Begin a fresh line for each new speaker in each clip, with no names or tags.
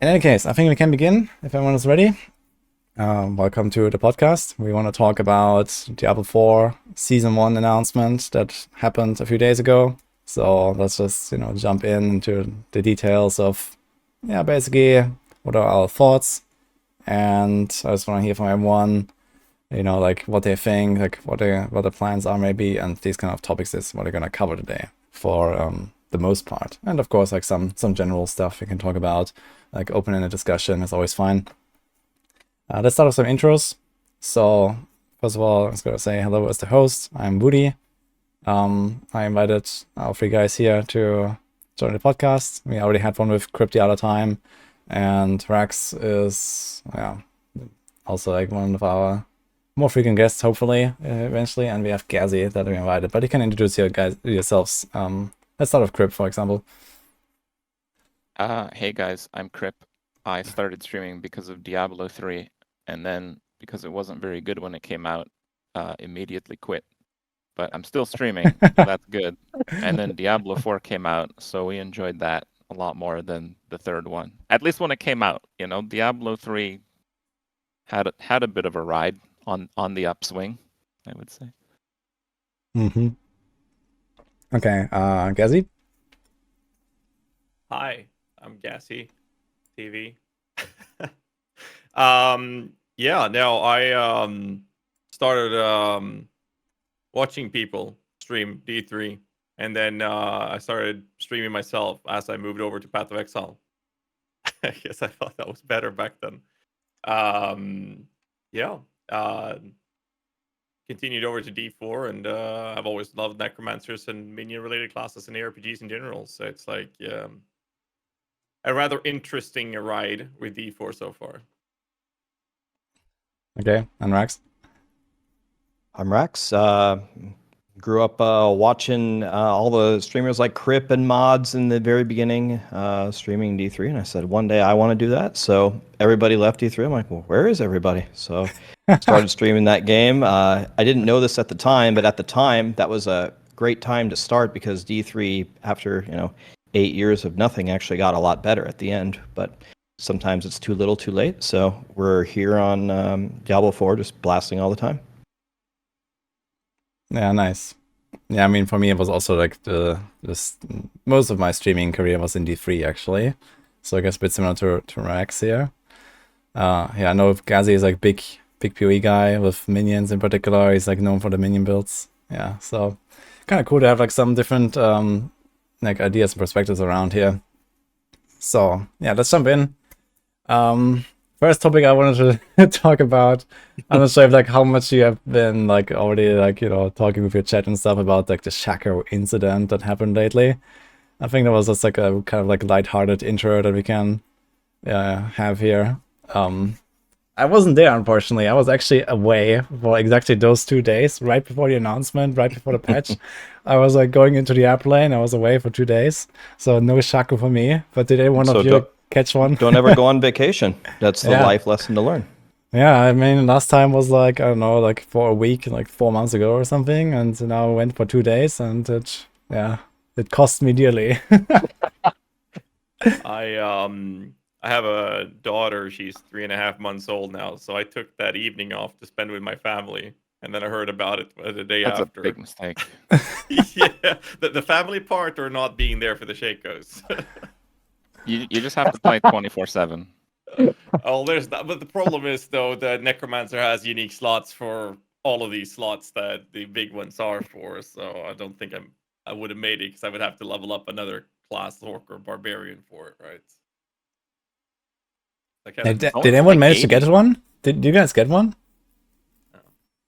In any case, I think we can begin if everyone is ready. Welcome to the podcast. We want to talk about Diablo 4 Season 1 announcement that happened a few days ago. So let's just, jump into the details of, basically what are our thoughts. And I just want to hear from everyone, like what they think, like what the plans are maybe, and these kind of topics is what we're going to cover today for the most part. And of course, like some general stuff we can talk about, like open-ended discussion is always fine. Let's start with some intros. So first of all, I was going to say hello as the host. I'm Woody. I invited our three guys here to join the podcast. We already had one with Krip the other time, and Rax is also like one of our more frequent guests, hopefully, eventually. And we have Ghazzy that we invited, but you can introduce yourselves. Let's start with Krip, for example.
Hey guys, I'm Krip. I started streaming because of Diablo 3, and then because it wasn't very good when it came out, immediately quit. But I'm still streaming, so that's good. And then Diablo 4 came out, so we enjoyed that a lot more than the third one. At least when it came out, Diablo 3 had a bit of a ride on the upswing, I would say.
Mm-hmm. Okay, Ghazzy?
Hi, I'm Ghazzy TV. I started watching people stream D3, and then I started streaming myself as I moved over to Path of Exile. I guess I thought that was better back then. Continued over to D4, and I've always loved necromancers and minion-related classes and ARPGs in general. So it's like a rather interesting ride with D4 so far.
Okay, and Rax?
I'm Rax. Grew up watching all the streamers like Krip and mods in the very beginning, streaming D3, and I said one day I want to do that. So everybody left D3. I'm like, well, where is everybody? So started streaming that game. I didn't know this at the time, but at the time that was a great time to start because D3, after 8 years of nothing, actually got a lot better at the end. But sometimes it's too little, too late. So we're here on Diablo 4, just blasting all the time.
Yeah, nice. Yeah, I mean, for me, it was also like most of my streaming career was in D3 actually, so I guess a bit similar to Rax here. I know Ghazzy is like big PoE guy with minions in particular. He's like known for the minion builds. Yeah, so kind of cool to have like some different like ideas and perspectives around here. So yeah, let's jump in. First topic I wanted to talk about. I'm not sure if like how much you have been like already like talking with your chat and stuff about like the shako incident that happened lately. I think that was just like a kind of like lighthearted intro that we can have here. I wasn't there, unfortunately. I was actually away for exactly those 2 days, right before the announcement, right before the patch. I was like going into the airplane. I was away for 2 days, so no shako for me. But did anyone of you catch one?
Don't ever go on vacation. That's the life lesson to learn.
Yeah, I mean, last time was like, I don't know, like for a week, like 4 months ago or something. And now I went for 2 days and it cost me dearly.
I have a daughter. She's 3.5 months old now. So I took that evening off to spend with my family. And then I heard about it the day after.
That's a big mistake.
Yeah, the family part or not being there for the shakos.
You just have to play 24/7.
Oh, there's that. But the problem is, though, that Necromancer has unique slots for all of these slots that the big ones are for. So I don't think I would have made it because I would have to level up another class, Orc or Barbarian, for it, right?
Did anyone
like
manage
80.
to get one? Did you guys get one?
No.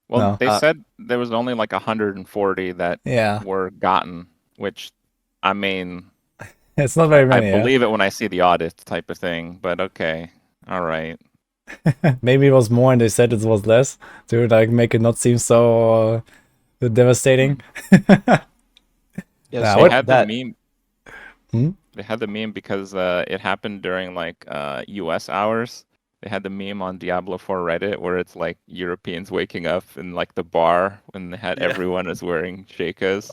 Well,
No.
They said there was only like 140 that were gotten, which, I mean,
it's not very many.
I believe it when I see the audit type of thing, but okay. All right.
Maybe it was more and they said it was less to like make it not seem so devastating.
They had the meme. They had the meme because it happened during like US hours. They had the meme on Diablo 4 Reddit where it's like Europeans waking up in like the bar when they had everyone is wearing shakas.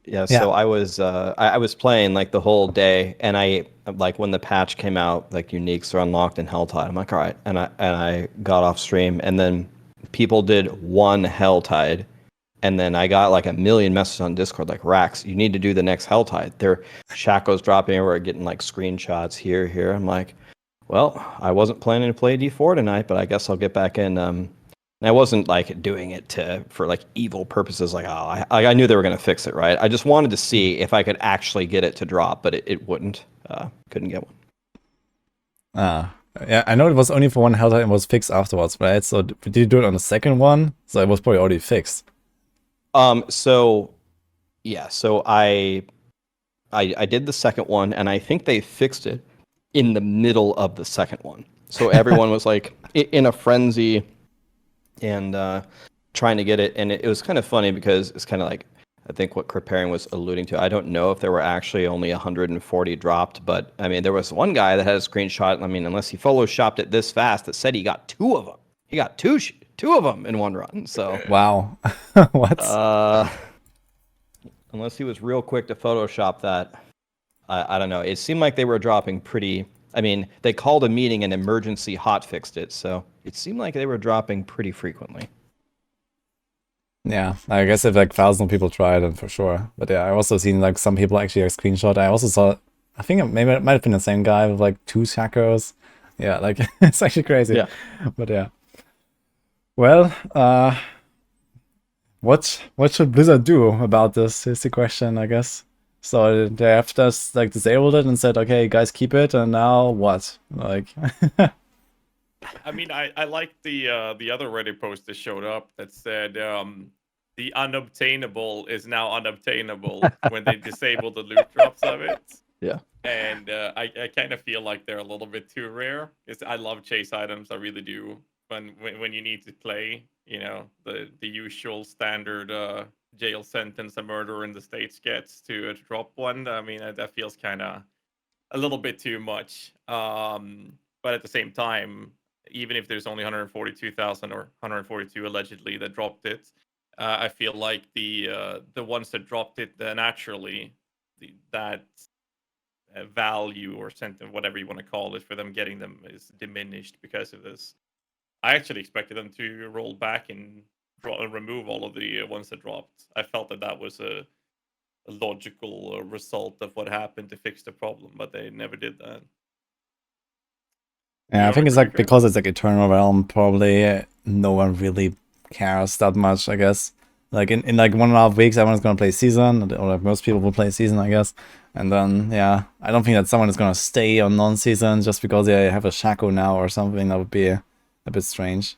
Yeah, so I was playing like the whole day, and I like when the patch came out, like uniques are unlocked in Helltide. I'm like, all right, and I got off stream, and then people did one Helltide, and then I got like a million messages on Discord like, Rax, you need to do the next Helltide. Their shackles dropping everywhere, getting like screenshots here. I'm like, well, I wasn't planning to play D4 tonight, but I guess I'll get back in. And I wasn't like doing it for like evil purposes. Like, oh, I knew they were going to fix it, right? I just wanted to see if I could actually get it to drop, but it wouldn't. Couldn't get one.
Yeah, I know it was only for one Helltide and was fixed afterwards, right? So did you do it on the second one? So it was probably already fixed.
So yeah, so I did the second one, and I think they fixed it in the middle of the second one. So everyone was like in a frenzy and trying to get it. And it was kind of funny because it's kind of like, I think what Kripparrian was alluding to. I don't know if there were actually only 140 dropped, but I mean, there was one guy that had a screenshot. I mean, unless he photoshopped it this fast, that said he got two of them. He got two of them in one run. So
wow, what?
Unless he was real quick to Photoshop that, I don't know. It seemed like they were dropping pretty. I mean, they called a meeting and emergency hotfixed it, so it seemed like they were dropping pretty frequently.
Yeah, I guess if like 1,000 people tried, then for sure. But yeah, I also seen like some people actually like screenshot. I also saw, I think maybe it might have been the same guy with like 2 shakos. Yeah, like it's actually crazy.
Yeah.
But yeah. Well, what should Blizzard do about this is the question, I guess. So they have just like disabled it and said, okay, guys, keep it, and now what? Like
I mean, I like the other Reddit post that showed up that said the unobtainable is now unobtainable when they disable the loot drops of it.
Yeah.
And I kind of feel like they're a little bit too rare. I love chase items, I really do. When you need to play, you know, the usual standard jail sentence a murderer in the States gets to drop one. I mean, that feels kind of a little bit too much. But at the same time, even if there's only 142,000 or 142 allegedly that dropped it, I feel like the ones that dropped it naturally, that value or sentiment, whatever you want to call it, for them getting them is diminished because of this. I actually expected them to roll back and remove all of the ones that dropped. I felt that was a logical result of what happened to fix the problem, but they never did that.
yeah, I think it's like because it's like Eternal Realm, probably no one really cares that much, I guess. Like in like 1.5 weeks, everyone's gonna play Season, or like most people will play Season, I guess. And then yeah, I don't think that someone is gonna stay on non-season just because they have a shako now or something. That would be a bit strange.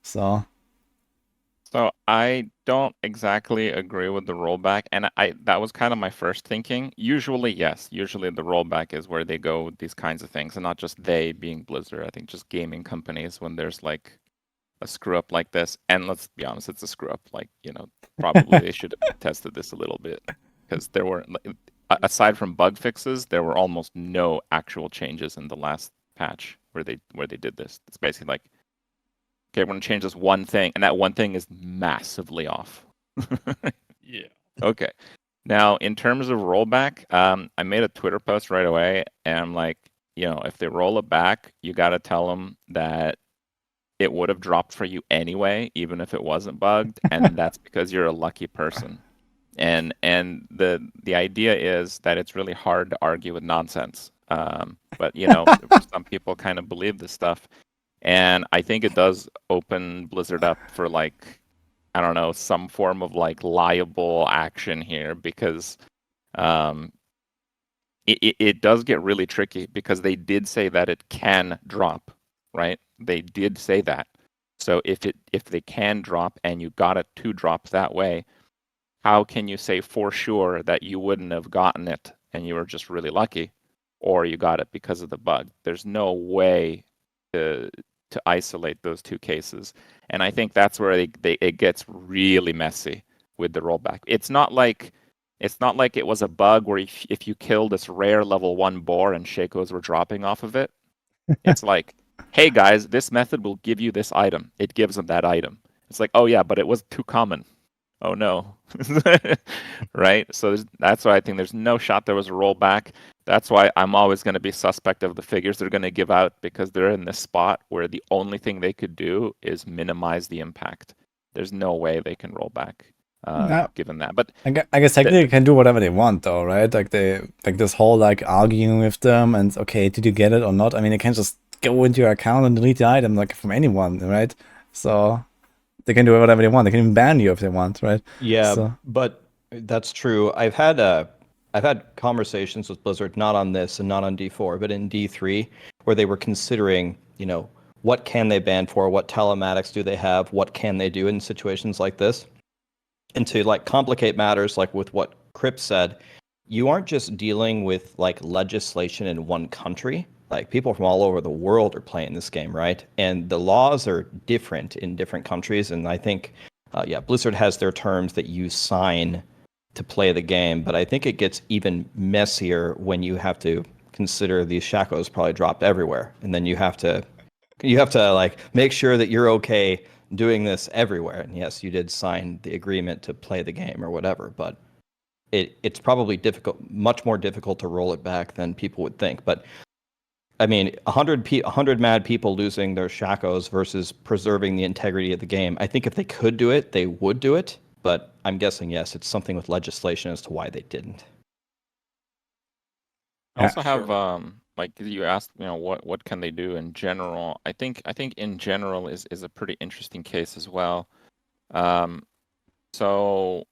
So
I don't exactly agree with the rollback, and that was kind of my first thinking. Usually, yes, usually the rollback is where they go with these kinds of things, and not just they being Blizzard. I think just gaming companies, when there's like a screw up like this, and let's be honest, it's a screw up. Like, you know, probably they should have tested this a little bit, because there were, aside from bug fixes, there were almost no actual changes in the last patch where they did this. It's basically like, okay, we're going to change this one thing, and that one thing is massively off.
Yeah.
Okay. Now, in terms of rollback, I made a Twitter post right away, and I'm like, you know, if they roll it back, you got to tell them that it would have dropped for you anyway, even if it wasn't bugged, and that's because you're a lucky person. And the idea is that it's really hard to argue with nonsense. But, you know, some people kind of believe this stuff. And I think it does open Blizzard up for, like, I don't know, some form of like liable action here, because it does get really tricky, because they did say that it can drop, right? They did say that. So if they can drop and you got it to drop that way, how can you say for sure that you wouldn't have gotten it and you were just really lucky, or you got it because of the bug? There's no way to isolate those two cases, and I think that's where it gets really messy with the rollback. It's not like it was a bug where if you kill this rare level 1 boar and shakos were dropping off of it. It's like, hey guys, this method will give you this item. It gives them that item. It's like, oh yeah, but it was too common. oh no, right? So that's why I think there's no shot there was a rollback. That's why I'm always going to be suspect of the figures they're going to give out, because they're in this spot where the only thing they could do is minimize the impact. There's no way they can roll back,
No.
given that. But
I guess technically they can do whatever they want, though, right? Like this whole like arguing with them and okay, did you get it or not? I mean, they can just go into your account and delete the item like from anyone, right? So they can do whatever they want. They can even ban you if they want, right?
Yeah,
So
but that's true. I've had conversations with Blizzard, not on this and not on D4, but in D3, where they were considering, what can they ban for? What telematics do they have? What can they do in situations like this? And to like complicate matters, like with what Kripp said, you aren't just dealing with like legislation in one country. Like people from all over the world are playing this game, right? And the laws are different in different countries. And I think, Blizzard has their terms that you sign to play the game, but I think it gets even messier when you have to consider these shakos probably dropped everywhere, and then you have to like make sure that you're okay doing this everywhere. And yes, you did sign the agreement to play the game or whatever, but it's probably much more difficult to roll it back than people would think. But I mean, 100 mad people losing their shakos versus preserving the integrity of the game. I think if they could do it, they would do it. But I'm guessing, yes, it's something with legislation as to why they didn't.
I also have
Sure.
like you asked, what can they do in general? I think in general is a pretty interesting case as well. So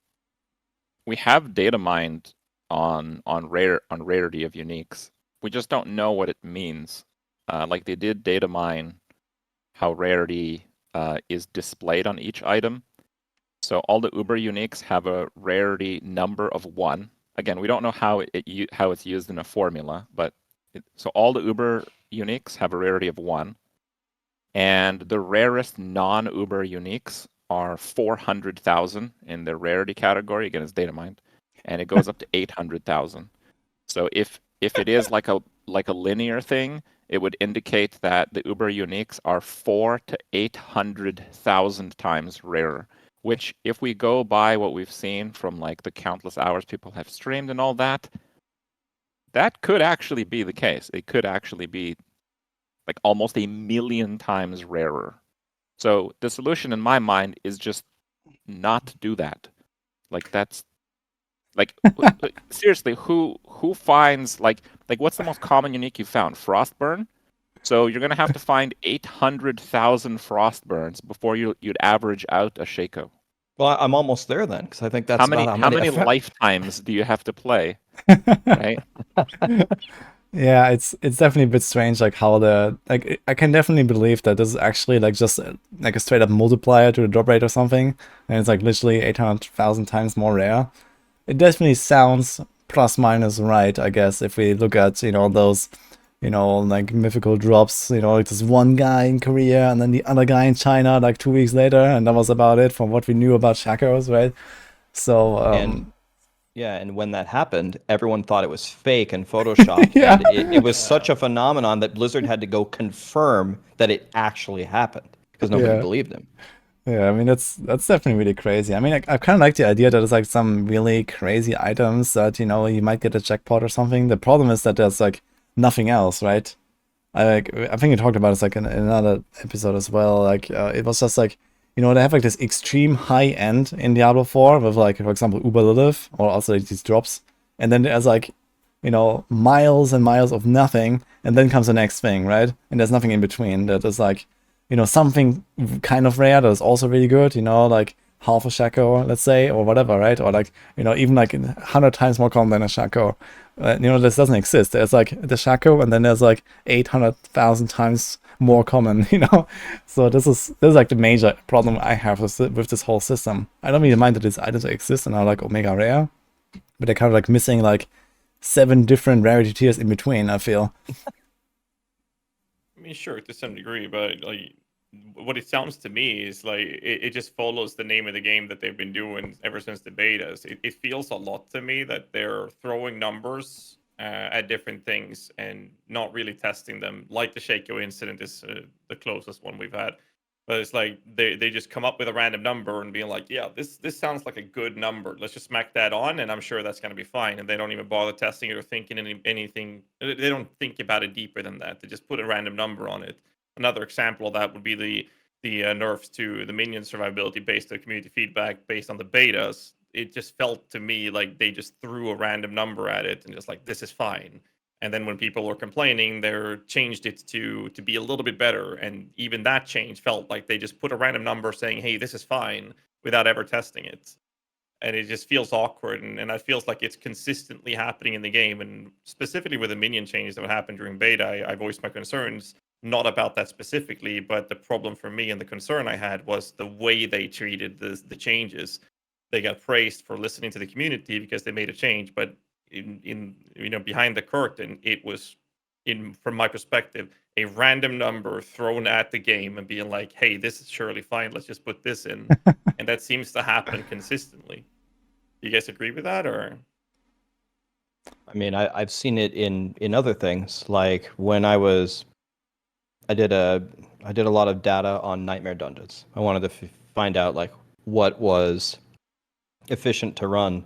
we have data mined on rarity of uniques. We just don't know what it means. Like they did data mine how rarity is displayed on each item. So all the Uber uniques have a rarity number of 1. Again, we don't know how it's used in a formula, but so all the Uber uniques have a rarity of 1, and the rarest non-Uber uniques are 400,000 in the rarity category. Again, it's data mined, and it goes up to 800,000. So if it is like a linear thing, it would indicate that the Uber uniques are 400,000 to 800,000 times rarer. Which, if we go by what we've seen from like the countless hours people have streamed and all that, that could actually be the case. It could actually be like almost 1,000,000 times rarer. So the solution in my mind is just not do that. Like that's like seriously, who finds like what's the most common unique you found? Frostburn. So you're gonna have to find 800,000 Frostburns before you'd average out a shako.
Well, I'm almost there then, because I think that's about
How many
I've had.
lifetimes do you have to play? Right?
yeah, it's definitely a bit strange, like how I can definitely believe that this is actually like just like a straight up multiplier to the drop rate or something, and it's like literally 800,000 times more rare. It definitely sounds plus minus right, I guess, if we look at those like mythical drops, like this one guy in Korea and then the other guy in China like 2 weeks later, and that was about it from what we knew about shakos, right? So
And when that happened, everyone thought it was fake and photoshopped,
yeah.
and it was such a phenomenon that Blizzard had to go confirm that it actually happened because nobody
Yeah.
believed him.
Yeah, I mean that's definitely really crazy. I mean, I kind of like the idea that it's like some really crazy items that you might get a jackpot or something. The problem is that there's like nothing else, right? I think we talked about it like in another episode as well. Like it was just like they have like this extreme high end in Diablo 4 with like, for example, Uber Lilith or also like these drops, and then there's like miles and miles of nothing, and then comes the next thing, right? And there's nothing in between. That is like something kind of rare that is also really good, like half a shako, let's say, or whatever, right? Or like, even like 100 times more common than a shako. This doesn't exist. There's like the shako, and then there's like 800,000 times more common, So this is like the major problem I have with this whole system. I don't really mind that these items exist and are like omega rare, but they're kind of like missing like 7 different rarity tiers in between, I feel.
I mean, sure, to some degree, but like what it sounds to me is like it just follows the name of the game that they've been doing ever since the betas. It feels a lot to me that they're throwing numbers at different things and not really testing them. Like the Shako incident is the closest one we've had. But it's like they just come up with a random number and being like, yeah, this sounds like a good number. Let's just smack that on, and I'm sure that's going to be fine. And they don't even bother testing it or thinking anything. They don't think about it deeper than that. They just put a random number on it. Another example of that would be the nerfs to the minion survivability based on community feedback based on the betas. It just felt to me like they just threw a random number at it and just like, this is fine. And then when people were complaining, they changed it to be a little bit better. And even that change felt like they just put a random number saying, hey, this is fine, without ever testing it. And it just feels awkward. And it feels like it's consistently happening in the game. And specifically with the minion changes that would happen during beta, I voiced my concerns, not about that specifically, but the problem for me and the concern I had was the way they treated the changes. They got praised for listening to the community because they made a change, but in behind the curtain, it was, from my perspective, a random number thrown at the game and being like, hey, this is surely fine, let's just put this in. And that seems to happen consistently. Do you guys agree with that? Or
I mean, I've seen it in other things. Like when I did a lot of data on nightmare dungeons. I wanted to find out like what was efficient to run.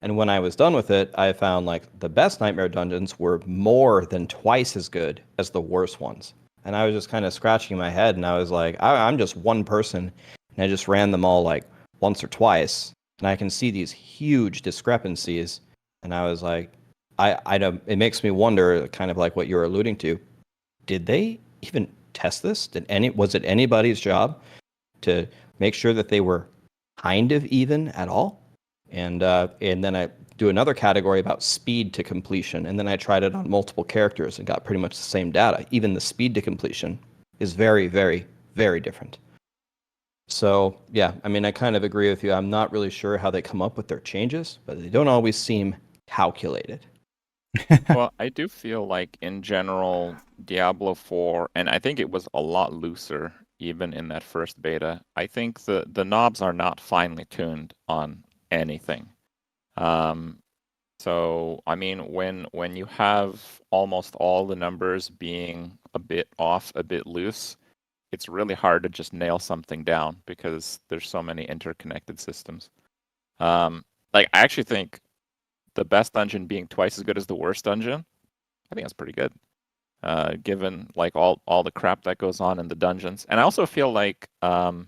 And when I was done with it, I found like the best nightmare dungeons were more than twice as good as the worst ones. And I was just kind of scratching my head, and I was like, I'm just one person, and I just ran them all like once or twice, and I can see these huge discrepancies. And I was like, I don't. It makes me wonder, kind of like what you're alluding to. Did they even test this? Was it anybody's job to make sure that they were kind of even at all? And then I do another category about speed to completion, and then I tried it on multiple characters and got pretty much the same data. Even the speed to completion is very, very, very different. So yeah, I mean, I kind of agree with you. I'm not really sure how they come up with their changes, but they don't always seem calculated.
Well, I do feel like in general, Diablo 4, and I think it was a lot looser even in that first beta. I think the knobs are not finely tuned on anything. So I mean, when you have almost all the numbers being a bit off, a bit loose, it's really hard to just nail something down because there's so many interconnected systems. Like I actually think the best dungeon being twice as good as the worst dungeon, I think that's pretty good. Given like all the crap that goes on in the dungeons. And I also feel like a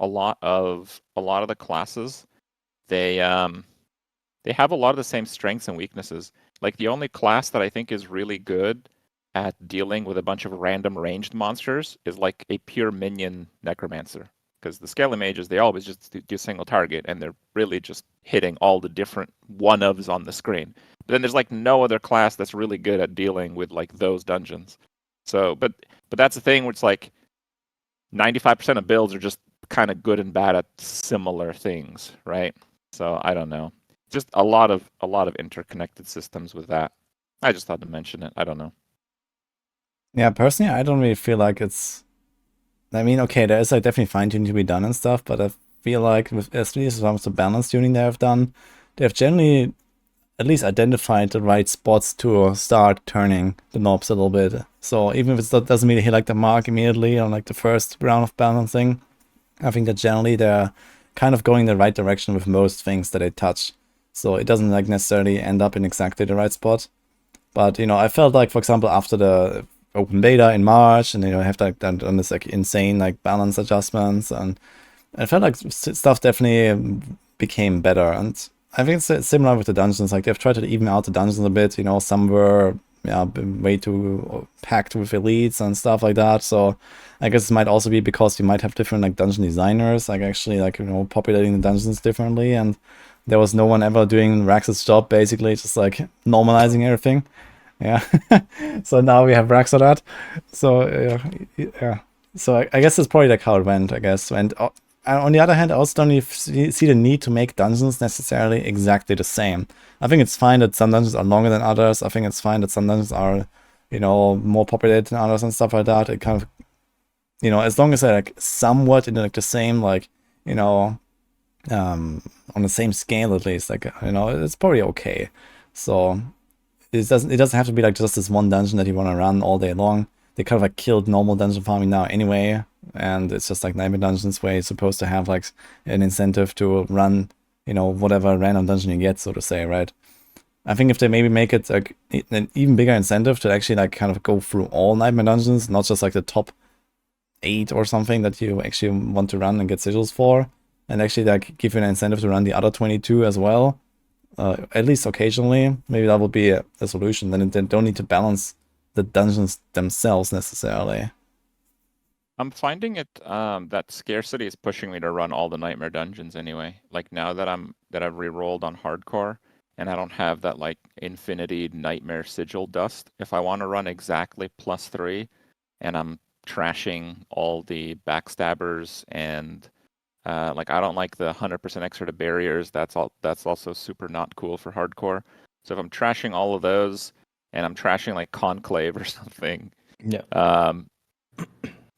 lot of the classes, they have a lot of the same strengths and weaknesses. Like the only class that I think is really good at dealing with a bunch of random ranged monsters is like a pure minion necromancer. Because the scaly mages, they always just do single target, and they're really just hitting all the different one-ofs on the screen. But then there's like no other class that's really good at dealing with like those dungeons. So, but that's the thing where it's like 95% of builds are just kind of good and bad at similar things, right? So I don't know. Just a lot of interconnected systems with that. I just thought to mention it. I don't know.
Yeah, personally, I don't really feel like it's. I mean, okay, there is like definitely fine tuning to be done and stuff, but I feel like with at least some of the balance tuning they have done, they have generally at least identified the right spots to start turning the knobs a little bit. So even if it doesn't really hit like the mark immediately on like the first round of balancing, I think that generally they're kind of going in the right direction with most things that they touch. So it doesn't like necessarily end up in exactly the right spot. But I felt like, for example, after the open beta in March, and have like done this like insane like balance adjustments, and I felt like stuff definitely became better. And I think it's similar with the dungeons. Like they've tried to even out the dungeons a bit. Some were way too packed with elites and stuff like that. So I guess it might also be because you might have different like dungeon designers, like actually like populating the dungeons differently, and there was no one ever doing Rax's job, basically just like normalizing everything. Yeah. So now we have Rax for that. So yeah. So I guess that's probably like how it went, I guess. And on the other hand, I also don't really see the need to make dungeons necessarily exactly the same. I think it's fine that some dungeons are longer than others. I think it's fine that some dungeons are, more populated than others and stuff like that. It kind of, as long as they're like somewhat in like the same, like, on the same scale at least, like, it's probably okay. So it doesn't have to be like just this one dungeon that you want to run all day long. they kind of like killed normal dungeon farming now anyway, and it's just like nightmare dungeons where you're supposed to have like an incentive to run, you know, whatever random dungeon you get, so to say, right? I think if they maybe make it like an even bigger incentive to actually like kind of go through all nightmare dungeons, not just like the top 8 or something that you actually want to run and get sigils for, and actually like give you an incentive to run the other 22 as well, at least occasionally, maybe that would be a solution. Then they don't need to balance the dungeons themselves necessarily.
I'm finding it that scarcity is pushing me to run all the nightmare dungeons anyway. Like now that I've re-rolled on hardcore and I don't have that like infinity nightmare sigil dust, if I want to run exactly +3 and I'm trashing all the backstabbers and like I don't like the 100% extra to barriers. That's also super not cool for hardcore. So if I'm trashing all of those and I'm trashing like Conclave or something,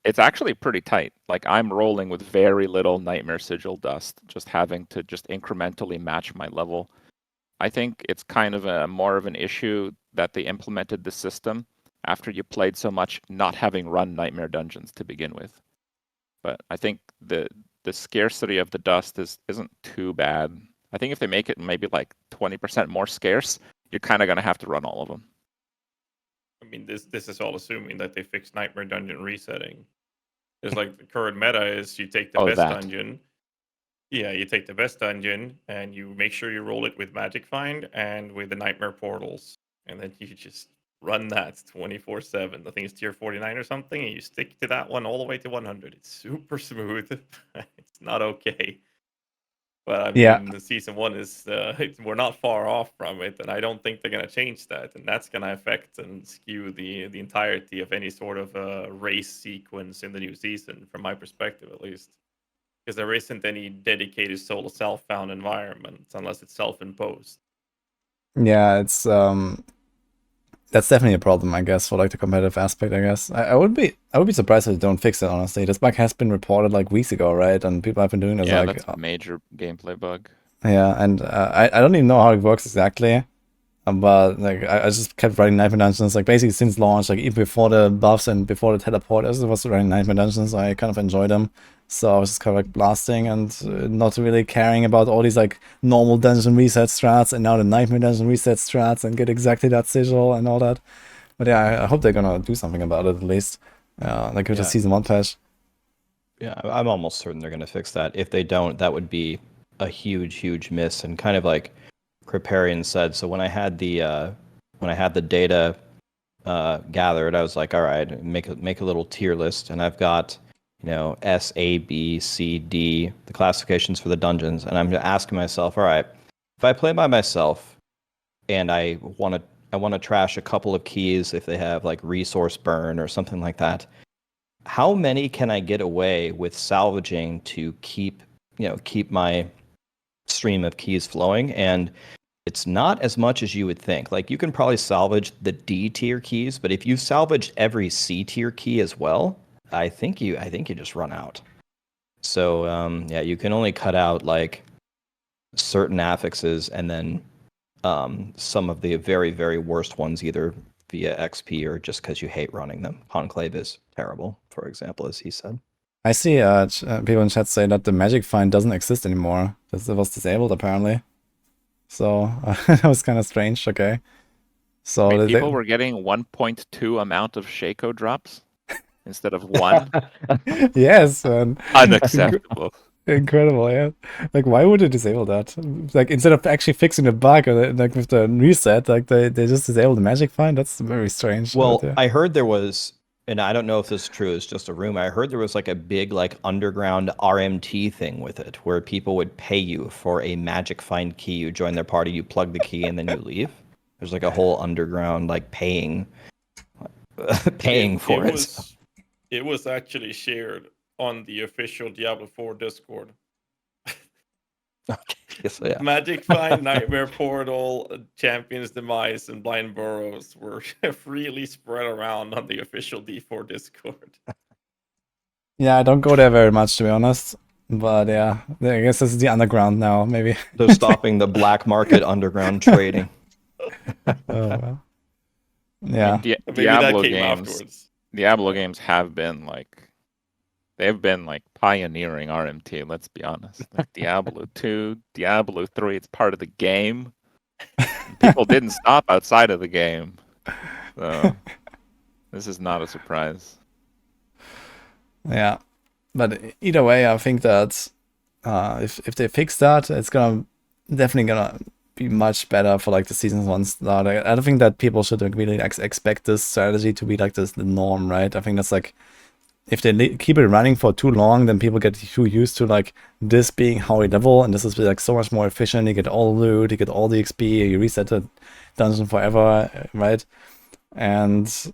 it's actually pretty tight. Like I'm rolling with very little nightmare sigil dust, just having to just incrementally match my level. I think it's kind of a more of an issue that they implemented the system after you played so much not having run nightmare dungeons to begin with. But I think the scarcity of the dust isn't too bad. I think if they make it maybe like 20% more scarce, you're kind of going to have to run all of them.
I mean, this is all assuming that they fix Nightmare Dungeon resetting. It's like the current meta is you take the best dungeon. Yeah, you take the best dungeon and you make sure you roll it with Magic Find and with the Nightmare Portals. And then you just run that 24/7. I think it's tier 49 or something, and you stick to that one all the way to 100. It's super smooth. It's not okay. But I mean, the season 1 is we're not far off from it, and I don't think they're gonna change that, and that's gonna affect and skew the entirety of any sort of race sequence in the new season, from my perspective at least, because there isn't any dedicated solo self-found environment unless it's self-imposed.
Yeah, it's that's definitely a problem, I guess, for like the competitive aspect. I guess I would be surprised if they don't fix it. Honestly, this bug has been reported like weeks ago, right? And people have been doing this.
Yeah,
like,
that's a major gameplay bug.
Yeah, and I don't even know how it works exactly, but like I just kept running Nightmare Dungeons like basically since launch, like even before the buffs and before the teleporters, I was running Nightmare Dungeons. I kind of enjoyed them, so I was just kind of like blasting and not really caring about all these like normal dungeon reset strats and now the Nightmare Dungeon reset strats and get exactly that sigil and all that. But yeah, I hope they're gonna do something about it at least, like with the season 1 patch.
Yeah, I'm almost certain they're gonna fix that. If they don't, that would be a huge miss. And kind of like Kripparrian said, so when I had the data gathered, I was like, all right, make a little tier list, and I've got, you know, S, A, B, C, D, the classifications for the dungeons, and I'm asking myself, all right, if I play by myself and I want to trash a couple of keys if they have like resource burn or something like that, how many can I get away with salvaging to keep my stream of keys flowing? And it's not as much as you would think. Like you can probably salvage the D tier keys, but if you salvaged every C tier key as well, I think you just run out. So yeah, you can only cut out like certain affixes and then some of the very worst ones either via XP or just because you hate running them. Conclave is terrible, for example, as he said.
I see people in chat say that the magic find doesn't exist anymore. That it was disabled apparently. So that was kind of strange. Okay. So
I mean, people were getting 1.2 amount of shako drops instead of 1.
Yes, man.
Unacceptable.
Incredible, yeah. Like, why would they disable that? Like, instead of actually fixing the bug, or like with the reset, like they just disable the magic find. That's very strange.
Well, I heard there was, and I don't know if this is true, it's just a rumor. I heard there was like a big like underground RMT thing with it, where people would pay you for a magic find key. You join their party, you plug the key, and then you leave. There's like a whole underground like paying for it.
It was actually shared on the official Diablo 4 Discord.
Okay, so yeah.
Magic Find, Nightmare Portal, Champion's Demise, and Blind Burrows were freely spread around on the official D4 Discord.
Yeah, I don't go there very much, to be honest. But yeah, I guess this is the underground now, maybe.
They're stopping the black market underground trading.
Oh, well. Yeah.
Diablo games. Diablo games have been like, they've been like pioneering RMT, let's be honest. Like Diablo 2, Diablo 3, it's part of the game. And people didn't stop outside of the game. So this is not a surprise.
Yeah, but either way, I think that if they fix that, it's definitely gonna be much better for like the season one start. I don't think that people should like, really expect this strategy to be like the norm, right? I think that's like, if they keep it running for too long, then people get too used to like this being how you level, and this is like so much more efficient. You get all the loot, you get all the XP, you reset the dungeon forever, right? And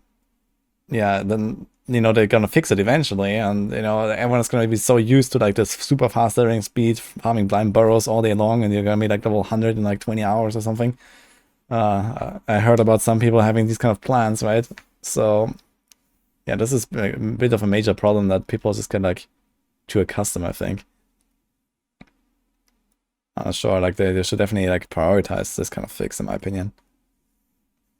yeah, then they're gonna fix it eventually, and everyone's gonna be so used to like this super fast leveling speed, farming blind burrows all day long, and you're gonna be like level 100 in like 20 hours or something. I heard about some people having these kind of plans, right? So yeah, this is a bit of a major problem that people just get like too accustomed, I think. I'm not sure, like they should definitely like prioritize this kind of fix, in my opinion.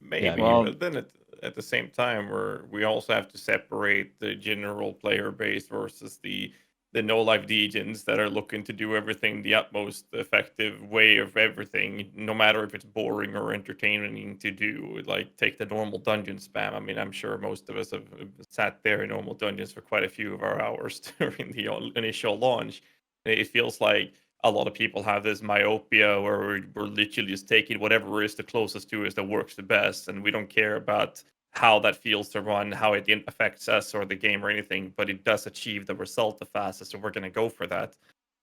Maybe,
well-
but then at the same time, we also have to separate the general player base versus the no life degens that are looking to do everything the utmost effective way of everything, no matter if it's boring or entertaining to do. Like take the normal dungeon spam. I mean, I'm sure most of us have sat there in normal dungeons for quite a few of our hours during the initial launch. It feels like a lot of people have this myopia where we're literally just taking whatever is the closest to us that works the best, and we don't care about how that feels to run, how it affects us or the game or anything, but it does achieve the result the fastest, so we're going to go for that.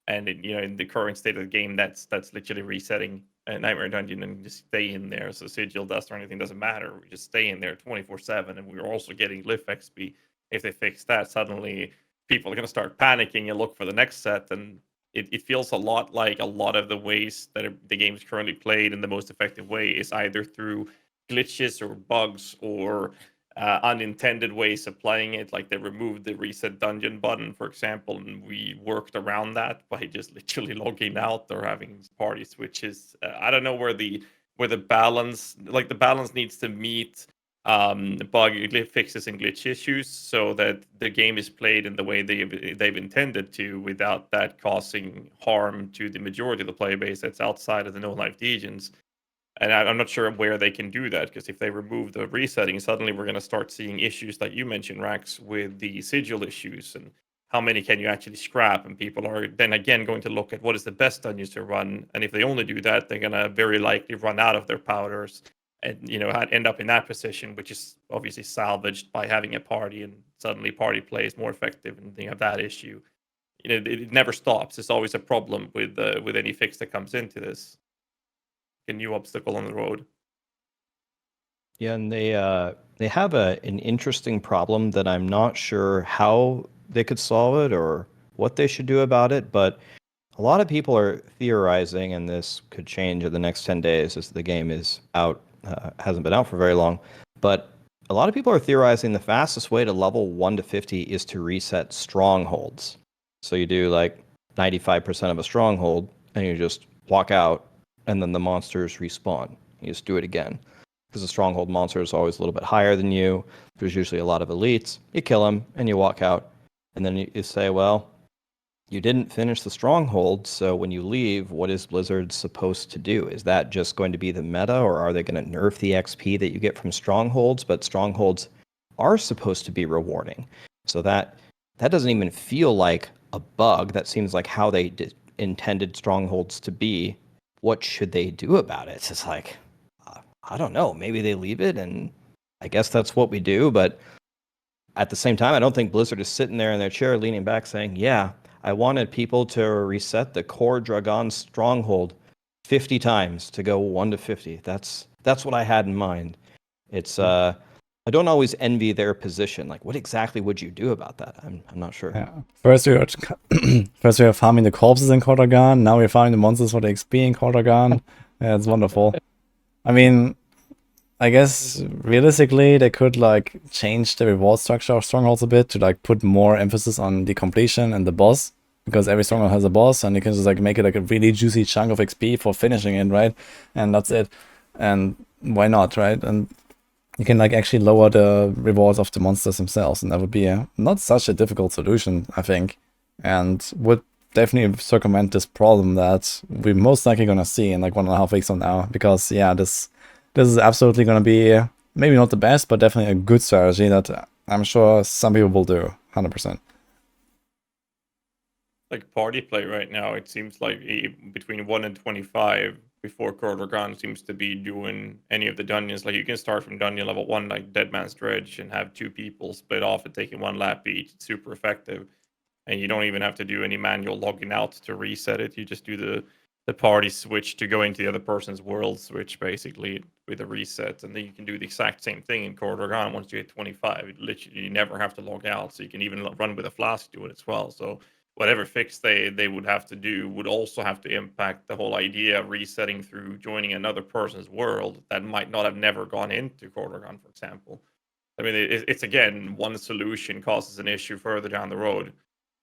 And in the current state of the game, that's literally resetting a Nightmare Dungeon and just stay in there. So sigil dust or anything doesn't matter. We just stay in there 24/7, and we're also getting lift XP. If they fix that, suddenly people are going to start panicking and look for the next set, and it feels a lot like a lot of the ways that the game is currently played in the most effective way is either through glitches or bugs or unintended ways of playing it. Like they removed the reset dungeon button, for example, and we worked around that by just literally logging out or having party switches. I don't know where the balance, like the balance needs to meet bug fixes and glitch issues so that the game is played in the way they've intended to, without that causing harm to the majority of the player base that's outside of the no life degens. And I'm not sure where they can do that, because if they remove the resetting, suddenly we're going to start seeing issues like you mentioned, Rax, with the sigil issues and how many can you actually scrap. And people are then again going to look at what is the best dungeons to run. And if they only do that, they're going to very likely run out of their powders and end up in that position, which is obviously salvaged by having a party, and suddenly party play is more effective, and you have that issue. It never stops. It's always a problem with any fix that comes into this. A new obstacle on the road.
Yeah, and they have an interesting problem that I'm not sure how they could solve it or what they should do about it, but a lot of people are theorizing, and this could change in the next 10 days as the game is out, hasn't been out for very long, but a lot of people are theorizing the fastest way to level 1 to 50 is to reset strongholds. So you do like 95% of a stronghold, and you just walk out, and then the monsters respawn. You just do it again. Because the stronghold monster is always a little bit higher than you. There's usually a lot of elites. You kill them, and you walk out. And then you say, well, you didn't finish the stronghold, so when you leave, what is Blizzard supposed to do? Is that just going to be the meta, or are they going to nerf the XP that you get from strongholds? But strongholds are supposed to be rewarding. So that doesn't even feel like a bug. That seems like how they intended strongholds to be. What should they do about it? It's like, I don't know. Maybe they leave it, and I guess that's what we do. But at the same time, I don't think Blizzard is sitting there in their chair leaning back saying, yeah, I wanted people to reset the core Dragon stronghold 50 times to go 1 to 50. That's what I had in mind. It's I don't always envy their position. Like, what exactly would you do about that? I'm not sure.
Yeah. First we were farming the corpses in Kordagan. Now we're farming the monsters for the XP in Kordagan. Yeah, it's wonderful. I mean, I guess realistically they could like change the reward structure of strongholds a bit to like put more emphasis on the completion and the boss, because every stronghold has a boss, and you can just like make it like a really juicy chunk of XP for finishing it, right? And that's it. And why not, right? And you can like actually lower the rewards of the monsters themselves, and that would be not such a difficult solution, I think, and would definitely circumvent this problem that we're most likely gonna see in like 1.5 weeks from now. Because yeah, this is absolutely gonna be maybe not the best, but definitely a good strategy that I'm sure some people will do 100%.
Like party play right now, it seems like between 1 and 25 before Kordogan seems to be doing any of the dungeons. Like you can start from dungeon level 1, like Dead Man's Dredge, and have 2 people split off and taking 1 lap each. It's super effective. And you don't even have to do any manual logging out to reset it. You just do the party switch to go into the other person's world switch, basically, with a reset. And then you can do the exact same thing in Kordogan once you hit 25. Literally, you never have to log out. So you can even run with a flask do it as well. So whatever fix they would have to do would also have to impact the whole idea of resetting through joining another person's world that might not have never gone into Kordogan, for example. I mean, it's again, one solution causes an issue further down the road.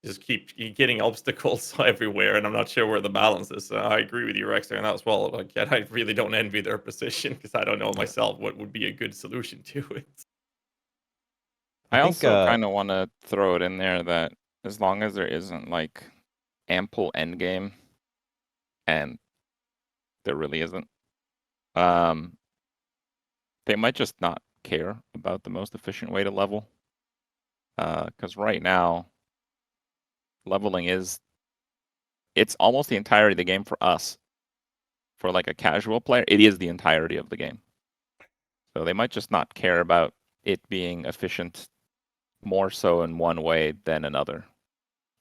Just keep getting obstacles everywhere, and I'm not sure where the balance is. I agree with you, Rex, there, and that as well. Like, I really don't envy their position because I don't know myself what would be a good solution to it.
I
think,
also kind of want to throw it in there that as long as there isn't like ample endgame, and there really isn't, they might just not care about the most efficient way to level. Because right now, leveling it's almost the entirety of the game for us. For like a casual player, it is the entirety of the game. So they might just not care about it being efficient more so in one way than another.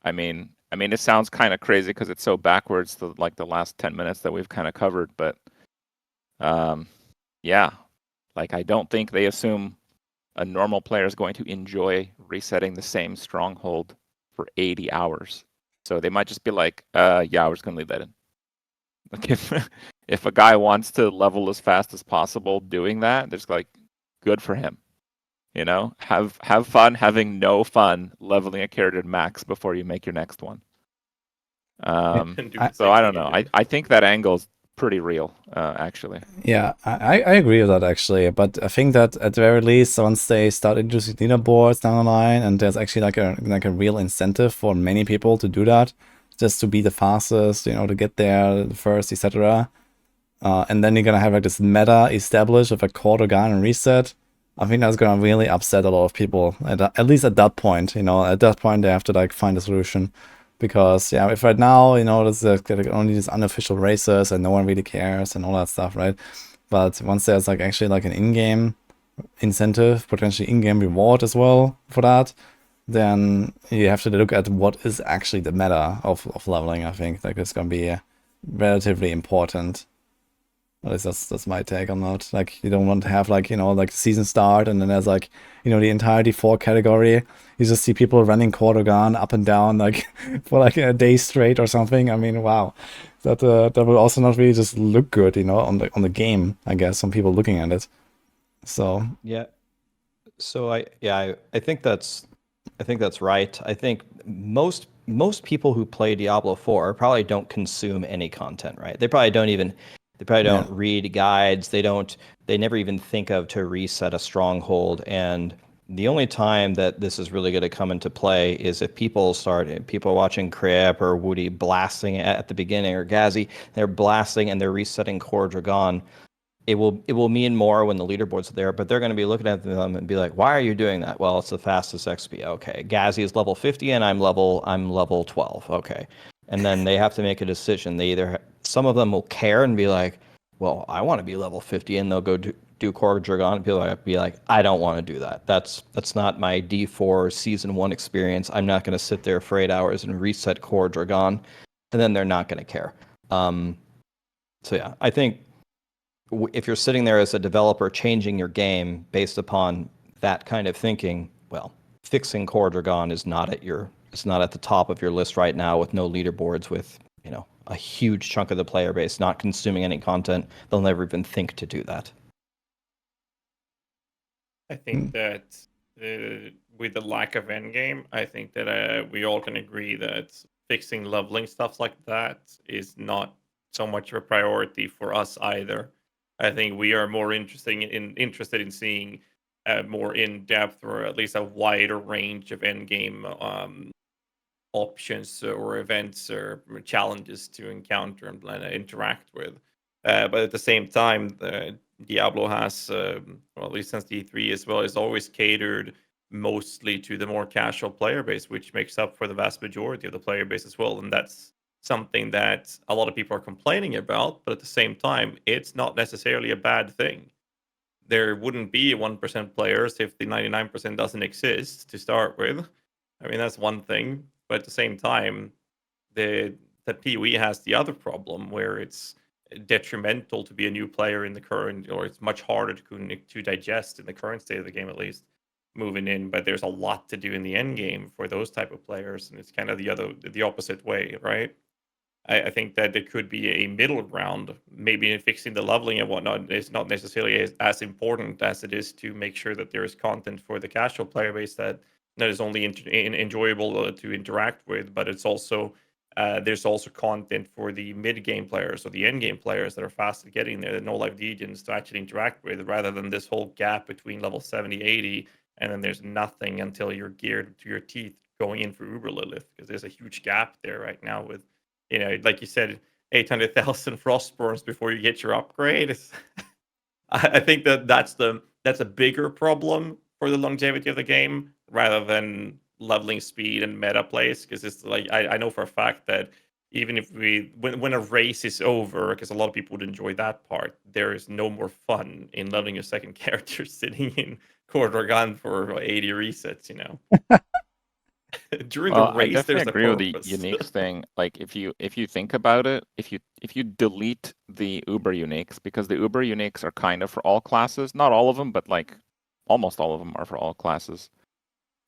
I mean, it sounds kind of crazy because it's so backwards to like the last 10 minutes that we've kind of covered, but yeah, like I don't think they assume a normal player is going to enjoy resetting the same stronghold for 80 hours. So they might just be like, yeah, we're just gonna leave that in. Like if a guy wants to level as fast as possible doing that, there's like, good for him. You know, have fun having no fun leveling a character to max before you make your next one. So I don't know. I think that angle is pretty real, actually.
Yeah, I agree with that actually, but I think that at the very least, once they start introducing leaderboards down the line, and there's actually like a real incentive for many people to do that, just to be the fastest, you know, to get there first, etc. And then you're gonna have like this meta established with a Kordogan and reset. I think that's gonna really upset a lot of people. At least at that point, you know, at that point they have to like find a solution. Because yeah, if right now, you know, there's only these unofficial races and no one really cares and all that stuff, right? But once there's like actually like an in-game incentive, potentially in-game reward as well for that, then you have to look at what is actually the meta of leveling. I think like it's gonna be relatively important. At least that's my take on that. Like you don't want to have like, you know, like season start and then there's like, you know, the entire D4 category. You just see people running Kordogan up and down like for like a day straight or something. I mean, wow. That will also not really just look good, you know, on the game, I guess, some people looking at it. So
yeah. So I think that's right. I think most people who play Diablo 4 probably don't consume any content, right? They probably don't read guides. They never even think of to reset a stronghold. And the only time that this is really going to come into play is if people are watching Krip or Woody blasting at the beginning, or Ghazzy, they're blasting and they're resetting Core Dragon. It will mean more when the leaderboards are there, but they're going to be looking at them and be like, "Why are you doing that?" Well, it's the fastest XP. Okay, Ghazzy is level 50 and I'm level 12. Okay, and then they have to make a decision. Some of them will care and be like, "Well, I want to be level 50," and they'll go do Core Dragon and be like, "I don't want to do that. That's not my D4 season 1 experience. I'm not going to sit there for 8 hours and reset Core Dragon," and then they're not going to care. So yeah, I think if you're sitting there as a developer changing your game based upon that kind of thinking, well, fixing Core Dragon is not at the top of your list right now, with no leaderboards, with, you know, a huge chunk of the player base not consuming any content. They'll never even think to do that.
I think that with the lack of endgame, I think that we all can agree that fixing leveling stuff like that is not so much of a priority for us either. I think we are more interested in seeing more in depth, or at least a wider range of endgame options or events or challenges to encounter and interact with. But at the same time, Diablo has, well, at least since D3 as well, is always catered mostly to the more casual player base, which makes up for the vast majority of the player base as well. And that's something that a lot of people are complaining about. But at the same time, it's not necessarily a bad thing. There wouldn't be 1% players if the 99% doesn't exist to start with. I mean, that's one thing. But at the same time, the PoE has the other problem where it's detrimental to be a new player in the current, or it's much harder to digest in the current state of the game, at least moving in. But there's a lot to do in the end game for those type of players, and it's kind of the opposite way, right? I think that there could be a middle ground. Maybe fixing the leveling and whatnot is not necessarily as important as it is to make sure that there is content for the casual player base that is only enjoyable to interact with, but it's also there's also content for the mid game players or the end game players that are fast at getting there, the no life degens to actually interact with, rather than this whole gap between level 70, 80, and then there's nothing until you're geared to your teeth going in for Uber Lilith, because there's a huge gap there right now with, like you said, 800,000 Frostborns before you get your upgrade. I think that's a bigger problem for the longevity of the game rather than leveling speed and meta plays. Because it's like I know for a fact that even if when a race is over, because a lot of people would enjoy that part, there is no more fun in leveling your second character sitting in Cordragan for 80 resets. During the
Well, I
race, there's
definitely
a
agree with the
purpose.
uniques thing. Like if you think about it, if you delete the Uber uniques, because the Uber uniques are kind of for all classes, not all of them, but like almost all of them are for all classes.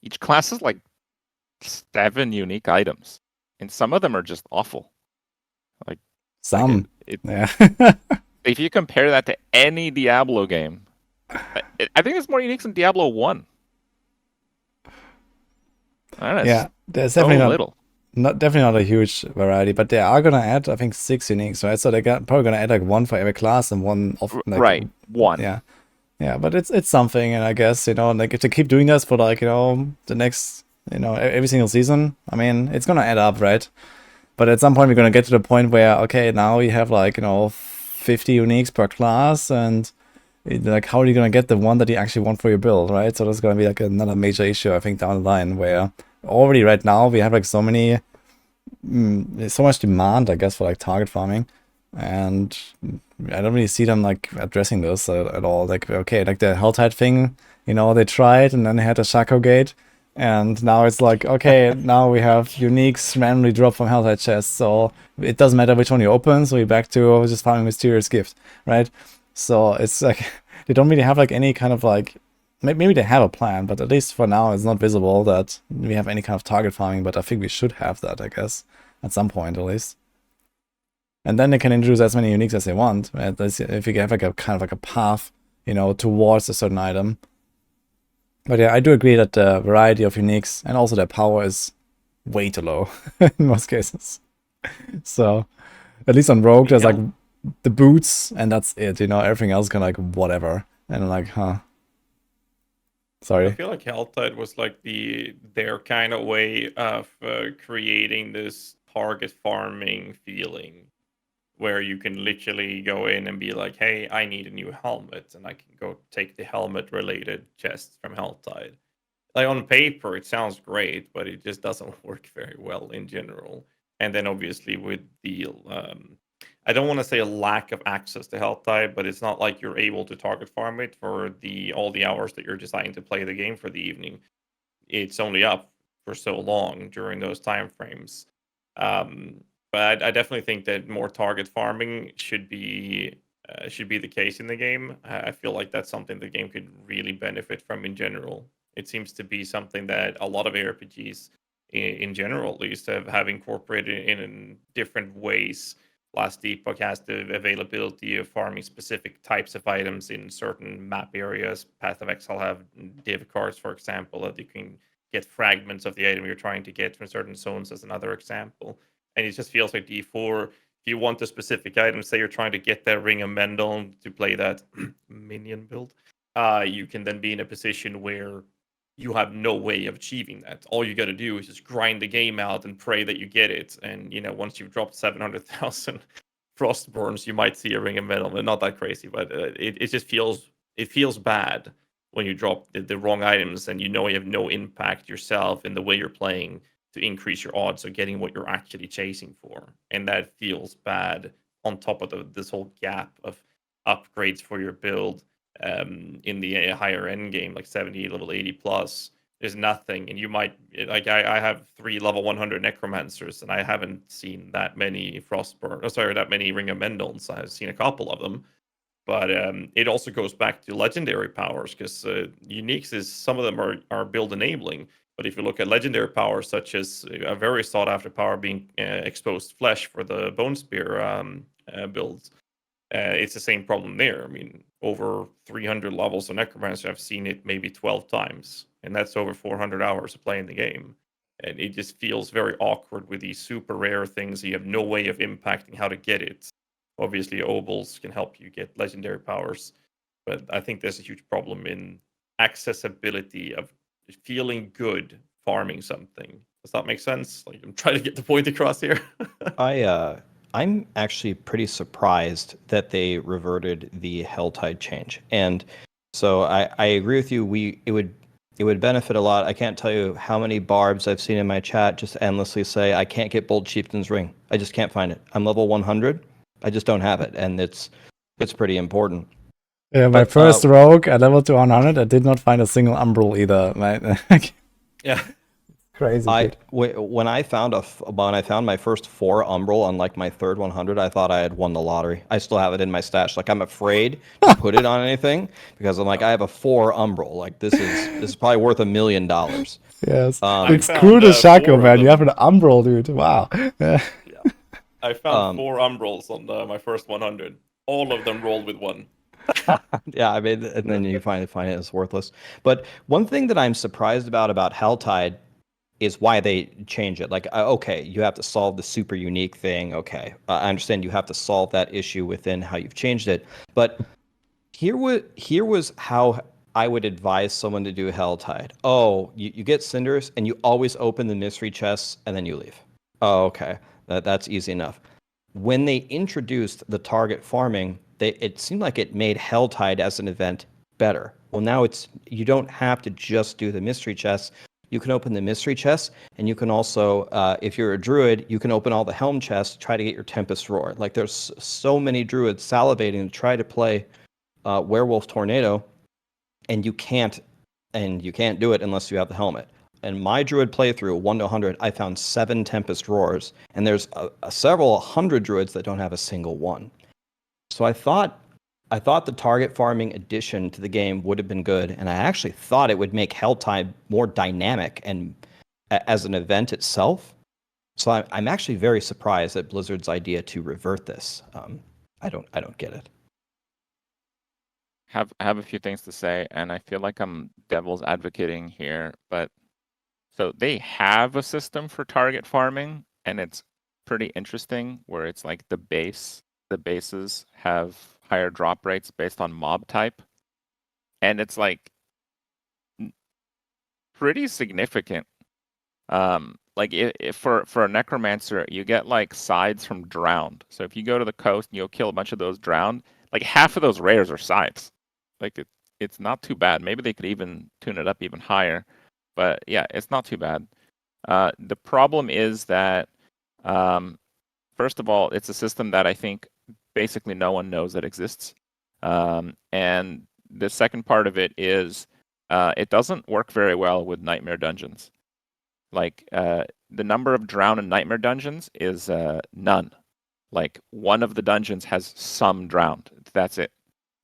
Each class is like 7 unique items, and some of them are just awful.
Some.
It,
Yeah.
if you compare that to any Diablo game, I think there's more uniques in Diablo 1.
Yeah, there's
so
definitely
little.
definitely not a huge variety, but they are gonna add, I think, 6 uniques, right? So they're probably gonna add like 1 for every class and 1 of like
Right, 1.
Yeah, but it's something, and I guess like to keep doing this for like the next every single season. I mean, it's gonna add up, right? But at some point we're gonna get to the point where okay, now we have like 50 uniques per class, and like how are you gonna get the one that you actually want for your build, right? So that's gonna be like another major issue, I think, down the line, where already right now we have like so much demand, I guess, for like target farming, and I don't really see them like addressing this at all. Like okay, like the Helltide thing, they tried, and then they had a Shako gate, and now it's like okay, now we have uniques randomly drop from Helltide chests, so it doesn't matter which one you open, so we're back to just farming mysterious gift, right? So it's like they don't really have like any kind of like, maybe they have a plan, but at least for now it's not visible that we have any kind of target farming. But I think we should have that, I guess, at some point at least. And then they can introduce as many uniques as they want. Right? If you have like a kind of like a path, towards a certain item. But yeah, I do agree that the variety of uniques and also their power is way too low in most cases. So at least on Rogue, there's like the boots, and that's it. Everything else can like whatever. And I'm like, huh. Sorry.
I feel like Helltide was like their kind of way of creating this target farming feeling, where you can literally go in and be like, "Hey, I need a new helmet," and I can go take the helmet-related chests from Helltide. Like on paper, it sounds great, but it just doesn't work very well in general. And then obviously with the I don't want to say a lack of access to Helltide, but it's not like you're able to target farm it for all the hours that you're deciding to play the game for the evening. It's only up for so long during those time frames. But I definitely think that more target farming should be the case in the game. I feel like that's something the game could really benefit from in general. It seems to be something that a lot of ARPGs, in general at least, have incorporated in different ways. Last Epoch has the availability of farming specific types of items in certain map areas. Path of Exile have div cards, for example, that you can get fragments of the item you're trying to get from certain zones, as another example. And it just feels like D4 you want a specific item, say you're trying to get that Ring of Mendel to play that minion build, you can then be in a position where you have no way of achieving that. All you got to do is just grind the game out and pray that you get it. And once you've dropped 700,000 Frostborns, you might see a Ring of Mendel. Not that crazy, but it just feels bad when you drop the wrong items and you have no impact yourself in the way you're playing to increase your odds of getting what you're actually chasing for. And that feels bad on top of this whole gap of upgrades for your build in the higher end game, like 70, level 80 plus. There's nothing, and you might I have 3 level 100 necromancers, and I haven't seen that many that many Ring of Mendels. I've seen a couple of them, but it also goes back to legendary powers, because uniques is, some of them are build enabling. But if you look at legendary powers, such as a very sought after power being exposed flesh for the Bone Spear builds, it's the same problem there. I mean, over 300 levels of Necromancer, I've seen it maybe 12 times, and that's over 400 hours of playing the game. And it just feels very awkward with these super rare things. You have no way of impacting how to get it. Obviously, Obols can help you get legendary powers, but I think there's a huge problem in accessibility of feeling good farming something. Does that make sense? Like, I'm trying to get the point across here.
I'm actually pretty surprised that they reverted the Helltide change, and so I agree with you. It would benefit a lot. I can't tell you how many barbs I've seen in my chat just endlessly say, "I can't get Bold Chieftain's Ring. I just can't find it. I'm level 100. I just don't have it," and it's pretty important.
Yeah, my first rogue at level 200, I did not find a single umbral either. Right?
Yeah.
Crazy.
When I found my first 4 umbral on like my third 100, I thought I had won the lottery. I still have it in my stash. Like, I'm afraid to put it on anything because I'm like, I have a 4 umbral. Like, this is probably worth $1 million.
Yes. It's cool to shako, man. You have an umbral, dude. Wow.
Yeah. I found 4 umbrals on my first 100. All of them rolled with 1.
Yeah, I mean, and then you finally find it as worthless. But one thing that I'm surprised about Helltide is why they change it. Like, okay, you have to solve the super unique thing. Okay, I understand you have to solve that issue within how you've changed it. But here was how I would advise someone to do Helltide. Oh, you get cinders and you always open the mystery chests and then you leave. Oh, okay, that's easy enough. When they introduced the target farming, it seemed like it made Helltide as an event better. Well, now you don't have to just do the mystery chests. You can open the mystery chests, and you can also, if you're a druid, you can open all the helm chests, try to get your Tempest Roar. Like, there's so many druids salivating to try to play Werewolf Tornado, and you can't do it unless you have the helmet. In my druid playthrough, 1 to 100, I found 7 Tempest Roars, and there's several hundred druids that don't have a single one. So I thought the target farming addition to the game would have been good, and I actually thought it would make Helltide more dynamic and as an event itself. So I'm actually very surprised at Blizzard's idea to revert this. I don't get it.
Have a few things to say, and I feel like I'm devil's advocating here, but so they have a system for target farming, and it's pretty interesting, where it's like the bases have higher drop rates based on mob type, and it's like pretty significant. Like, if for a necromancer, you get like sides from drowned. So if you go to the coast and you'll kill a bunch of those drowned, like half of those rares are sides. Like, it's not too bad. Maybe they could even tune it up even higher, but yeah, it's not too bad. The problem is that, first of all, it's a system that I think basically no one knows that exists. And the second part of it is it doesn't work very well with nightmare dungeons. Like, the number of drown and nightmare dungeons is none. Like, one of the dungeons has some drowned. That's it.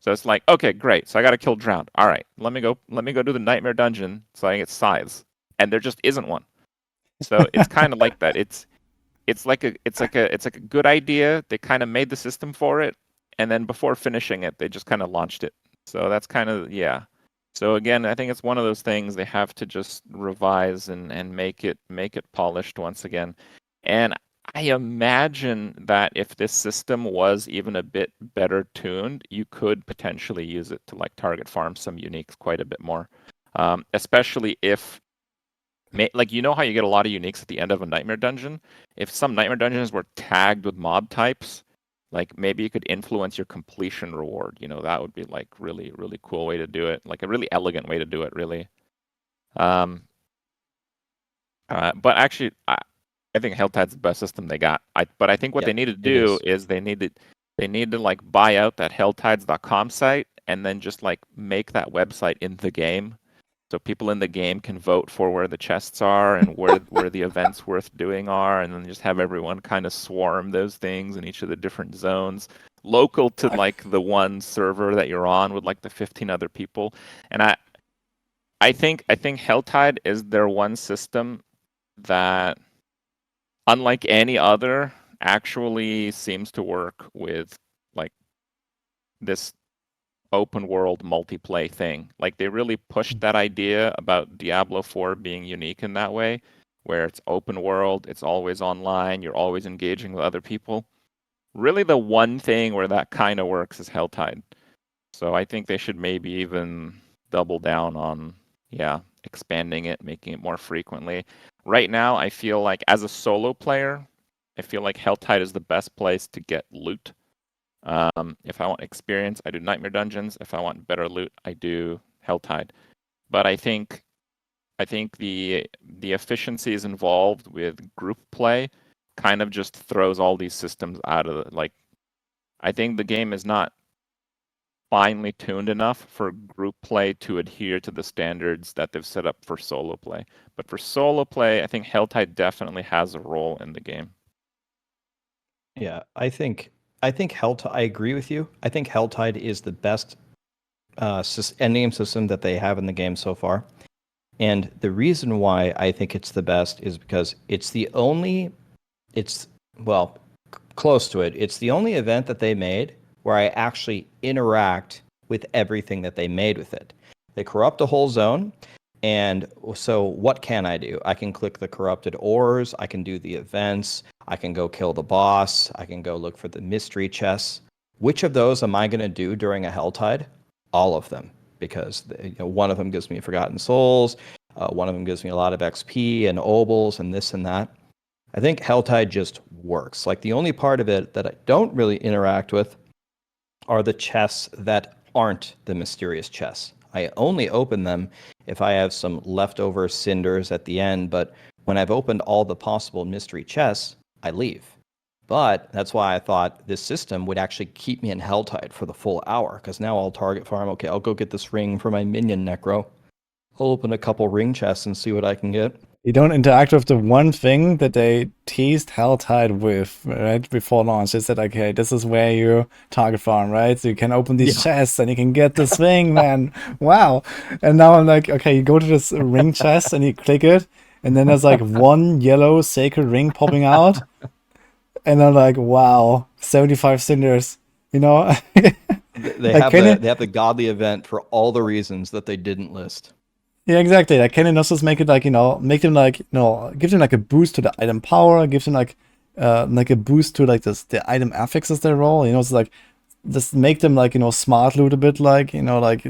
So it's like, okay, great. So I got to kill drowned. All right, let me go do the nightmare dungeon so I get scythes, and there just isn't one. So it's kind of like that. It's like a good idea. They kind of made the system for it, and then before finishing it, they just kind of launched it. So that's kind of, yeah. So again, I think it's one of those things they have to just revise and make it polished once again. And I imagine that if this system was even a bit better tuned, you could potentially use it to like target farm some uniques quite a bit more. Especially if, like, you know how you get a lot of uniques at the end of a nightmare dungeon? If some nightmare dungeons were tagged with mob types, like maybe you could influence your completion reward. You know, that would be like really, really cool way to do it. Like a really elegant way to do it, really. But actually, I think Helltide's the best system they got. But I think what they need to do is they need to like buy out that helltides.com site and then just like make that website in the game, so people in the game can vote for where the chests are and where the events worth doing are, and then just have everyone kind of swarm those things in each of the different zones, local to like the one server that you're on with like the 15 other people. And I think Helltide is their one system that, unlike any other, actually seems to work with like this open world multiplayer thing. Like they really pushed that idea about Diablo 4 being unique in that way, where it's open world, it's always online, you're always engaging with other people. Really the one thing where that kind of works is Helltide. So I think they should maybe even double down on, expanding it, making it more frequently. Right now, I feel like as a solo player, I feel like Helltide is the best place to get loot. If I want experience, I do Nightmare Dungeons. If I want better loot, I do Helltide. But I think the efficiencies involved with group play kind of just throws all these systems out of the, like, I think the game is not finely tuned enough for group play to adhere to the standards that they've set up for solo play. But for solo play, I think Helltide definitely has a role in the game.
Yeah, I think Helltide. I agree with you. I think Helltide is the best endgame system that they have in the game so far. And the reason why I think it's the best is because it's close to it. It's the only event that they made where I actually interact with everything that they made with it. They corrupt a whole zone. And so what can I do? I can click the corrupted ores. I can do the events. I can go kill the boss. I can go look for the mystery chests. Which of those am I going to do during a Helltide? All of them. Because one of them gives me Forgotten Souls. One of them gives me a lot of XP and obols and this and that. I think Helltide just works. Like the only part of it that I don't really interact with are the chests that aren't the mysterious chests. I only open them if I have some leftover cinders at the end, but when I've opened all the possible mystery chests, I leave. But that's why I thought this system would actually keep me in Helltide for the full hour, because now I'll target farm. Okay, I'll go get this ring for my minion Necro. I'll open a couple ring chests and see what I can get.
You don't interact with the one thing that they teased Helltide with, right, before launch. They said, okay, this is where you target farm, right? So you can open these chests and you can get this thing, man. Wow. And now I'm like, okay, you go to this ring chest and you click it, and then there's like one yellow sacred ring popping out. And I'm like, wow, 75 cinders, you know?
They have the godly event for all the reasons that they didn't list.
Yeah, exactly. Like, can it not just make it like, make them like, give them like a boost to the item power, give them like a boost to like the item affixes they roll, it's like, just make them like, smart loot a bit, like, like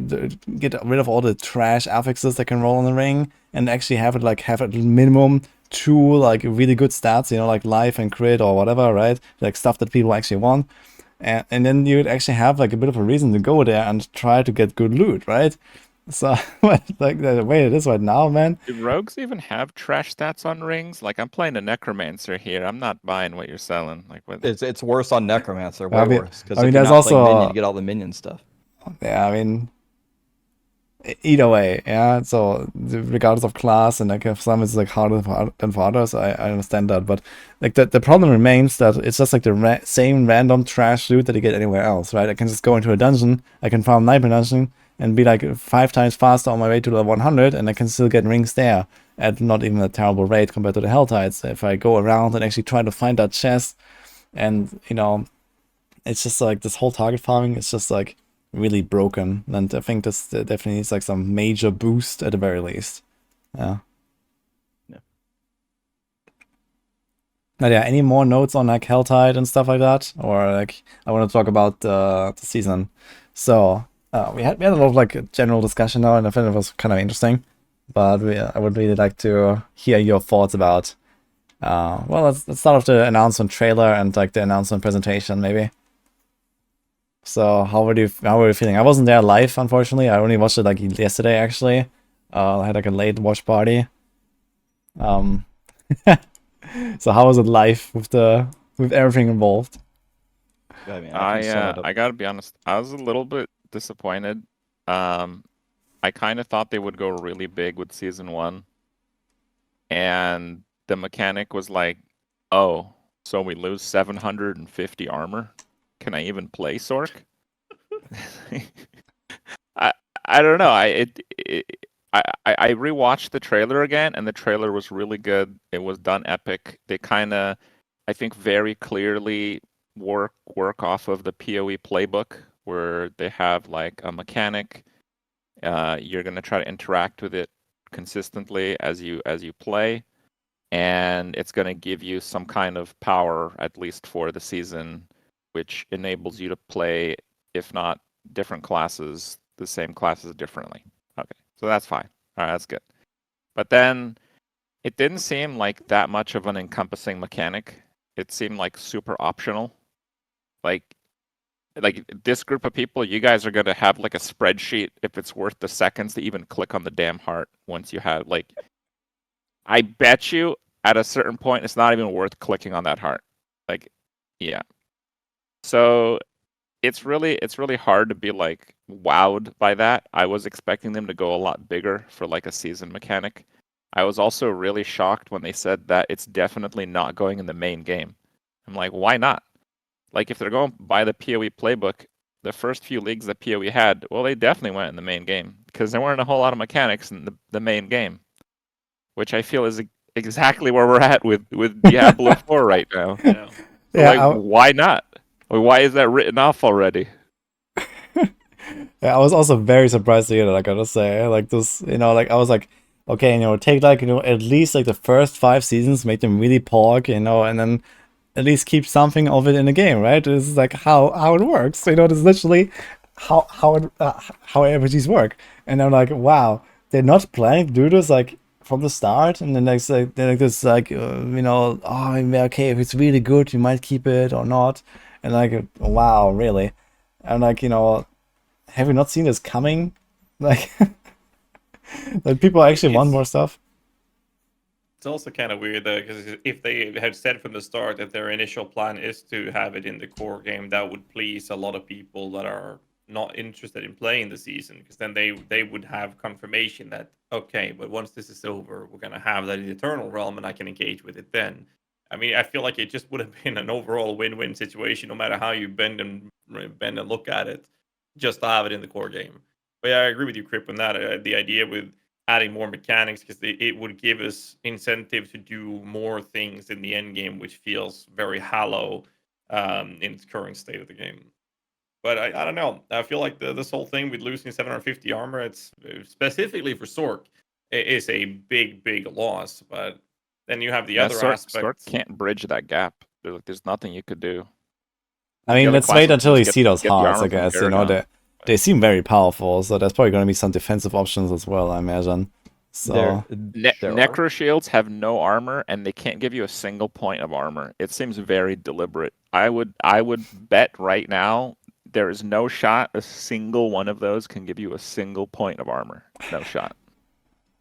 get rid of all the trash affixes that can roll in the ring and actually have it like, have at minimum 2 like really good stats, like life and crit or whatever, right? Like stuff that people actually want. And then you'd actually have like a bit of a reason to go there and try to get good loot, right? So, like the way it is right now, man.
Do rogues even have trash stats on rings? Like, I'm playing a necromancer here. I'm not buying what you're selling. Like, what?
It's worse on necromancer, way worse. Because if
there's
you're not
also
playing minion, you get all the minion stuff.
Yeah, I mean, either way, yeah. So regardless of class, and like if some is like harder than for others, I understand that. But like the problem remains that it's just like the same random trash loot that you get anywhere else, right? I can just go into a dungeon, I can farm Nightmare Dungeon, and be like 5 times faster on my way to the 100, and I can still get rings there at not even a terrible rate compared to the Helltides. If I go around and actually try to find that chest, and it's just like this whole target farming is just like really broken, and I think this definitely needs like some major boost at the very least. Yeah. Yeah, any more notes on like Helltide and stuff like that, or like I want to talk about the season. So we had a lot of like general discussion now, and I think it was kind of interesting. But I would really like to hear your thoughts about. Well, let's start off the announcement trailer and like the announcement presentation, maybe. So how were you feeling? I wasn't there live, unfortunately. I only watched it like yesterday, actually. I had like a late watch party. So how was it live with everything involved?
I mean, I can sum it up.
I gotta be honest, I was a little bit disappointed. I kind of thought they would go really big with season 1, and the mechanic was like, oh, so we lose 750 armor? Can I even play Sork? I don't know. I rewatched the trailer again, and the trailer was really good. It was done epic. They kind of, I think, very clearly work off of the PoE playbook, where they have like a mechanic. You're gonna try to interact with it consistently as you play, and it's gonna give you some kind of power, at least for the season, which enables you to play, if not different classes, the same classes differently. Okay, so that's fine. All right, that's good. But then it didn't seem like that much of an encompassing mechanic. It seemed like super optional. Like this group of people, you guys are going to have like a spreadsheet if it's worth the seconds to even click on the damn heart once you have like, I bet you at a certain point it's not even worth clicking on that heart. Like, yeah. So it's really hard to be like wowed by that. I was expecting them to go a lot bigger for like a season mechanic. I was also really shocked when they said that it's definitely not going in the main game. I'm like, why not? Like if they're going by the PoE playbook, the first few leagues that PoE had, well, they definitely went in the main game because there weren't a whole lot of mechanics in the main game, which I feel is exactly where we're at with Diablo 4 right now.
Yeah.
So
Yeah,
like, why not? Why is that written off already?
Yeah, I was also very surprised to hear that, I gotta say. Like this, like I was like, okay, take like, at least like the first 5 seasons, make them really pork, and then at least keep something of it in the game, right? This is like how it works. This is literally how ARPGs work. And I'm like, wow, they're not planning to do this like from the start, and then there's like this like oh, okay, if it's really good, you might keep it or not, and like, wow, really? I'm like, have you not seen this coming? Like, like people actually want more stuff.
It's also kind of weird though, because if they had said from the start that their initial plan is to have it in the core game, that would please a lot of people that are not interested in playing the season, because then they would have confirmation that, okay, but once this is over, we're gonna have that in the Eternal Realm, and I can engage with it then. I mean, I feel like it just would have been an overall win-win situation, no matter how you bend and look at it, just to have it in the core game. But yeah, I agree with you, Krip, on that. The idea with adding more mechanics, because it would give us incentive to do more things in the end game, which feels very hollow in its current state of the game. But I don't know. I feel like this whole thing with losing 750 armor, it's specifically for Sork, is a big loss. But then you have the other aspects.
Sork can't bridge that gap. There's nothing you could do.
I mean, let's wait until we see those hearts, I guess. They seem very powerful, so there's probably going to be some defensive options as well, I imagine. So
Necro shields have no armor, and they can't give you a single point of armor. It seems very deliberate. I would bet right now there is no shot a single one of those can give you a single point of armor. No shot.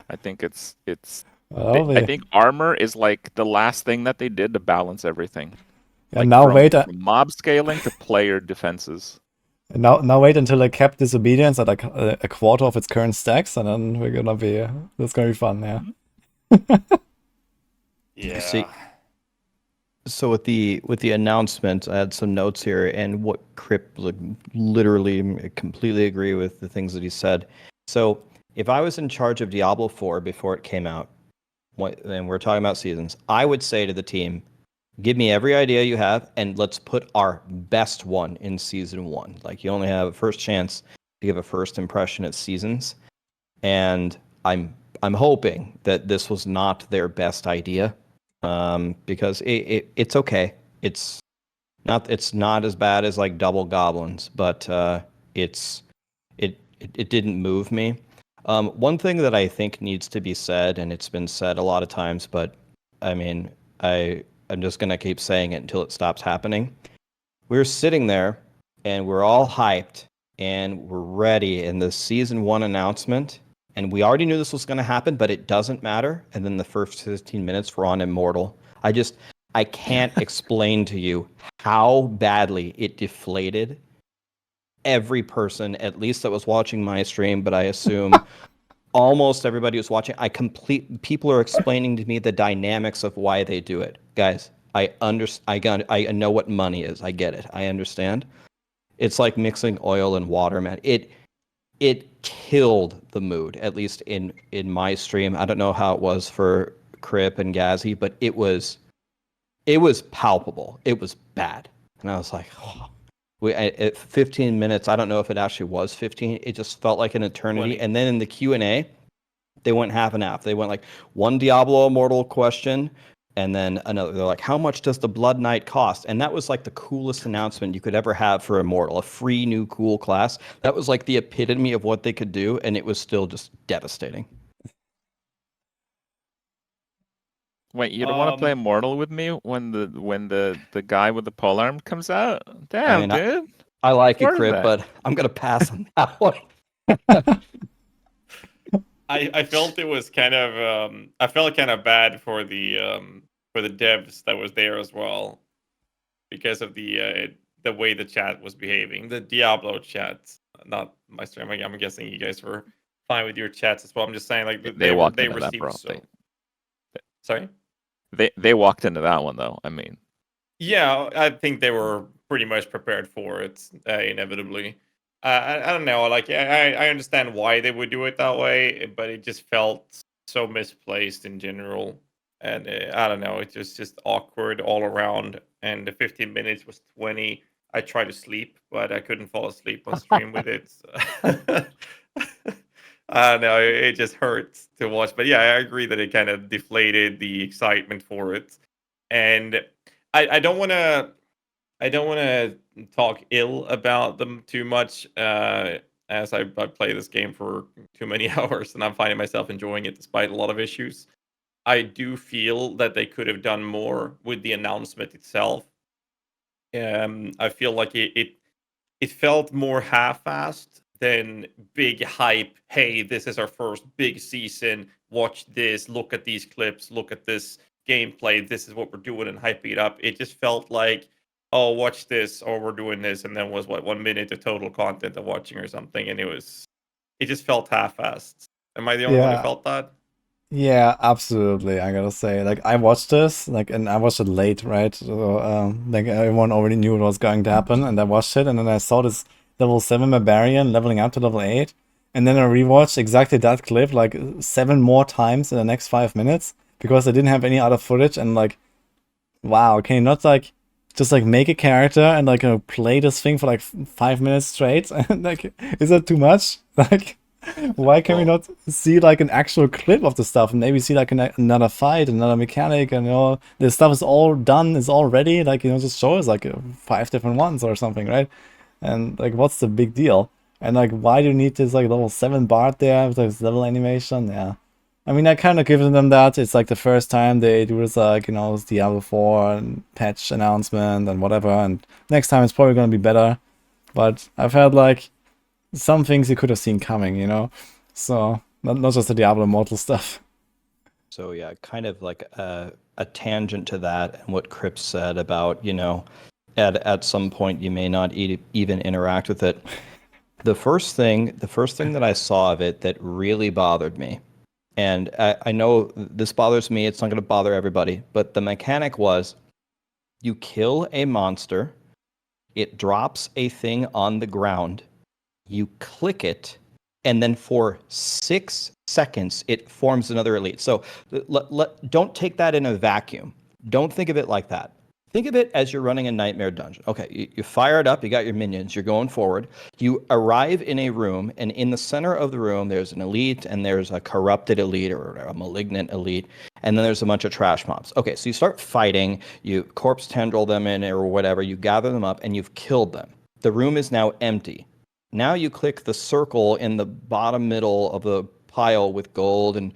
I think I think armor is like the last thing that they did to balance everything.
And now
from mob scaling to player defenses.
And now wait until they cap disobedience at like a quarter of its current stacks, and then we're gonna be that's gonna be fun, yeah.
Yeah.
So with the announcement, I had some notes here, and what Krip literally completely agree with the things that he said. So if I was in charge of Diablo 4 before it came out, and we're talking about seasons, I would say to the team, give me every idea you have, and let's put our best one in season 1. Like, you only have a first chance to give a first impression at seasons, and I'm hoping that this was not their best idea. because it's okay. It's not as bad as like double goblins, but it didn't move me. One thing that I think needs to be said, and it's been said a lot of times, but I mean, I'm just gonna keep saying it until it stops happening. We're sitting there and we're all hyped and we're ready in the season 1 announcement, and we already knew this was gonna happen, but it doesn't matter. And then the first 15 minutes we're on Immortal. I can't explain to you how badly it deflated every person, at least that was watching my stream, but I assume almost everybody who's watching. People are explaining to me the dynamics of why they do it. Guys, I know what money is. I get it. I understand. It's like mixing oil and water, man. It killed the mood, at least in my stream. I don't know how it was for Krip and Ghazzy, but it was palpable. It was bad. And I was like, oh. At 15 minutes, I don't know if it actually was 15. It just felt like an eternity.
20.
And then in the Q&A, they went half and half. They went like one Diablo Immortal question, and then another. They're like, how much does the Blood Knight cost? And that was like the coolest announcement you could ever have for Immortal, a free new cool class. That was like the epitome of what they could do, and it was still just devastating.
Wait, you don't want to play Immortal with me when the guy with the polearm comes out? Damn, dude.
I like it,
Where's
Krip,
that?
but I'm gonna pass on that one.
I felt it was kind of I felt kind of bad for the devs that was there as well, because of the way the chat was behaving. The Diablo chat, not my stream. I'm guessing you guys were fine with your chats as well. I'm just saying, like
They walked into that,
received
bro.
Sorry.
They walked into that one though. I mean,
Yeah, I think they were pretty much prepared for it, inevitably. I don't know. Like, I understand why they would do it that way, but it just felt so misplaced in general. And I don't know. It was just awkward all around. And the 15 minutes was 20. I tried to sleep, but I couldn't fall asleep on stream with it. I don't know. It just hurts to watch. But yeah, I agree that it kind of deflated the excitement for it. And I don't want to talk ill about them too much, as I play this game for too many hours and I'm finding myself enjoying it despite a lot of issues. I do feel that they could have done more with the announcement itself. I feel like it felt more half-assed than big hype. Hey, this is our first big season. Watch this. Look at these clips. Look at this gameplay. This is what we're doing, and hyping it up. It just felt like, oh, watch this, or we're doing this, and then was 1 minute of total content of watching or something, and it just felt half-assed. Am I the only one who felt that?
Yeah, absolutely. I gotta say, like, I watched this, like, and I watched it late, right? So, like, everyone already knew what was going to happen, and I watched it, and then I saw this level 7 barbarian leveling up to level 8, and then I rewatched exactly that clip, like, 7 more times in the next 5 minutes, because I didn't have any other footage, and, like, wow, can you not, like, just, like, make a character and, like, play this thing for, like, 5 minutes straight? And, like, is that too much? Like... Why can we not see like an actual clip of the stuff and maybe see like another fight, another mechanic, and this stuff is all done, is all ready, like, just show us like 5 different ones or something, right? And like, what's the big deal? And like, why do you need this like level 7 bard there with this level animation? Yeah, I mean, I kind of given them that. It's like the first time they do this, like, this Diablo 4 and patch announcement and whatever, and next time it's probably gonna be better. But I've had like some things you could have seen coming, so not just the Diablo Immortal stuff.
So yeah, kind of like a tangent to that and what Krip said about, at some point you may not even interact with it. The first thing that I saw of it that really bothered me, and I know this bothers me, it's not going to bother everybody, but the mechanic was, you kill a monster, it drops a thing on the ground, you click it, and then for 6 seconds, it forms another elite. So don't take that in a vacuum. Don't think of it like that. Think of it as you're running a nightmare dungeon. Okay, you fire it up, you got your minions, you're going forward. You arrive in a room, and in the center of the room, there's an elite, and there's a corrupted elite or a malignant elite, and then there's a bunch of trash mobs. Okay, so you start fighting, you corpse tendril them in or whatever, you gather them up, and you've killed them. The room is now empty. Now you click the circle in the bottom middle of the pile with gold and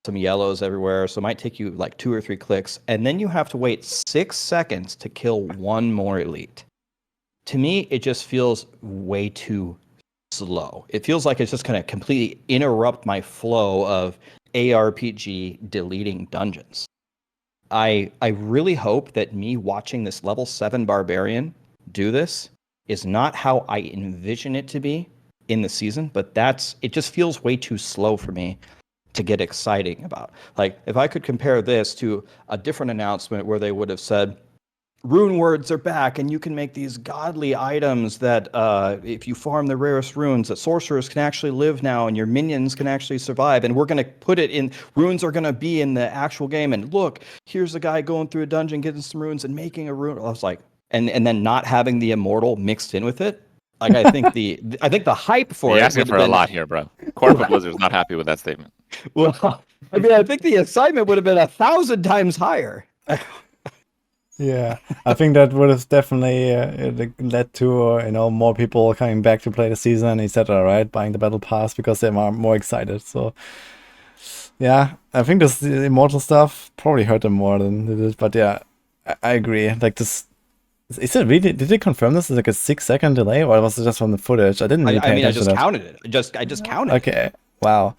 some yellows everywhere, so it might take you like 2 or 3 clicks, and then you have to wait 6 seconds to kill one more elite. To me, it just feels way too slow. It feels like it's just going to completely interrupt my flow of ARPG deleting dungeons. I really hope that me watching this level 7 barbarian do this is not how I envision it to be in the season, but it just feels way too slow for me to get exciting about. Like, if I could compare this to a different announcement where they would have said, rune words are back, and you can make these godly items that, if you farm the rarest runes, that sorcerers can actually live now, and your minions can actually survive, and we're going to put it in, runes are going to be in the actual game, and look, here's a guy going through a dungeon, getting some runes, and making a rune. I was like, and then not having the immortal mixed in with it. Like, I think the hype for
You're
it
asking
would
for
have
a
been
lot here, bro. Corporate Blizzard's not happy with that statement.
well, I mean, I think the excitement would have been 1,000 times higher.
Yeah, I think that would have definitely led to more people coming back to play the season, etc. Right, buying the battle pass because they're more excited. So yeah, I think this immortal stuff probably hurt them more than it did. But yeah, I agree. Like this, is it really? Did they confirm this as like a 6-second delay, or was it just from the footage? I didn't really pay
I
attention to that.
counted it. I just counted.
Okay, wow.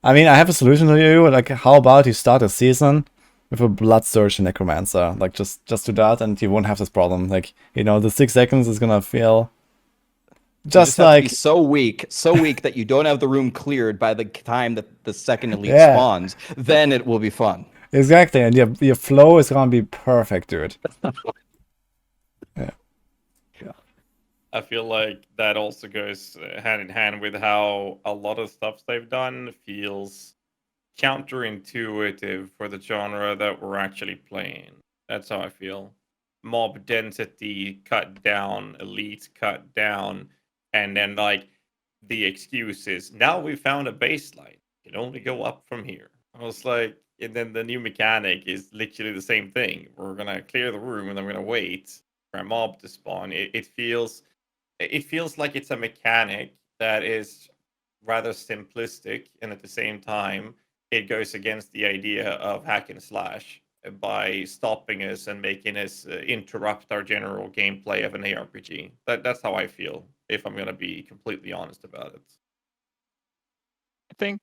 I mean, I have a solution to you. Like, how about you start a season with a Bloodsurge Necromancer? Like, just do that, and you won't have this problem. Like, the 6 seconds is gonna feel just
have
like
to be so weak that you don't have the room cleared by the time that the second elite
Yeah.
spawns. Then it will be fun.
exactly, and your flow is gonna be perfect, dude.
I feel like that also goes hand in hand with how a lot of stuff they've done feels counterintuitive for the genre that we're actually playing. That's how I feel. Mob density cut down, elite cut down, and then like the excuse is now we found a baseline. You can only go up from here. I was like, and then the new mechanic is literally the same thing. We're gonna clear the room and then we're gonna wait for a mob to spawn. It feels like it's a mechanic that is rather simplistic, and at the same time it goes against the idea of hack and slash by stopping us and making us interrupt our general gameplay of an ARPG. That's how I feel, if I'm going to be completely honest about it.
I think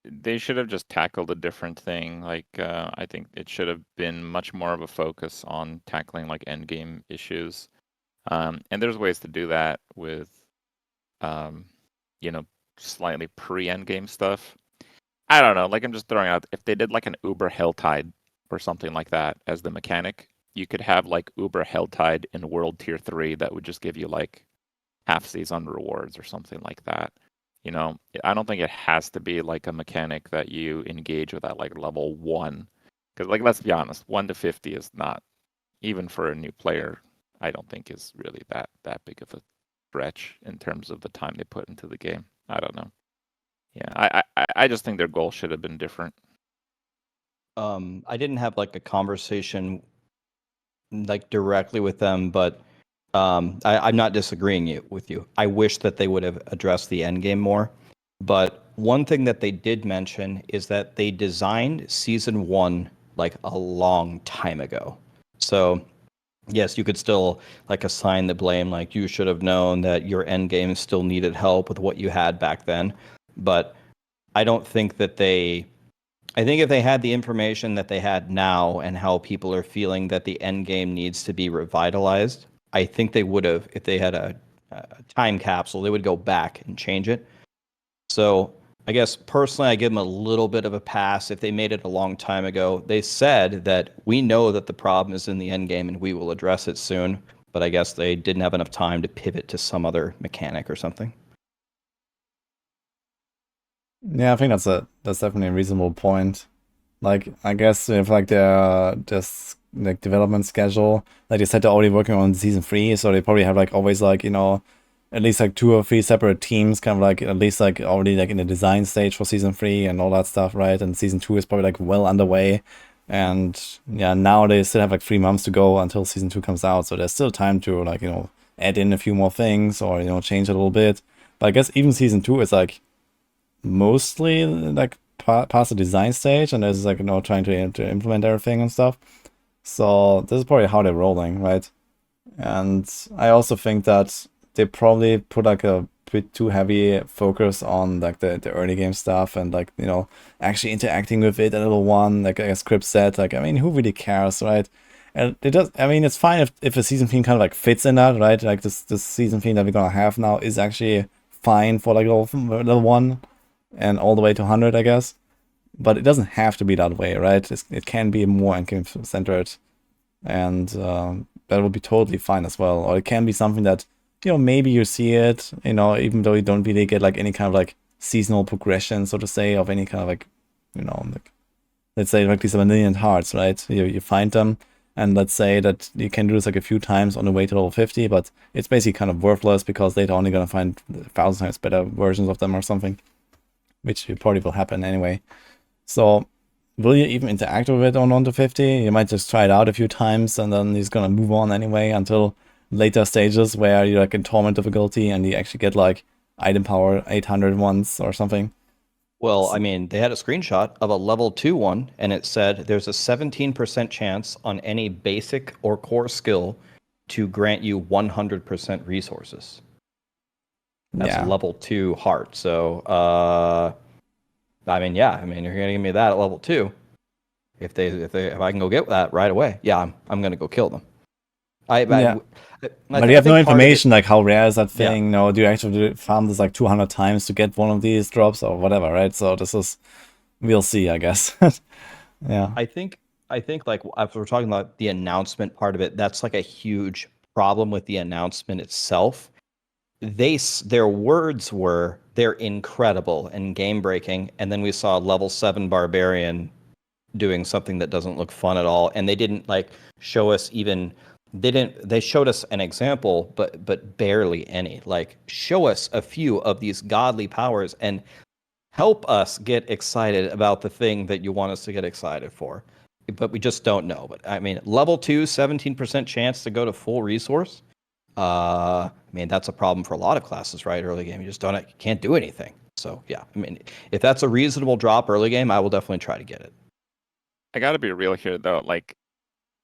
they should have just tackled a different thing. Like, I think it should have been much more of a focus on tackling like endgame issues. And there's ways to do that with, slightly pre-endgame stuff. I don't know. Like, I'm just throwing out, if they did like an Uber Helltide or something like that as the mechanic, you could have like Uber Helltide in World Tier 3 that would just give you like half season rewards or something like that. I don't think it has to be like a mechanic that you engage with at like level 1. Because, like, let's be honest, 1 to 50 is not, even for a new player, I don't think is really that big of a stretch in terms of the time they put into the game. I don't know. Yeah, I just think their goal should have been different.
I didn't have like a conversation like directly with them, but I'm not disagreeing with you. I wish that they would have addressed the end game more. But one thing that they did mention is that they designed season 1 like a long time ago. So yes, you could still like assign the blame, like you should have known that your end game still needed help with what you had back then. But I don't think that I think if they had the information that they had now and how people are feeling that the end game needs to be revitalized, I think they would have, if they had a time capsule, they would go back and change it. So I guess personally, I give them a little bit of a pass if they made it a long time ago. They said that we know that the problem is in the end game and we will address it soon, but I guess they didn't have enough time to pivot to some other mechanic or something.
Yeah, I think that's definitely a reasonable point. Like, I guess if like they're just like development schedule. Like they said, they're already working on season 3, so they probably have like always like, you know, at least like 2 or 3 separate teams, kind of like at least like already like in the design stage for season 3 and all that stuff, right? And season 2 is probably like well underway. And yeah, now they still have like 3 months to go until season 2 comes out, so there's still time to like, you know, add in a few more things or, you know, change it a little bit. But I guess even season 2 is like mostly like past the design stage, and there's like, you know, trying to implement everything and stuff. So this is probably how they're rolling, right? And I also think that they probably put like a bit too heavy focus on like the early game stuff and like, you know, actually interacting with it a little one. Like as Krip said, like, I mean, who really cares, right? And it does, I mean, it's fine if a season theme kind of like fits in that, right? Like this season theme that we're gonna have now is actually fine for like level 1 and all the way to 100, I guess. But it doesn't have to be that way, right? It can be more endgame centered, and that would be totally fine as well. Or it can be something that, you know, maybe you see it, you know, even though you don't really get like any kind of like seasonal progression, so to say, of any kind of like, you know, like, let's say like these vanillion hearts, right? You find them, and let's say that you can do this like a few times on the way to level 50, but it's basically kind of worthless because they're only gonna find 1,000 times better versions of them or something, which probably will happen anyway. So will you even interact with it on 1 to 50? You might just try it out a few times and then he's gonna move on anyway until later stages where you're like in torment difficulty and you actually get like item power 800 once or something.
Well, I mean, they had a screenshot of a level 2 one, and it said there's a 17% chance on any basic or core skill to grant you 100% resources. That's
Yeah.
level 2 heart. So, I mean, yeah, I mean, you're gonna give me that at level 2. If I can go get that right away, yeah, I'm gonna go kill them.
Yeah. But you have no information, like how rare is that thing? Yeah. No, do you actually farm this like 200 times to get one of these drops or whatever, right? So this is, we'll see, I guess. Yeah.
I think like if we're talking about the announcement part of it, that's like a huge problem with the announcement itself. Their words were they're incredible and game breaking, and then we saw level 7 barbarian doing something that doesn't look fun at all, and they didn't like show us even. They showed us an example, but barely any. Like, show us a few of these godly powers and help us get excited about the thing that you want us to get excited for. But we just don't know. But I mean, level 2, 17% chance to go to full resource. I mean, that's a problem for a lot of classes, right? Early game, you can't do anything. So yeah, I mean, if that's a reasonable drop early game, I will definitely try to get it.
I got to be real here, though. Like,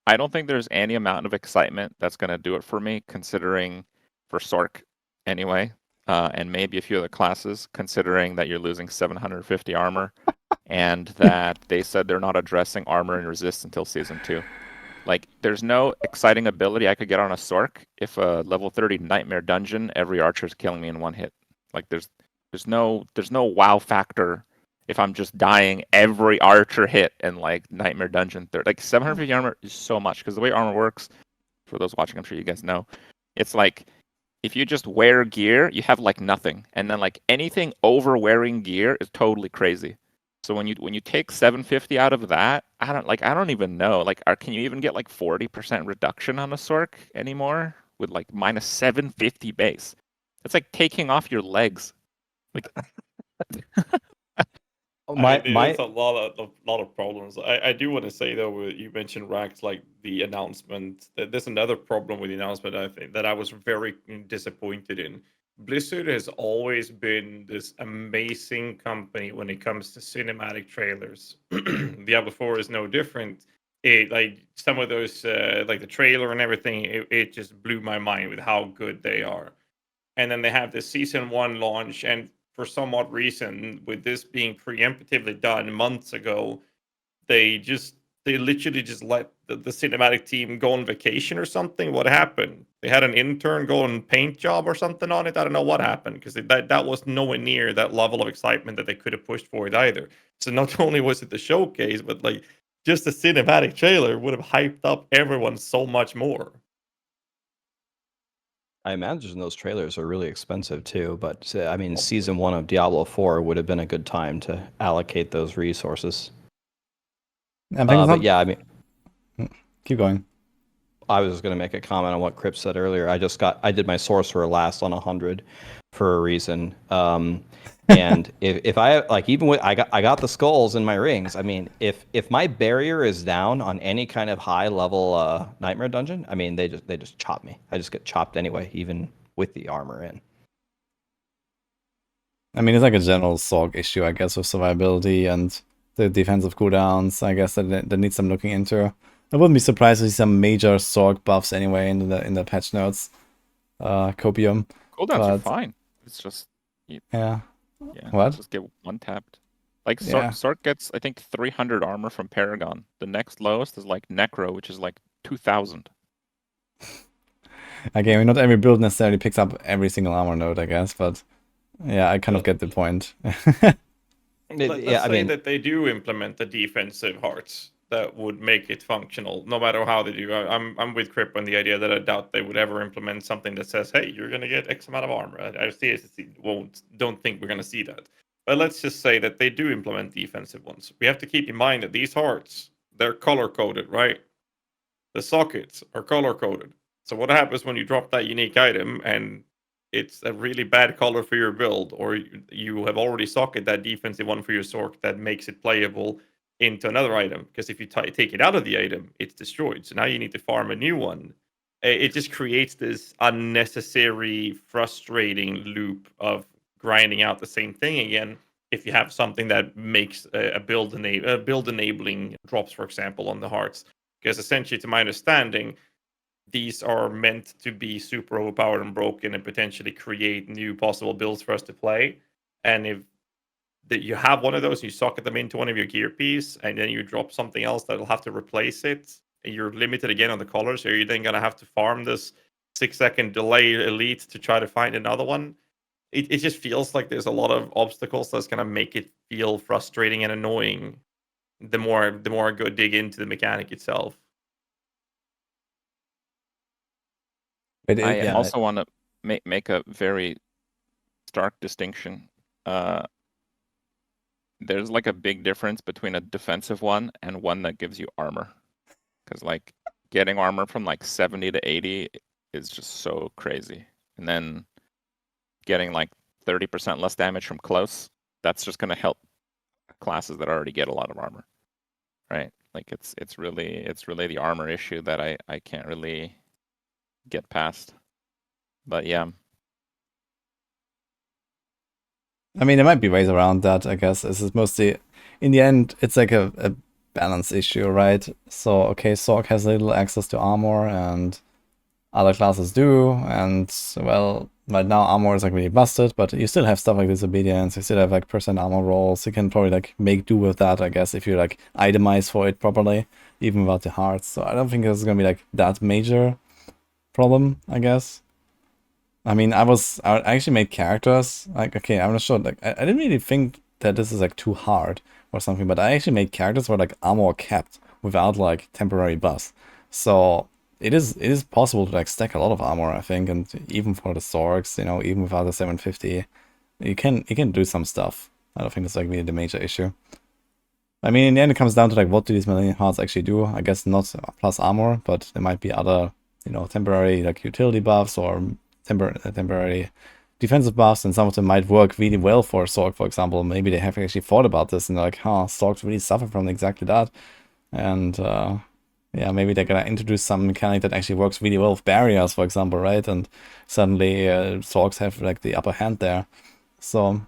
I don't think there's any amount of excitement that's going to do it for me, considering for Sork anyway, and maybe a few other classes, considering that you're losing 750 armor, and that they said they're not addressing armor and resist until season 2. Like, there's no exciting ability I could get on a Sork if a level 30 Nightmare Dungeon, every archer's killing me in one hit. Like, there's no wow factor if I'm just dying every archer hit in like Nightmare Dungeon 30. Like 750 armor is so much, because the way armor works, for those watching, I'm sure you guys know, it's like if you just wear gear, you have like nothing, and then like anything over wearing gear is totally crazy. So when you take 750 out of that, I don't even know. Like, can you even get like 40% reduction on a Sork anymore with like minus 750 base? It's like taking off your legs. Like,
There's a lot of problems. I do want to say though, you mentioned Rax, like the announcement. There's another problem with the announcement. I think that I was very disappointed in. Blizzard has always been this amazing company when it comes to cinematic trailers. Diablo 4 is no different. It like some of those like the trailer and everything. It just blew my mind with how good they are. And then they have the season 1 launch, and for some odd reason, with this being preemptively done months ago, they literally just let the cinematic team go on vacation or something. What happened? They had an intern go on paint job or something on it. I don't know what happened, because that was nowhere near that level of excitement that they could have pushed for it either. So not only was it the showcase, but like just the cinematic trailer would have hyped up everyone so much more.
I imagine those trailers are really expensive too, but I mean, season 1 of Diablo 4 would have been a good time to allocate those resources.
But
yeah, I mean,
keep going.
I was going to make a comment on what Kripp said earlier. I did my sorcerer last on 100 for a reason. And if I like, even with I got the skulls in my rings. I mean, if my barrier is down on any kind of high level nightmare dungeon, I mean they just chop me. I just get chopped anyway, even with the armor in.
I mean, it's like a general Sorg issue, I guess, with survivability and the defensive cooldowns. I guess that needs some looking into. I wouldn't be surprised to see some major Sorg buffs anyway in the patch notes. Copium.
Cooldowns are
But-
fine. It's just
Yeah.
yeah.
What?
Just get one tapped. Like
Yeah.
Sork gets I think 300 armor from Paragon. The next lowest is like Necro, which is like 2,000.
Again, not every build necessarily picks up every single armor node, I guess, but yeah, I kind of get the point.
Let's say that they do implement the defensive hearts that would make it functional, no matter how they do. I'm with Kripp on the idea that I doubt they would ever implement something that says, "Hey, you're going to get X amount of armor." I don't think we're going to see that. But let's just say that they do implement defensive ones. We have to keep in mind that these hearts, they're color coded, right? The sockets are color coded. So what happens when you drop that unique item and it's a really bad color for your build, or you have already socketed that defensive one for your Sork that makes it playable into another item? Because if you take it out of the item, it's destroyed. So now you need to farm a new one. It just creates this unnecessary, frustrating loop of grinding out the same thing again. If you have something that makes a build enabling drops, for example, on the hearts, because essentially, to my understanding, these are meant to be super overpowered and broken and potentially create new possible builds for us to play. And if you have one of those, you socket them into one of your gear piece, and then you drop something else that'll have to replace it, and you're limited again on the colors, so you're then going to have to farm this 6-second delay elite to try to find another one. It just feels like there's a lot of obstacles that's going to make it feel frustrating and annoying the more I go dig into the mechanic itself.
I also want to make a very stark distinction. There's like a big difference between a defensive one and one that gives you armor. Because like getting armor from like 70 to 80 is just so crazy. And then getting like 30% less damage from close, that's just going to help classes that already get a lot of armor. Right? Like it's really the armor issue that I can't really get past. But yeah.
I mean, there might be ways around that, I guess. This is mostly, in the end, it's like a balance issue, right? So, okay, Sork has little access to armor, and other classes do, and, well, right now armor is like really busted, but you still have stuff like Disobedience, you still have like % armor rolls, you can probably like make do with that, I guess, if you like itemize for it properly, even without the hearts. So I don't think there's gonna be like that major problem, I guess. I mean, I actually made characters, like, okay, I'm not sure, like, I didn't really think that this is, like, too hard or something, but I actually made characters where, like, armor capped without, like, temporary buffs. So, it is possible to, like, stack a lot of armor, I think, and even for the Sorks, you know, even without the 750, you can do some stuff. I don't think that's, like, really the major issue. I mean, in the end, it comes down to, like, what do these Millennium Hearts actually do? I guess not plus armor, but there might be other, you know, temporary, like, utility buffs or temporary defensive buffs, and some of them might work really well for Sork, for example. Maybe they have actually thought about this and they're like, Sorks really suffer from exactly that. And yeah, maybe they're gonna introduce some mechanic that actually works really well with barriers, for example, right? And suddenly Sorks have like the upper hand there. So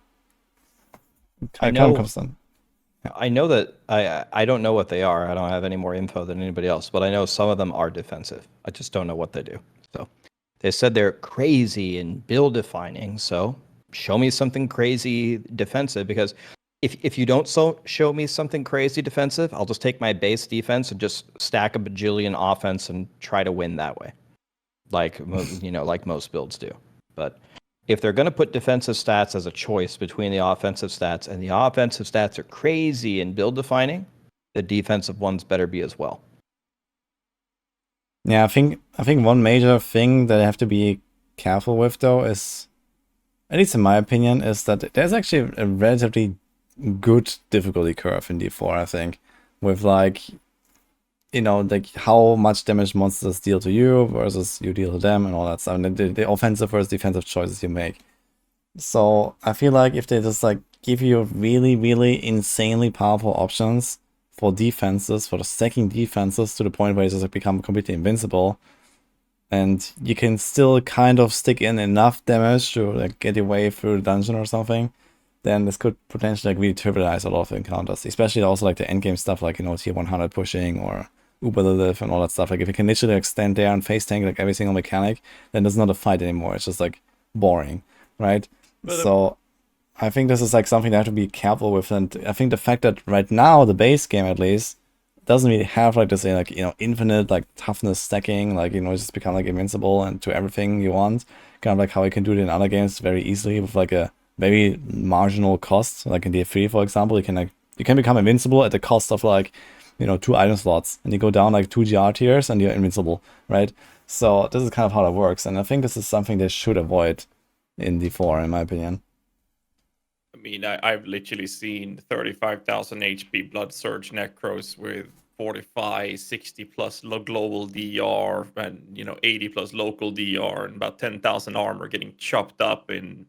I
kind
know-
of comes down.
I know that I don't know what they are. I don't have any more info than anybody else, but I know some of them are defensive. I just don't know what they do. So they said they're crazy and build defining. So show me something crazy defensive, because if you don't show me something crazy defensive, I'll just take my base defense and just stack a bajillion offense and try to win that way, like like most builds do. But if they're going to put defensive stats as a choice between the offensive stats, and the offensive stats are crazy and build defining, the defensive ones better be as well.
Yeah, I think one major thing that I have to be careful with, though, is, at least in my opinion, is that there's actually a relatively good difficulty curve in D4, I think, with like you know, like how much damage monsters deal to you versus you deal to them and all that stuff. And the offensive versus defensive choices you make. So I feel like if they just like give you really, really insanely powerful options for defenses, for the stacking defenses to the point where you just like become completely invincible, and you can still kind of stick in enough damage to like get your way through the dungeon or something, then this could potentially like really trivialize a lot of encounters, especially also like the endgame stuff, like, you know, tier 100 pushing or Uber the live and all that stuff. Like if you can literally like stand there and face tank like every single mechanic, then there's not a fight anymore. It's just like boring, right?
But
So I think this is like something they have to be careful with, and I think the fact that right now the base game at least doesn't really have like this like, you know, infinite like toughness stacking, like, you know, just become like invincible and to everything you want, kind of like how you can do it in other games very easily with like a very marginal cost, like in DF3 for example. You can become invincible at the cost of like, you know, 2 item slots, and you go down like 2 GR tiers and you're invincible, right? So this is kind of how that works, and I think this is something they should avoid in D4 in my opinion.
I mean, I've literally seen 35,000 HP Blood Surge Necros with 45, 60 plus global DR and, you know, 80 plus local DR and about 10,000 armor getting chopped up in,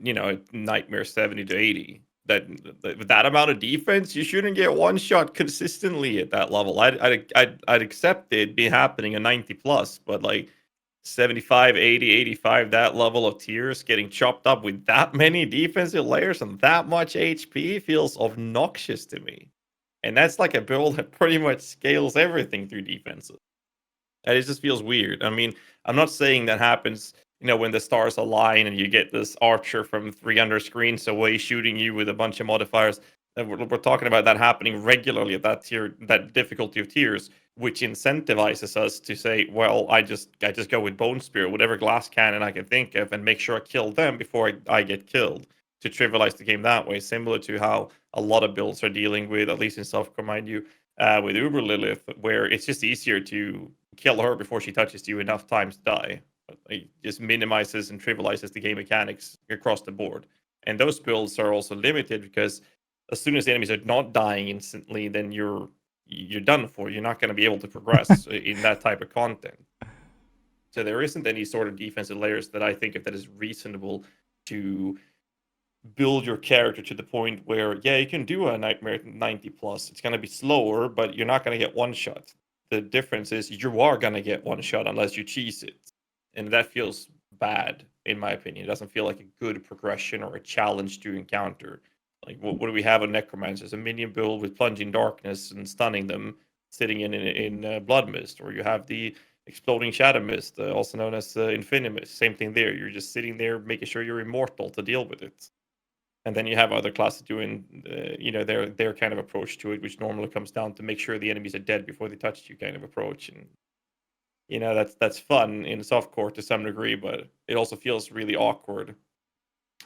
you know, Nightmare 70 to 80. With that amount of defense, you shouldn't get one shot consistently at that level. I'd accept it be happening a 90 plus, but like 75, 80, 85, that level of tiers getting chopped up with that many defensive layers and that much HP feels obnoxious to me. And that's like a build that pretty much scales everything through defenses. And it just feels weird. I mean, I'm not saying that happens, you know, when the stars align and you get this archer from 300 screens away shooting you with a bunch of modifiers. We're talking about that happening regularly at that tier, that difficulty of tiers, which incentivizes us to say, well, I just go with Bone Spear, whatever glass cannon I can think of, and make sure I kill them before I get killed, to trivialize the game that way. Similar to how a lot of builds are dealing with, at least in softcore, mind you, with Uber Lilith, where it's just easier to kill her before she touches you enough times to die. It just minimizes and trivializes the game mechanics across the board. And those builds are also limited because as soon as the enemies are not dying instantly, then you're done for. You're not going to be able to progress in that type of content. So there isn't any sort of defensive layers that I think of that is reasonable to build your character to the point where, yeah, you can do a Nightmare 90 plus. It's going to be slower, but you're not going to get one shot. The difference is you are going to get one shot unless you cheese it. And that feels bad, in my opinion. It doesn't feel like a good progression or a challenge to encounter. Like, what do we have on Necromancers? A minion build with Plunging Darkness and stunning them, sitting in Blood Mist. Or you have the Exploding Shadow Mist, also known as Infinimus. Same thing there. You're just sitting there making sure you're immortal to deal with it. And then you have other classes doing, you know, their kind of approach to it, which normally comes down to make sure the enemies are dead before they touch you kind of approach. And, you know, that's fun in softcore to some degree, but it also feels really awkward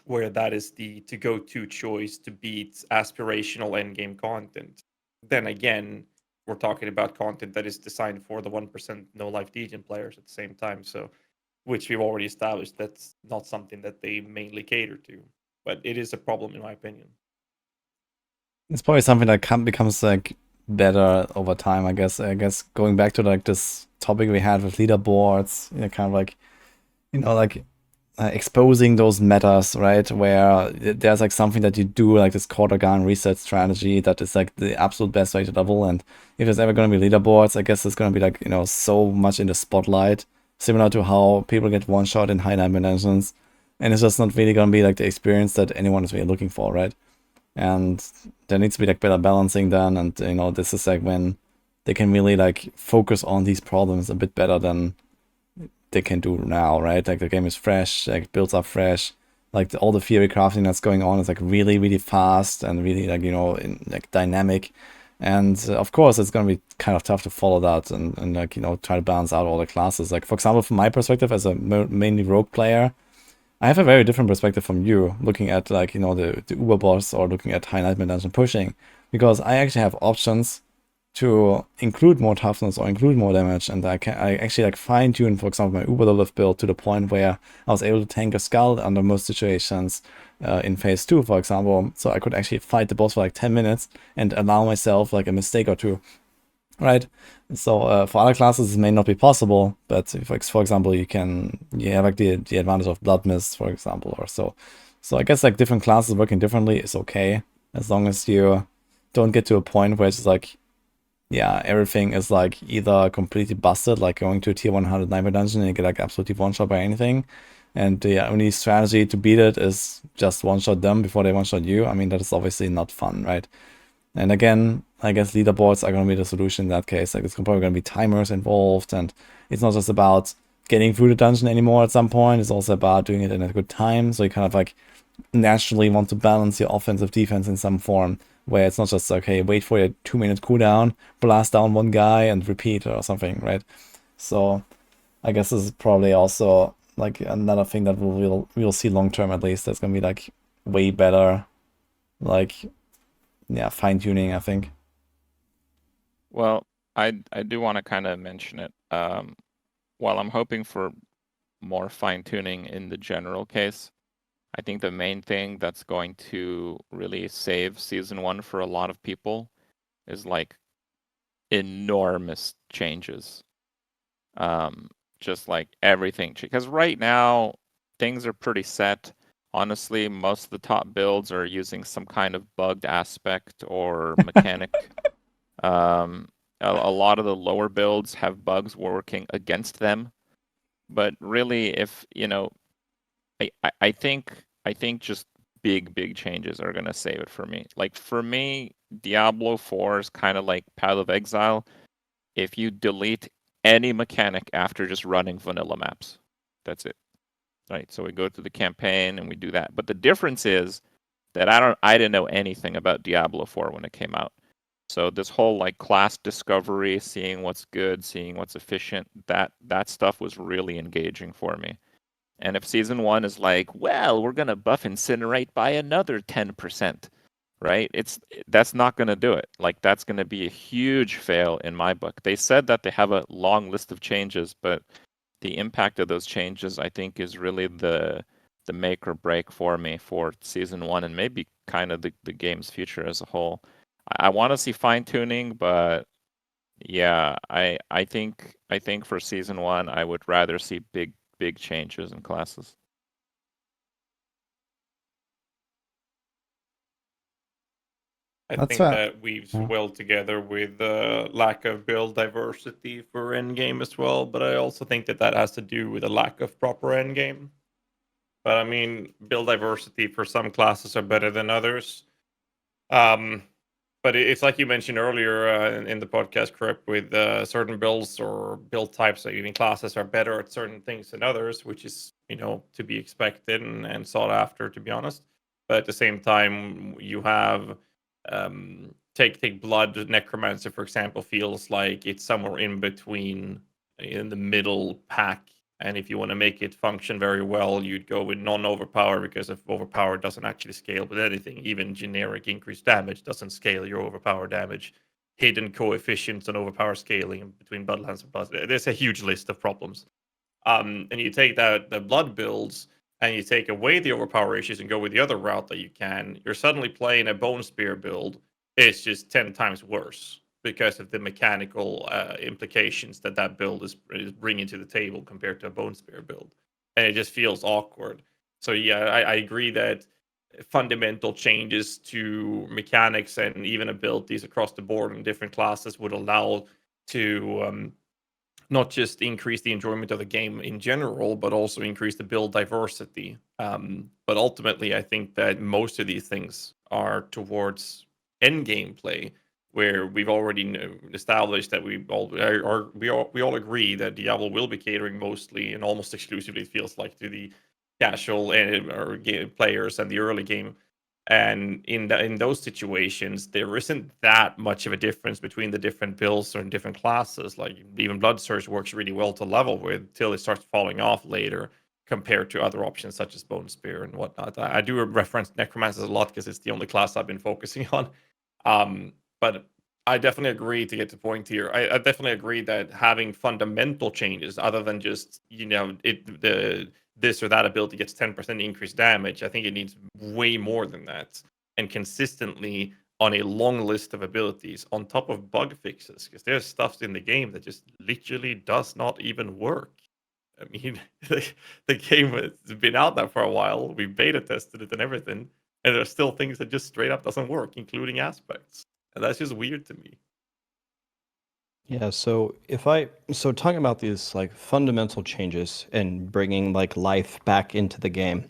where that is the go-to choice to beat aspirational endgame content. Then again, we're talking about content that is designed for the 1% no-life Legion players at the same time, so which we've already established that's not something that they mainly cater to. But it is a problem in my opinion.
It's probably something that becomes like better over time, I guess. I guess going back to like this topic we had with leaderboards, you know, kind of like, you know, like exposing those metas, right? Where there's like something that you do, like this quarter gun reset strategy that is like the absolute best way to level. And if there's ever going to be leaderboards, I guess it's going to be like, you know, so much in the spotlight, similar to how people get one shot in high nightmare dungeons. And it's just not really going to be like the experience that anyone is really looking for, right? And there needs to be like better balancing then. And, you know, this is like when they can really like focus on these problems a bit better than they can do now, right? Like the game is fresh, like builds up fresh, like all the theory crafting that's going on is like really, really fast and really like, you know, like dynamic. And of course, it's going to be kind of tough to follow that and like, you know, try to balance out all the classes. Like, for example, from my perspective as a mainly rogue player, I have a very different perspective from you looking at like, you know, the Uber boss or looking at high nightmare dungeon pushing, because I actually have options to include more toughness or include more damage, and I actually like fine tune, for example, my Uber lift build to the point where I was able to tank a skull under most situations in phase 2, for example, so I could actually fight the boss for like 10 minutes and allow myself like a mistake or two. right? So for other classes, it may not be possible, but if, like, for example, you have like the advantage of blood mist, for example, or so. So I guess like different classes working differently is okay, as long as you don't get to a point where it's just like, yeah, everything is like either completely busted, like going to a tier 100 nightmare dungeon and you get like absolutely one-shot by anything, and the only strategy to beat it is just one-shot them before they one-shot you. I mean, that is obviously not fun, right? And again, I guess leaderboards are going to be the solution in that case. Like, it's probably going to be timers involved, and it's not just about getting through the dungeon anymore at some point. It's also about doing it in a good time. So you kind of like naturally want to balance your offensive defense in some form, where it's not just, okay, wait for your 2-minute cooldown, blast down one guy and repeat or something, right? So I guess this is probably also like another thing that we'll see long term, at least. That's going to be like way better, like, yeah, fine tuning, I think.
Well, I do want to kind of mention it. While I'm hoping for more fine tuning in the general case, I think the main thing that's going to really save Season 1 for a lot of people is like enormous changes. Just like everything. Because right now, things are pretty set. Honestly, most of the top builds are using some kind of bugged aspect or mechanic. A lot of the lower builds have bugs working against them. But really, if, you know, I think just big changes are gonna save it for me. Like, for me, Diablo 4 is kind of like Path of Exile. If you delete any mechanic after just running vanilla maps, that's it. Right? So we go through the campaign and we do that. But the difference is that I didn't know anything about Diablo 4 when it came out. So this whole like class discovery, seeing what's good, seeing what's efficient, that stuff was really engaging for me. And if Season 1 is like, well, we're gonna buff Incinerate by another 10%, right? That's not gonna do it. Like, that's gonna be a huge fail in my book. They said that they have a long list of changes, but the impact of those changes, I think, is really the make or break for me for Season 1 and maybe kind of the game's future as a whole. I want to see fine tuning, but yeah, I think for Season 1 I would rather see big changes in classes.
I
That's
think
fair.
that weaves
Yeah.
well together with the lack of build diversity for endgame as well, but I also think that that has to do with a lack of proper endgame. But I mean, build diversity for some classes are better than others. But it's like you mentioned earlier in the podcast, Krip, with certain builds or build types or even classes are better at certain things than others, which is, you know, to be expected and sought after, to be honest. But at the same time, you have take blood necromancer, for example, feels like it's somewhere in between, in the middle pack. And if you want to make it function very well, you'd go with non-overpower, because if overpower doesn't actually scale with anything, even generic increased damage doesn't scale your overpower damage. Hidden coefficients and overpower scaling between Bloodlands and Blood. There's a huge list of problems. And you take the blood builds and you take away the overpower issues and go with the other route that you can, you're suddenly playing a Bone Spear build. It's just 10 times worse because of the mechanical implications that build is bringing to the table compared to a Bone Spear build. And it just feels awkward. So yeah, I agree that fundamental changes to mechanics and even abilities across the board in different classes would allow to not just increase the enjoyment of the game in general, but also increase the build diversity. But ultimately, I think that most of these things are towards end game play, where we've already established that we all agree that Diablo will be catering mostly and almost exclusively, it feels like, to the casual or game players and the early game. And in those situations, there isn't that much of a difference between the different builds or different classes. Like, even Blood Surge works really well to level with till it starts falling off later, compared to other options such as Bone Spear and whatnot. I do reference Necromancers a lot because it's the only class I've been focusing on. But I definitely agree, to get to the point here. I definitely agree that having fundamental changes, other than just, you know, this or that ability gets 10% increased damage, I think it needs way more than that. And consistently on a long list of abilities on top of bug fixes, because there's stuff in the game that just literally does not even work. I mean, the game has been out there for a while. We beta tested it and everything, and there's still things that just straight up doesn't work, including aspects, and that's just weird to me.
Yeah, so talking about these like fundamental changes and bringing like life back into the game.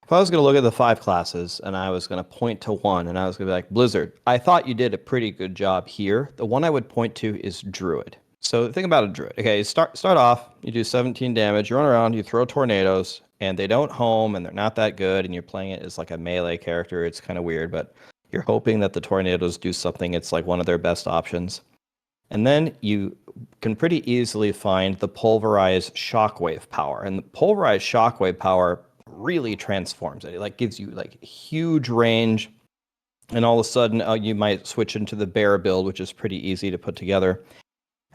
If I was going to look at the 5 classes and I was going to point to one and I was going to be like, Blizzard, I thought you did a pretty good job here. The one I would point to is Druid. So think about a Druid. Okay, you start off, you do 17 damage, you run around, you throw tornadoes, and they don't home and they're not that good, and you're playing it as like a melee character. It's kind of weird, but you're hoping that the tornadoes do something. It's like one of their best options. And then you can pretty easily find the pulverized shockwave power. And the pulverized shockwave power really transforms it. It like gives you like huge range. And all of a sudden you might switch into the bear build, which is pretty easy to put together.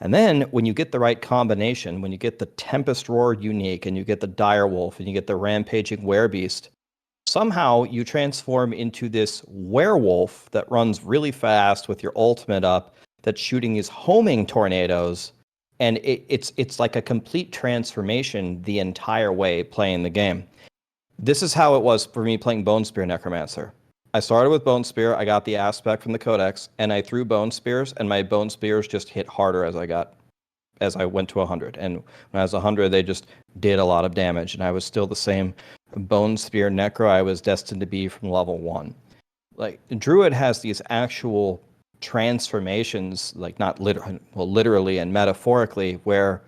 And then when you get the right combination, when you get the Tempest Roar unique and you get the Direwolf and you get the Rampaging Werebeast, somehow you transform into this werewolf that runs really fast with your ultimate up, that's shooting these homing tornadoes, and it's like a complete transformation the entire way playing the game. This is how it was for me playing Bone Spear Necromancer. I started with Bone Spear, I got the aspect from the Codex, and I threw Bone Spears, and my Bone Spears just hit harder as I went to 100. And when I was 100, they just did a lot of damage, and I was still the same Bone Spear Necro I was destined to be from level 1. Like, Druid has these actual transformations, like not literally and metaphorically, where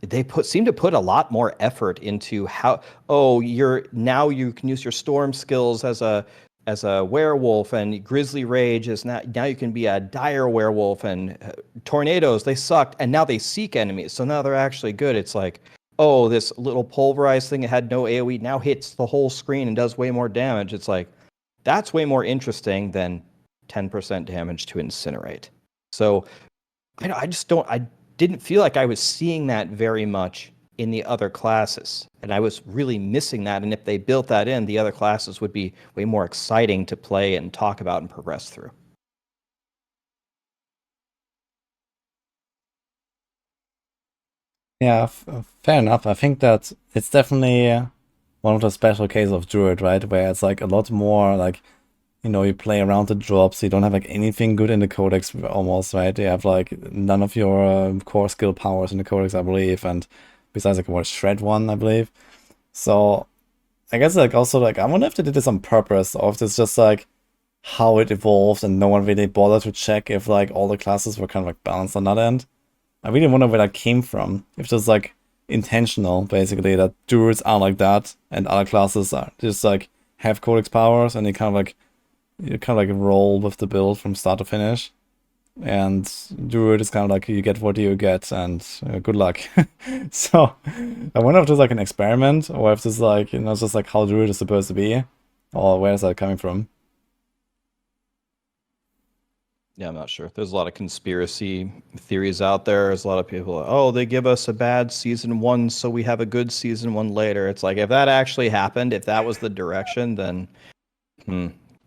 they seem to put a lot more effort into how you can use your storm skills as a werewolf, and grizzly rage is now you can be a dire werewolf, and tornadoes, they sucked and now they seek enemies, so now they're actually good. It's like, oh, this little pulverized thing that had no AoE now hits the whole screen and does way more damage. It's like, that's way more interesting than 10% damage to incinerate. So I didn't feel like I was seeing that very much in the other classes, and I was really missing that. And if they built that in, the other classes would be way more exciting to play and talk about and progress through.
Yeah, fair enough. I think that it's definitely one of the special cases of Druid, right? Where it's like a lot more like, you play around the drops, you don't have like anything good in the codex almost, right? You have like none of your core skill powers in the codex, I believe, and besides like what, shred one, I believe. So I guess like also like I wonder if they did this on purpose, or if it's just like how it evolved and no one really bothered to check if like all the classes were kind of like balanced on that end. I really wonder where that came from. If it's like intentional, basically, that druids are like that and other classes are just like have codex powers and you kind of like roll with the build from start to finish. And Druid is kind of like you get what you get, and good luck. So I wonder if there's like an experiment, or if this is like, it's just like how Druid is supposed to be, or where is that coming from?
Yeah, I'm not sure. There's a lot of conspiracy theories out there. There's a lot of people, oh, they give us a bad season 1, so we have a good season 1 later. It's like, if that actually happened, if that was the direction, then,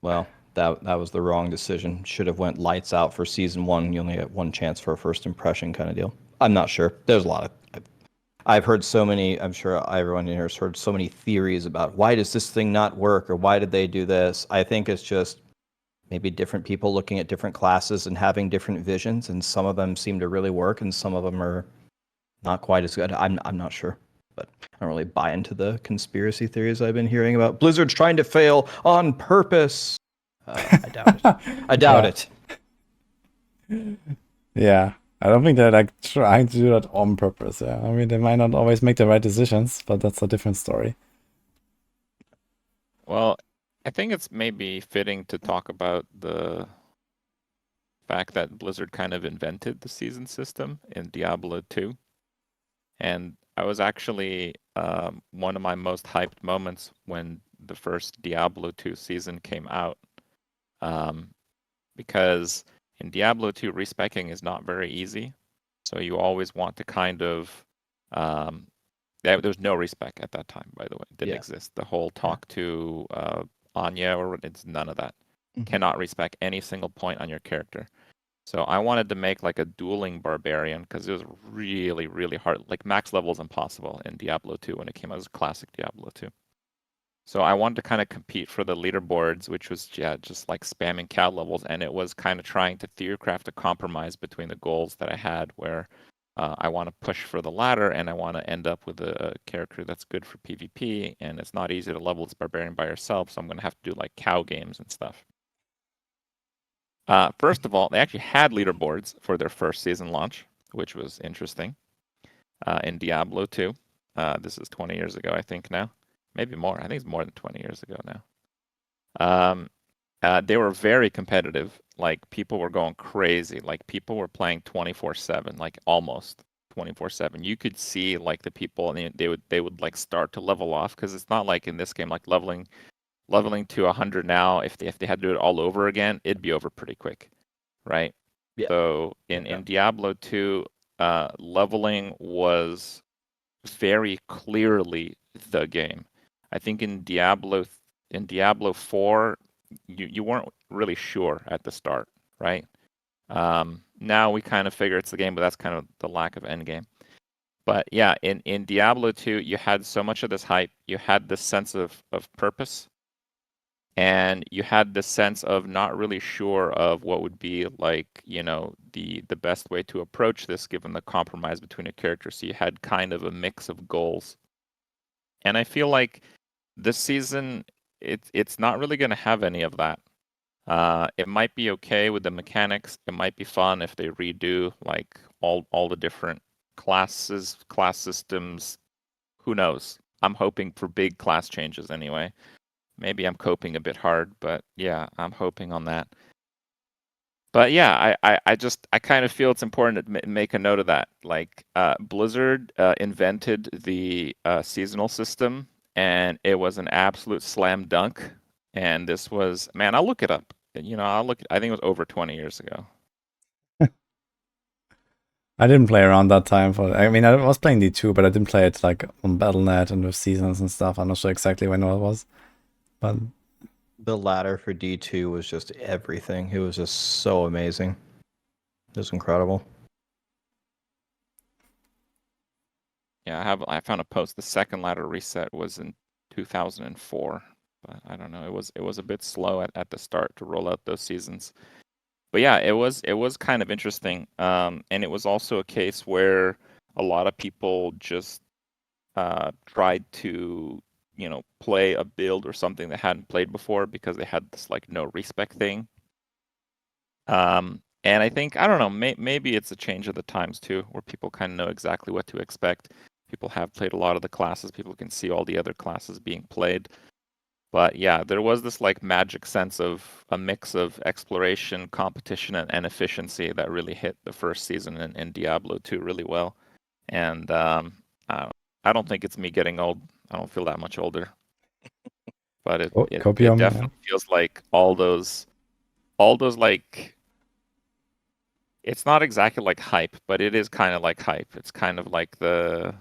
well, that was the wrong decision. Should have went lights out for season 1. You only get one chance for a first impression kind of deal. I'm not sure. There's a lot of... I've heard so many, I'm sure everyone in here has heard so many theories about why does this thing not work, or why did they do this? I think it's just maybe different people looking at different classes and having different visions, and some of them seem to really work and some of them are not quite as good. I'm not sure, but I don't really buy into the conspiracy theories I've been hearing about Blizzard's trying to fail on purpose. I doubt it. I doubt it.
Yeah, I don't think they're like trying to do that on purpose. Yeah, I mean, they might not always make the right decisions, but that's a different story.
Well, I think it's maybe fitting to talk about the fact that Blizzard kind of invented the season system in Diablo 2. And I was actually one of my most hyped moments when the first Diablo 2 season came out. Because in Diablo 2, respecking is not very easy. So you always want to kind of... there was no respec at that time, by the way. It didn't exist. The whole talk to Anya, or it's none of that. cannot respec any single point on your character. So I wanted to make like a dueling barbarian because it was really, really hard. Like max level is impossible in Diablo 2 when it came out as classic Diablo 2. So I wanted to kind of compete for the leaderboards, which was just like spamming CAD levels, and it was kind of trying to theorycraft a compromise between the goals that I had, where I want to push for the ladder, and I want to end up with a character that's good for PvP, and it's not easy to level this barbarian by yourself, so I'm going to have to do like cow games and stuff. First of all, they actually had leaderboards for their first season launch, which was interesting. In Diablo 2, this is 20 years ago, I think now. Maybe more. I think it's more than 20 years ago now. They were very competitive. Like people were going crazy. Like people were playing 24/7, like almost 24/7. You could see like the people, and they would like start to level off because it's not like in this game like leveling to 100 now. If they had to do it all over again, it'd be over pretty quick, right?
Yeah.
So in Diablo 2, leveling was very clearly the game. I think in Diablo 4, you weren't really sure at the start, right? Now we kind of figure it's the game, but that's kind of the lack of endgame. But yeah, in Diablo 2, you had so much of this hype, you had this sense of purpose, and you had this sense of not really sure of what would be like, the best way to approach this given the compromise between a character. So you had kind of a mix of goals. And I feel like this season, it's not really going to have any of that. It might be okay with the mechanics. It might be fun if they redo like all the different classes, class systems. Who knows? I'm hoping for big class changes anyway. Maybe I'm coping a bit hard, but yeah, I'm hoping on that. But yeah, I kind of feel it's important to make a note of that. Like Blizzard invented the seasonal system, and it was an absolute slam dunk. And this was, man, I'll look it up. I think it was over 20 years ago.
I didn't play around that time I was playing D2, but I didn't play it like on Battle.net and with seasons and stuff. I'm not sure exactly when it was. But
the ladder for D2 was just everything. It was just so amazing. It was incredible.
Yeah, I found a post. The second ladder reset was in 2004, but I don't know. It was a bit slow at the start to roll out those seasons. But yeah, it was kind of interesting. And it was also a case where a lot of people just tried to, play a build or something they hadn't played before because they had this like no respec thing. And I think, I don't know, maybe it's a change of the times too, where people kind of know exactly what to expect. People have played a lot of the classes. People can see all the other classes being played. But yeah, there was this like magic sense of a mix of exploration, competition, and efficiency that really hit the first season in Diablo 2 really well. And I don't think it's me getting old. I don't feel that much older. But it definitely feels like all those like, it's not exactly like hype, but it is kind of like hype. It's kind of like the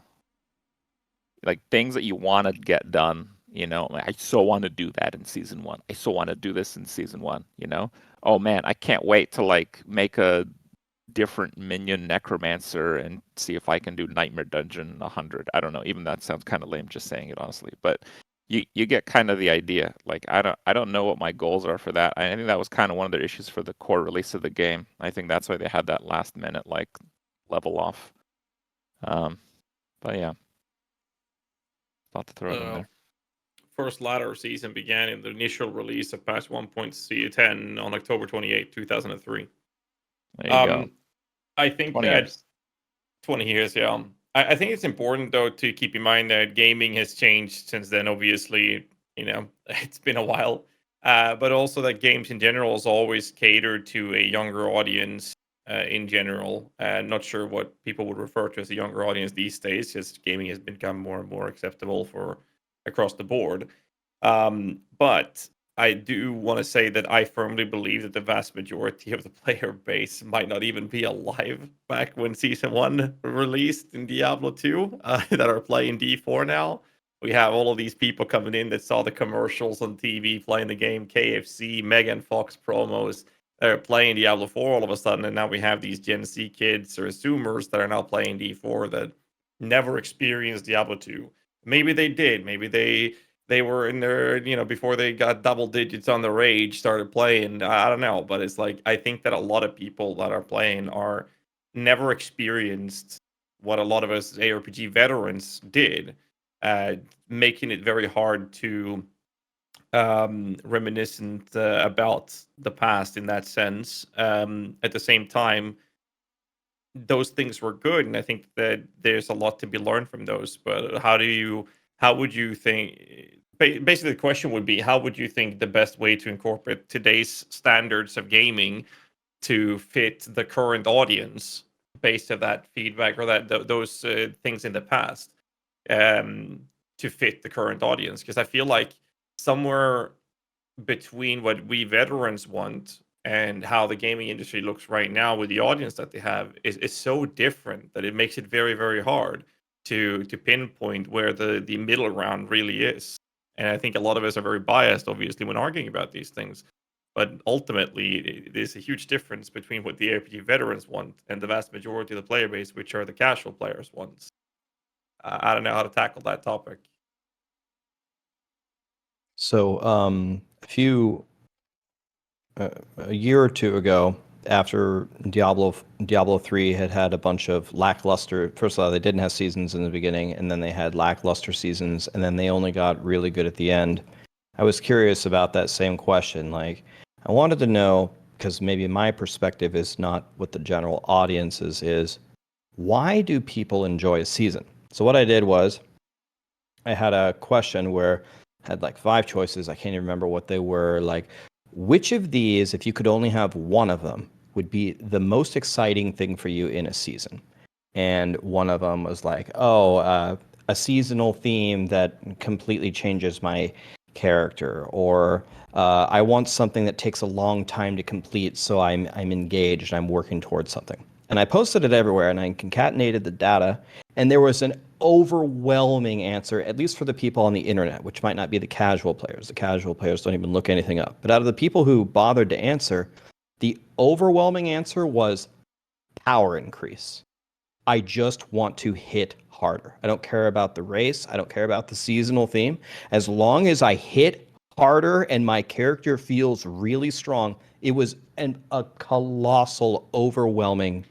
things that you want to get done. I so want to do that in season 1. I so want to do this in season 1. Oh man, I can't wait to like make a different minion necromancer and see if I can do Nightmare Dungeon 100. I don't know. Even that sounds kind of lame just saying it honestly, but you get kind of the idea. Like I don't know what my goals are for that. I think that was kind of one of their issues for the core release of the game. I think that's why they had that last minute like level off. But yeah. Thought to throw it in there.
First ladder season began in the initial release of patch 1.10 on October 28, 2003.
There you go.
I think
20 years.
20 years, yeah. I think it's important, though, to keep in mind that gaming has changed since then, obviously. It's been a while. But also that games in general has always catered to a younger audience in general. Not sure what people would refer to as a younger audience these days, just gaming has become more and more acceptable for across the board. But I do want to say that I firmly believe that the vast majority of the player base might not even be alive back when Season 1 released in Diablo 2 that are playing D4 now. We have all of these people coming in that saw the commercials on TV playing the game, KFC, Megan Fox promos. They're playing Diablo 4 all of a sudden, and now we have these Gen Z kids or Zoomers that are now playing D4 that never experienced Diablo 2. Maybe they did. Maybe they were in their, before they got double digits on the rage, started playing. I don't know, but it's like I think that a lot of people that are playing are never experienced what a lot of us ARPG veterans did, making it very hard to reminiscent about the past in that sense. At the same time, those things were good, and I think that there's a lot to be learned from those. But how would you think? Basically, the question would be, how would you think the best way to incorporate today's standards of gaming to fit the current audience based on that feedback or those things in the past, to fit the current audience? Because I feel like somewhere between what we veterans want and how the gaming industry looks right now with the audience that they have is so different that it makes it very, very hard to pinpoint where the middle ground really is. And I think a lot of us are very biased, obviously, when arguing about these things. But ultimately, there's a huge difference between what the RPG veterans want and the vast majority of the player base, which are the casual players, wants. I don't know how to tackle that topic.
So, a year or two ago, after Diablo 3 had a bunch of lackluster. First of all, they didn't have seasons in the beginning, and then they had lackluster seasons, and then they only got really good at the end. I was curious about that same question. Like, I wanted to know, because maybe my perspective is not what the general audience's is, why do people enjoy a season? So what I did was, I had a question where I had like 5 choices. I can't even remember what they were. Like, which of these, if you could only have one of them, would be the most exciting thing for you in a season? And one of them was like, a seasonal theme that completely changes my character, or I want something that takes a long time to complete, so I'm engaged, I'm working towards something. And I posted it everywhere, and I concatenated the data, and there was an overwhelming answer, at least for the people on the internet, which might not be the casual players. The casual players don't even look anything up. But out of the people who bothered to answer, the overwhelming answer was power increase. I just want to hit harder. I don't care about the race. I don't care about the seasonal theme. As long as I hit harder and my character feels really strong, it was a colossal, overwhelming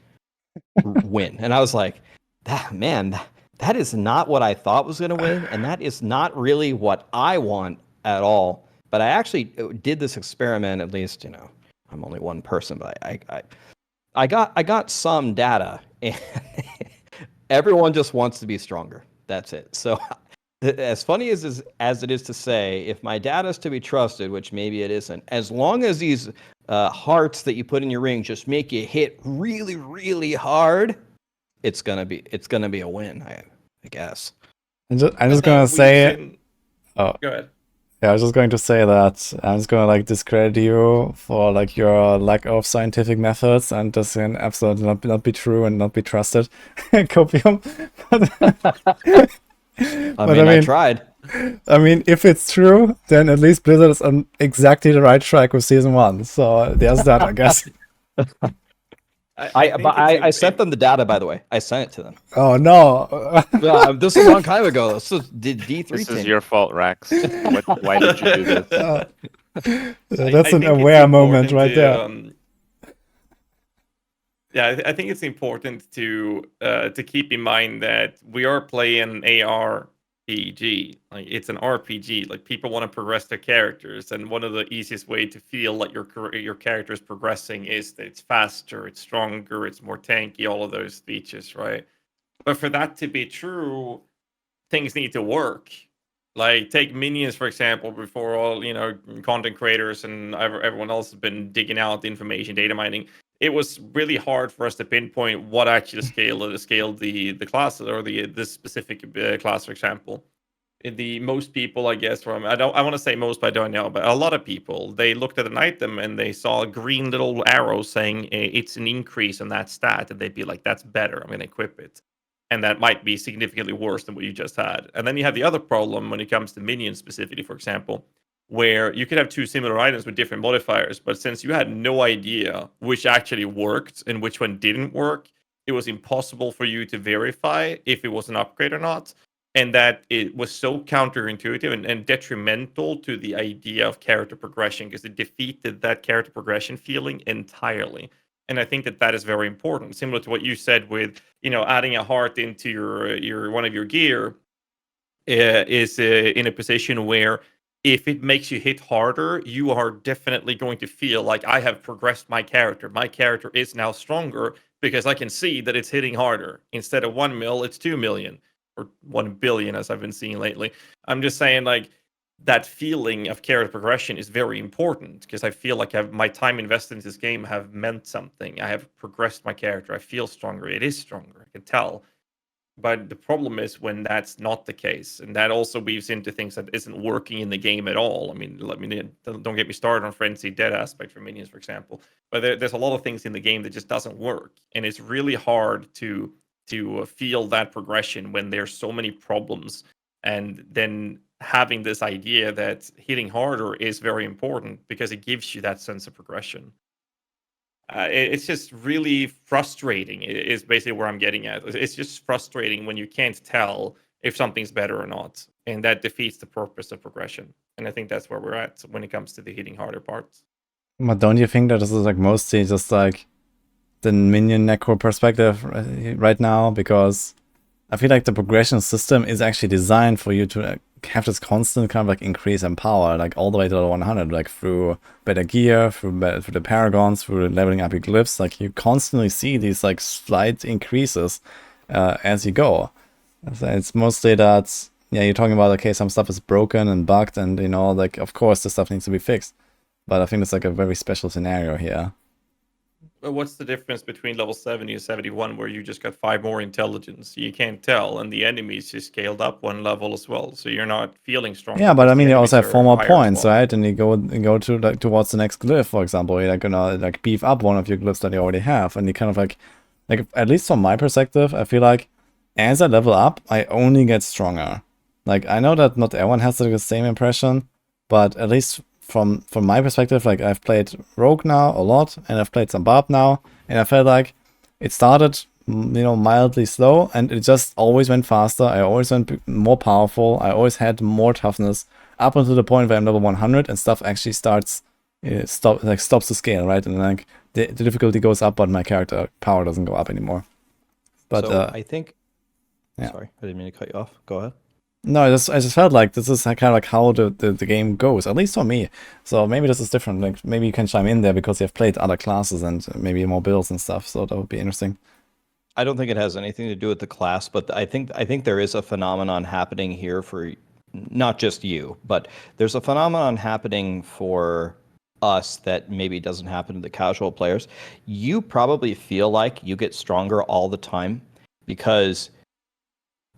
win. And I was like, that is not what I thought was going to win, and that is not really what I want at all. But I actually did this experiment. At least, I'm only one person, but I got some data, and everyone just wants to be stronger. That's it. So, as funny as it is to say, if my data is to be trusted, which maybe it isn't, as long as these hearts that you put in your ring just make you hit really, really hard, it's gonna be a win, I guess.
I'm just gonna say.
Go ahead.
Yeah, I was just going to say that I'm just gonna discredit you for your lack of scientific methods, and this can absolutely not be true and not be trusted. Copium.
I tried.
I mean, if it's true, then at least Blizzard is on exactly the right track with season 1. So there's that, I guess.
I sent them the data, by the way. I sent it to them.
Oh no!
This was a long time ago. This was D3.
This is your fault, Rax. Why did you do this?
That's an aware moment right there.
Yeah, I think it's important to keep in mind that we are playing ARPG. It's an RPG. People want to progress their characters, and one of the easiest way to feel like your character is progressing is that it's faster, it's stronger, it's more tanky, all of those features, right? But for that to be true, things need to work. Take minions, for example. Before all, content creators and everyone else has been digging out the information, data mining. It was really hard for us to pinpoint what actually scaled the classes or this specific class, for example. The most people, I guess, I want to say most, but I don't know, but a lot of people, they looked at an item and they saw a green little arrow saying it's an increase in that stat, and they'd be like, "That's better. I'm going to equip it." and that might be significantly worse than what you just had. And then you have the other problem when it comes to minions specifically, for example, where you could have two similar items with different modifiers, but since you had no idea which actually worked and which one didn't work, it was impossible for you to verify if it was an upgrade or not. And that it was so counterintuitive and detrimental to the idea of character progression, because it defeated that character progression feeling entirely. And I think that that is very important, similar to what you said with, adding a heart into your one of your gear, is in a position where if it makes you hit harder, you are definitely going to feel like, I have progressed my character. My character is now stronger because I can see that it's hitting harder. Instead of 1 mil, it's 2 million or 1 billion, as I've been seeing lately. I'm just saying, like, that feeling of character progression is very important, because I feel like my time invested in this game have meant something. I have progressed my character. I feel stronger. It is stronger. I can tell. But the problem is when that's not the case, and that also weaves into things that isn't working in the game at all. I mean, don't get me started on frenzy dead aspect for minions, for example. But there's a lot of things in the game that just doesn't work, and it's really hard to feel that progression when there's so many problems. And then having this idea that hitting harder is very important because it gives you that sense of progression. It's just really frustrating. Is basically where I'm getting at. It's just frustrating when you can't tell if something's better or not, and that defeats the purpose of progression. And I think that's where we're at when it comes to the hitting harder parts.
But don't you think that this is like mostly just like the minion necro perspective right now? Because I feel like the progression system is actually designed for you to have this constant kind of like increase in power, like all the way to the 100, like through better gear, through the paragons, through leveling up your glyphs. Like you constantly see these like slight increases as you go. So it's mostly that, yeah, you're talking about, okay, some stuff is broken and bugged, and like, of course this stuff needs to be fixed. But I think it's like a very special scenario here.
But what's the difference between level 70 and 71 where you just got 5 more intelligence? You can't tell, and the enemies just scaled up 1 level as well, so you're not feeling stronger.
Yeah, but I mean, you
enemies
also have 4 more
higher as
points,
well.
right? And you go to like towards the next glyph, for example. You're like gonna like beef up one of your glyphs that you already have, and you kind of like at least from my perspective, I feel like as I level up, I only get stronger. Like I know that not everyone has the same impression, but at least from my perspective, like I've played Rogue now a lot, and I've played some Barb now, and I felt like it started, mildly slow, and it just always went faster. I always went more powerful. I always had more toughness up until the point where I'm level 100 and stuff actually stops the scale, right? And like the difficulty goes up, but my character power doesn't go up anymore. But
So I think.
yeah.
Sorry, I didn't mean to cut you off. Go ahead.
No, I just felt like this is kind of like how the game goes, at least for me. So maybe this is different. Like maybe you can chime in there because you've played other classes and maybe more builds and stuff. So that would be interesting.
I don't think it has anything to do with the class, but I think there is a phenomenon happening here for not just you, but there's a phenomenon happening for us that maybe doesn't happen to the casual players. You probably feel like you get stronger all the time because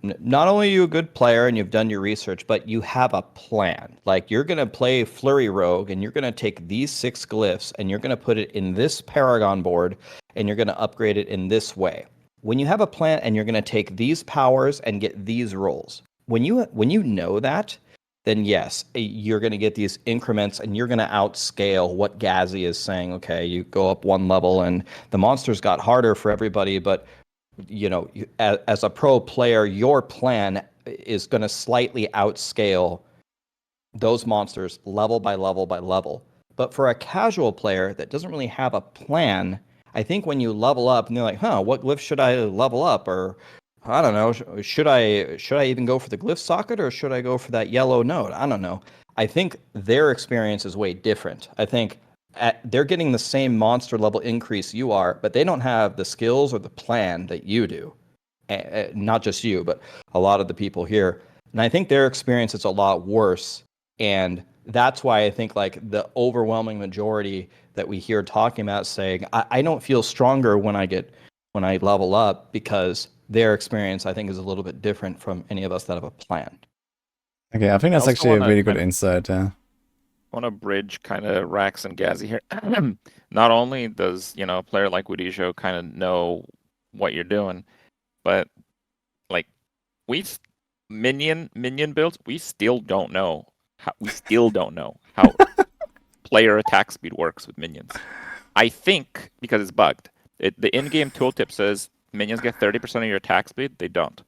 not only are you a good player and you've done your research, but you have a plan. Like you're going to play Flurry Rogue and you're going to take these 6 glyphs and you're going to put it in this Paragon board and you're going to upgrade it in this way. When you have a plan and you're going to take these powers and get these rolls, when you know that, then yes, you're going to get these increments and you're going to outscale what Ghazzy is saying. Okay, you go up 1 level and the monsters got harder for everybody, but as a pro player, your plan is going to slightly outscale those monsters level by level by level. But for a casual player that doesn't really have a plan, I think when you level up and they're like, what glyph should I level up? Or I don't know, should I even go for the glyph socket or should I go for that yellow node? I don't know. I think their experience is way different. I think they're getting the same monster level increase you are, but they don't have the skills or the plan that you do. Not just you, but a lot of the people here. And I think their experience is a lot worse. And that's why I think like the overwhelming majority that we hear talking about saying, I don't feel stronger when I level up, because their experience, I think, is a little bit different from any of us that have a plan.
Okay, I think that's actually a really good insight, yeah.
I want to bridge kind of Rax and Ghazzy here. Not only does, a player like Wudijo kind of know what you're doing, but minion builds. We still don't know how player attack speed works with minions. I think because it's bugged. The in-game tooltip says minions get 30% of your attack speed. They don't.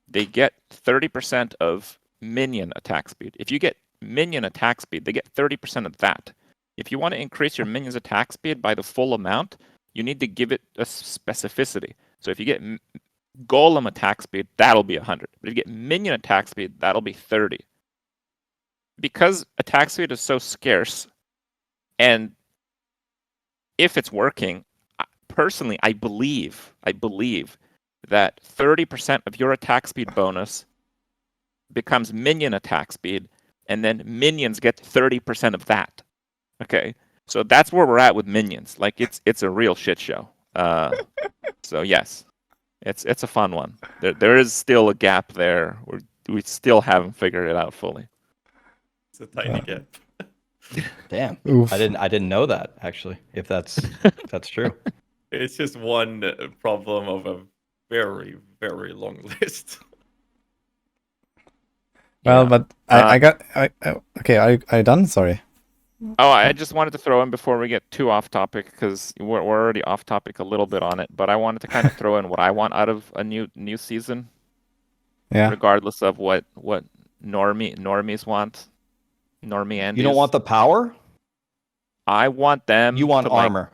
They get 30% of minion attack speed. If you get minion attack speed, they get 30% of that. If you want to increase your minion's attack speed by the full amount, you need to give it a specificity. So if you get golem attack speed, that'll be 100. But if you get minion attack speed, that'll be 30. Because attack speed is so scarce, and if it's working, personally, I believe that 30% of your attack speed bonus becomes minion attack speed, and then minions get 30% of that. Okay, so that's where we're at with minions. Like it's a real shit show. So yes, it's a fun one. There is still a gap there. We still haven't figured it out fully.
It's a tiny gap.
Damn.
Oof.
I didn't know that actually. If that's true.
It's just one problem of a very, very long list.
Well,
Yeah.
but okay. Are you done? Sorry.
Oh, I just wanted to throw in before we get too off topic, because we're already off topic a little bit on it. But I wanted to kind of throw in what I want out of a new season,
Yeah.
regardless of what normies want. Normie Andes.
You don't want the power?
I want them.
You want
to, like,
armor.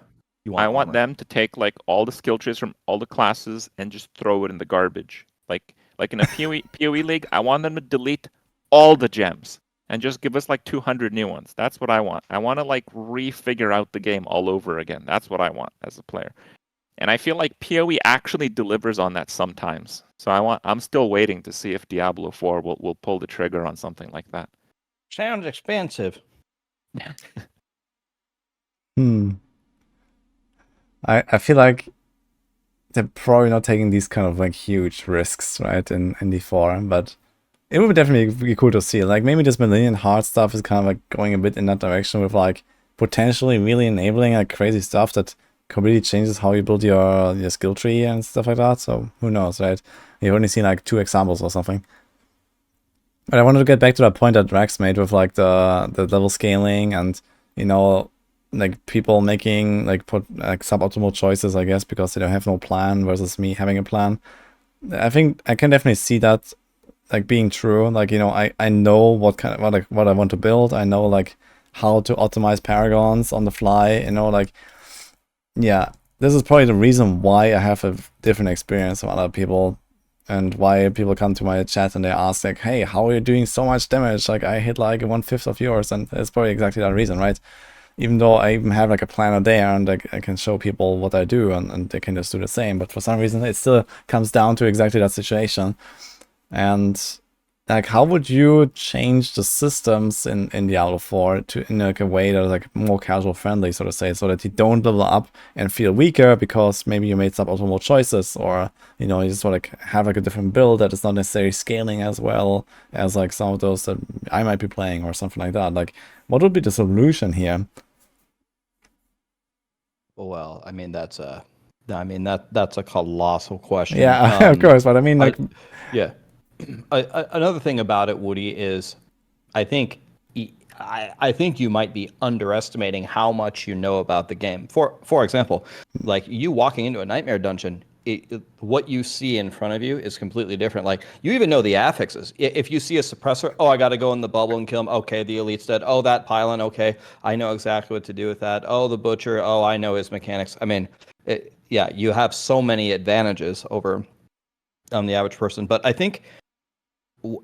I want them to take like all the skill trees from all the classes and just throw it in the garbage. Like in a PoE league, I want them to delete all the gems and just give us like 200 new ones. That's what I want. I want to like refigure out the game all over again. That's what I want as a player. And I feel like PoE actually delivers on that sometimes. So I'm still waiting to see if Diablo 4 will pull the trigger on something like that.
Sounds expensive.
I feel like they're probably not taking these kind of like huge risks, right, in D4, but it would definitely be cool to see. Like maybe this Millennium Heart stuff is kind of like going a bit in that direction with like potentially really enabling like crazy stuff that completely changes how you build your skill tree and stuff like that. So who knows, right? You've only seen like 2 examples or something. But I wanted to get back to that point that Rax made with like the level scaling and, you know, like people making like suboptimal choices, I guess, because they don't have no plan versus me having a plan. I think I can definitely see that like being true. Like, you know, I know what I want to build. I know like how to optimize paragons on the fly, you know, like, yeah, this is probably the reason why I have a different experience from other people. And why people come to my chat and they ask like, hey, how are you doing so much damage? Like I hit like 1/5 of yours, and it's probably exactly that reason, right? Even though I even have like a planner there and I can show people what I do and they can just do the same. But for some reason it still comes down to exactly that situation. And like, how would you change the systems in Diablo 4 to in like a way that is like more casual friendly, so to say, so that you don't level up and feel weaker because maybe you made suboptimal choices, or, you know, you just want to have like a different build that is not necessarily scaling as well as like some of those that I might be playing or something like that. Like, what would be the solution here?
Well, I mean that's a colossal question.
Yeah, of course, but I mean, like,
yeah. Another thing about it, Woody, is I think you might be underestimating how much you know about the game. For example, like you walking into a nightmare dungeon, what you see in front of you is completely different. Like you even know the affixes. If you see a suppressor, oh, I got to go in the bubble and kill him. Okay, the elite's dead. Oh, that pylon. Okay, I know exactly what to do with that. Oh, the butcher. Oh, I know his mechanics. I mean, yeah, you have so many advantages over the average person. But I think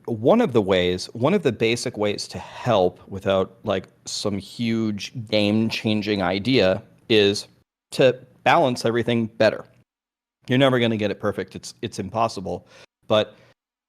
one of the basic ways to help without like some huge game-changing idea is to balance everything better. You're never going to get it perfect. It's impossible. But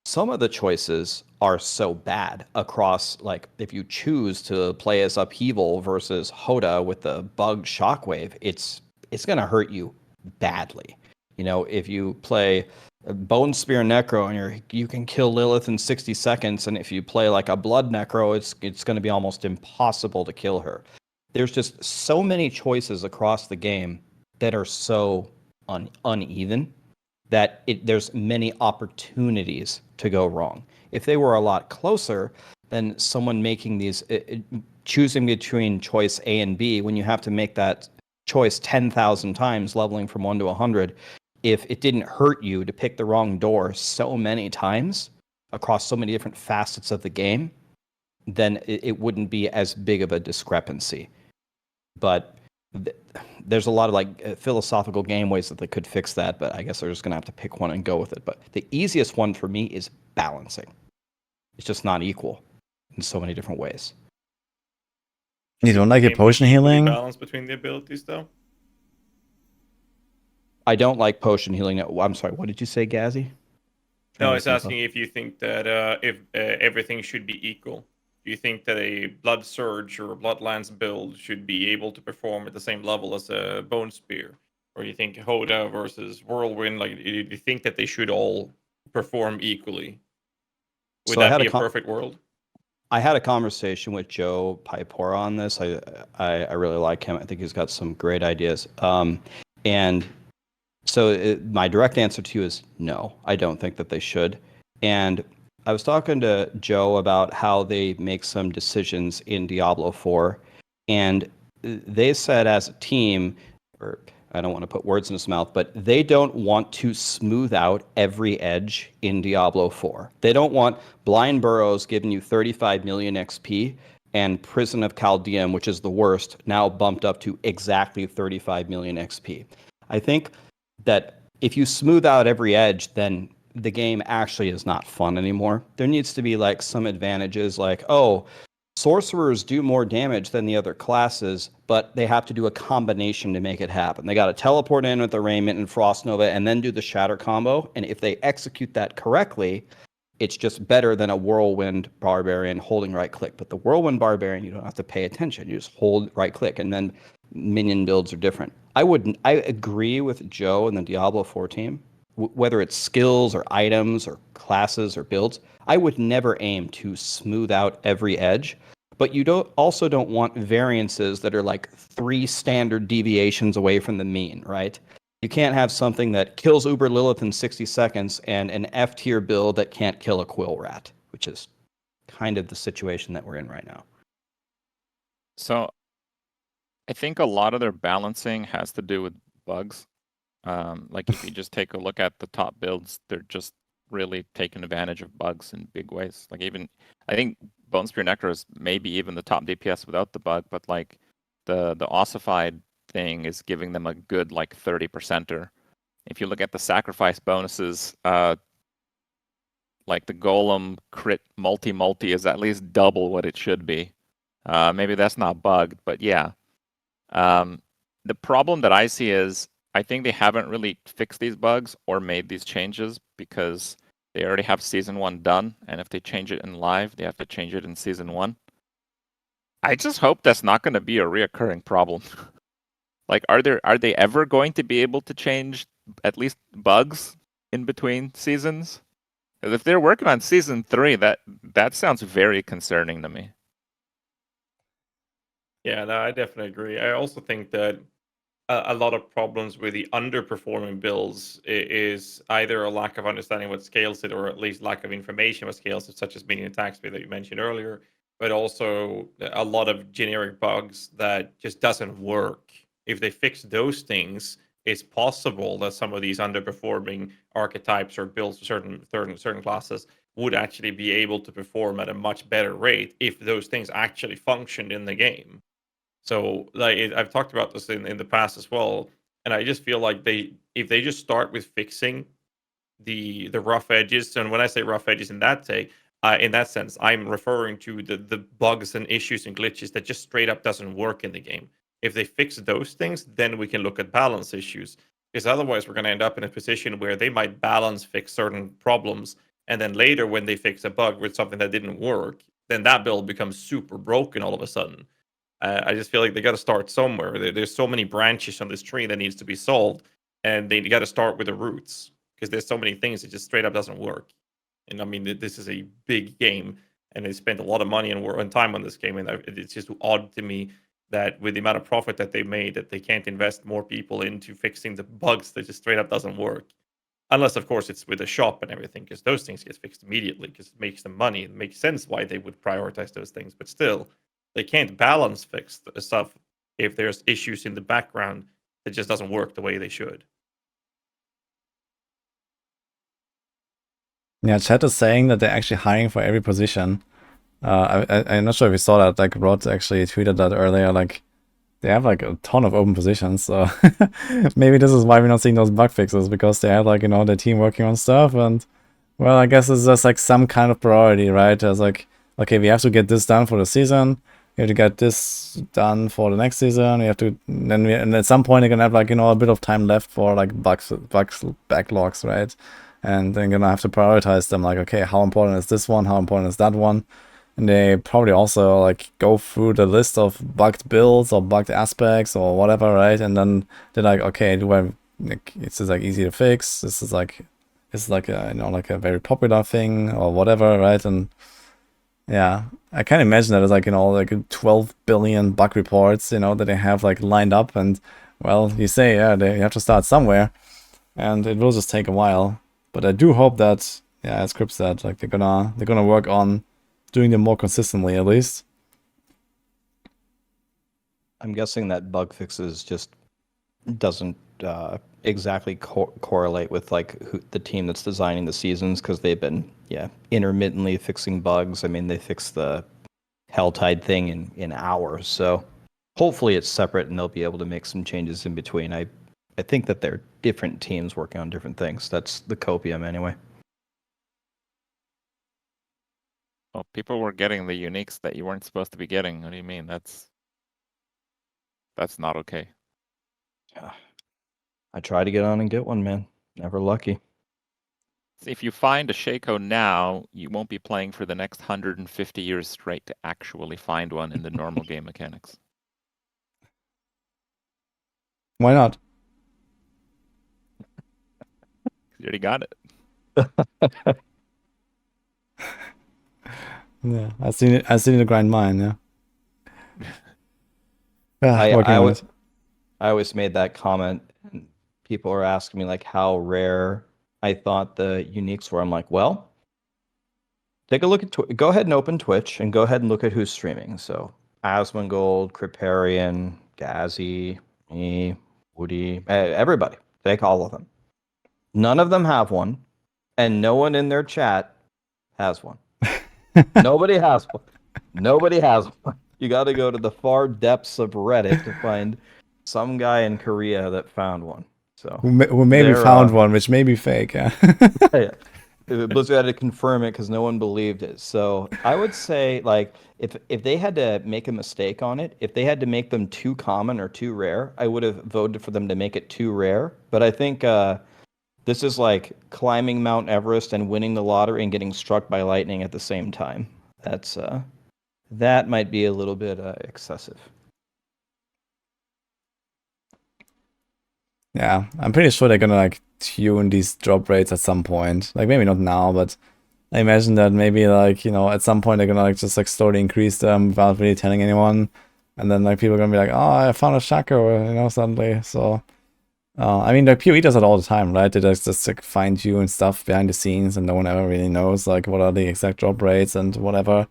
some of the choices are so bad across, like if you choose to play as Upheaval versus Hoda with the bug Shockwave, it's going to hurt you badly. You know, if you play Bone Spear Necro and you can kill Lilith in 60 seconds, and if you play like a Blood Necro, it's going to be almost impossible to kill her. There's just so many choices across the game that are so uneven that there's many opportunities to go wrong. If they were a lot closer, then someone making these, choosing between choice A and B, when you have to make that choice 10,000 times, leveling from 1 to 100, if it didn't hurt you to pick the wrong door so many times across so many different facets of the game, then it wouldn't be as big of a discrepancy. But there's a lot of philosophical game ways that they could fix that, but I guess they're just going to have to pick one and go with it. But the easiest one for me is balancing. It's just not equal in so many different ways.
You don't like a potion healing?
Balance between the abilities, though.
I don't like potion healing. I'm sorry. What did you say, Ghazzy?
No, I was asking if you think that if everything should be equal. Do you think that a Blood Surge or a Bloodlands build should be able to perform at the same level as a Bone Spear? Or you think Hoda versus Whirlwind, do you think that they should all perform equally? Would that be a perfect world?
I had a conversation with Joe Pipora on this. I really like him. I think he's got some great ideas. And so my direct answer to you is no, I don't think that they should. And I was talking to Joe about how they make some decisions in Diablo 4, and they said as a team, or I don't want to put words in his mouth, but they don't want to smooth out every edge in Diablo 4. They don't want Blind Burrows giving you 35 million XP and Prison of Chaldeum, which is the worst, now bumped up to exactly 35 million XP. I think that if you smooth out every edge, then the game actually is not fun anymore. There needs to be some advantages, sorcerers do more damage than the other classes, but they have to do a combination to make it happen. They got to teleport in with the Raiment and Frost Nova and then do the Shatter combo. And if they execute that correctly, it's just better than a Whirlwind Barbarian holding right click. But the Whirlwind Barbarian, you don't have to pay attention. You just hold right click, and then minion builds are different. I agree with Joe and the Diablo 4 team. Whether it's skills or items or classes or builds, I would never aim to smooth out every edge. But you also don't want variances that are 3 standard deviations away from the mean, right? You can't have something that kills Uber Lilith in 60 seconds and an F tier build that can't kill a Quill Rat, which is kind of the situation that we're in right now.
So I think a lot of their balancing has to do with bugs. If you just take a look at the top builds, they're just really taking advantage of bugs in big ways. I think Bone Spear Necro is maybe even the top DPS without the bug, but the ossified thing is giving them a good 30%er. If you look at the sacrifice bonuses, the Golem crit multi is at least double what it should be. Maybe that's not bugged, but yeah. The problem that I see is I think they haven't really fixed these bugs or made these changes because they already have Season 1 done, and if they change it in live, they have to change it in Season 1. I just hope that's not going to be a reoccurring problem. Are they ever going to be able to change at least bugs in between seasons? Because if they're working on Season 3, that sounds very concerning to me.
Yeah, no, I definitely agree. I also think that a lot of problems with the underperforming builds is either a lack of understanding what scales it, or at least lack of information what scales it, such as minion attack speed that you mentioned earlier, but also a lot of generic bugs that just doesn't work. If they fix those things, it's possible that some of these underperforming archetypes or builds for certain classes would actually be able to perform at a much better rate if those things actually functioned in the game. So I've talked about this in the past as well, and I just feel like if they just start with fixing the rough edges, and when I say rough edges in that sense, I'm referring to the bugs and issues and glitches that just straight up doesn't work in the game. If they fix those things, then we can look at balance issues. Because otherwise, we're going to end up in a position where they might balance fix certain problems, and then later when they fix a bug with something that didn't work, then that build becomes super broken all of a sudden. I just feel like they got to start somewhere. There's so many branches on this tree that needs to be solved, and they got to start with the roots because there's so many things that just straight up doesn't work. And I mean, this is a big game, and they spent a lot of money and time on this game, and it's just odd to me that with the amount of profit that they made, that they can't invest more people into fixing the bugs that just straight up doesn't work. Unless, of course, it's with a shop and everything, because those things get fixed immediately because it makes them money. It makes sense why they would prioritize those things. But still, they can't balance fix stuff if there's issues in the background that just doesn't work the way they should.
Yeah, chat is saying that they're actually hiring for every position. I'm not sure if you saw that. Like Rod actually tweeted that earlier. Like they have like a ton of open positions. So maybe this is why we're not seeing those bug fixes, because they have like, you know, the team working on stuff. And well, I guess it's just like some kind of priority, right? It's like, okay, we have to get this done for the season. We have to get this done for the next season. We have to, and at some point, you're gonna have like, you know, a bit of time left for like bugs backlogs, right? And then you're gonna have to prioritize them. Like, okay, how important is this one? How important is that one? And they probably also like go through the list of bugged builds or bugged aspects or whatever, right? And then they're like, okay, do I? Like, this is like easy to fix. This is like a, you know, like a very popular thing or whatever, right? And yeah, I can imagine that it's like, you know, like 12 billion bug reports, you know, that they have like lined up. And well, you say, yeah, you have to start somewhere, and it will just take a while. But I do hope that, yeah, as Krip said, like they're gonna work on doing them more consistently, at least.
I'm guessing that bug fixes just doesn't exactly correlate with like the team that's designing the seasons, because they've been intermittently fixing bugs. I mean, they fixed the Helltide thing in hours, so hopefully it's separate and they'll be able to make some changes in between. I think that they're different teams working on different things. That's the copium anyway.
Well, people were getting the uniques that you weren't supposed to be getting. What do you mean? That's not okay.
I try to get on and get one, man. Never lucky.
If you find a shako now, you won't be playing for the next 150 years straight to actually find one in the normal game mechanics.
Why not?
You already got it.
Yeah, I've seen it in the grind mine, yeah.
I always made that comment, and people are asking me like how rare I thought the uniques were. I'm like, well, take a look at go ahead and open Twitch and go ahead and look at who's streaming. So Asmongold, Kripparrian, Ghazzy, me, Woody, everybody. Take all of them. None of them have one, and no one in their chat has one. Nobody has one. Nobody has one. You got to go to the far depths of Reddit to find some guy in Korea that found one. So
who maybe found one, which may be fake. Yeah.
Yeah. Blizzard had to confirm it because no one believed it. So I would say, like, if they had to make a mistake on it, if they had to make them too common or too rare, I would have voted for them to make it too rare. But I think this is like climbing Mount Everest and winning the lottery and getting struck by lightning at the same time. That might be a little bit excessive.
Yeah, I'm pretty sure they're gonna like tune these drop rates at some point. Like maybe not now, but I imagine that maybe like, you know, at some point they're gonna like just like slowly increase them without really telling anyone, and then like people are gonna be like, oh, I found a shako, you know, suddenly. So I mean, like PoE does it all the time, right? They just like fine tune stuff behind the scenes, and no one ever really knows like what are the exact drop rates and whatever.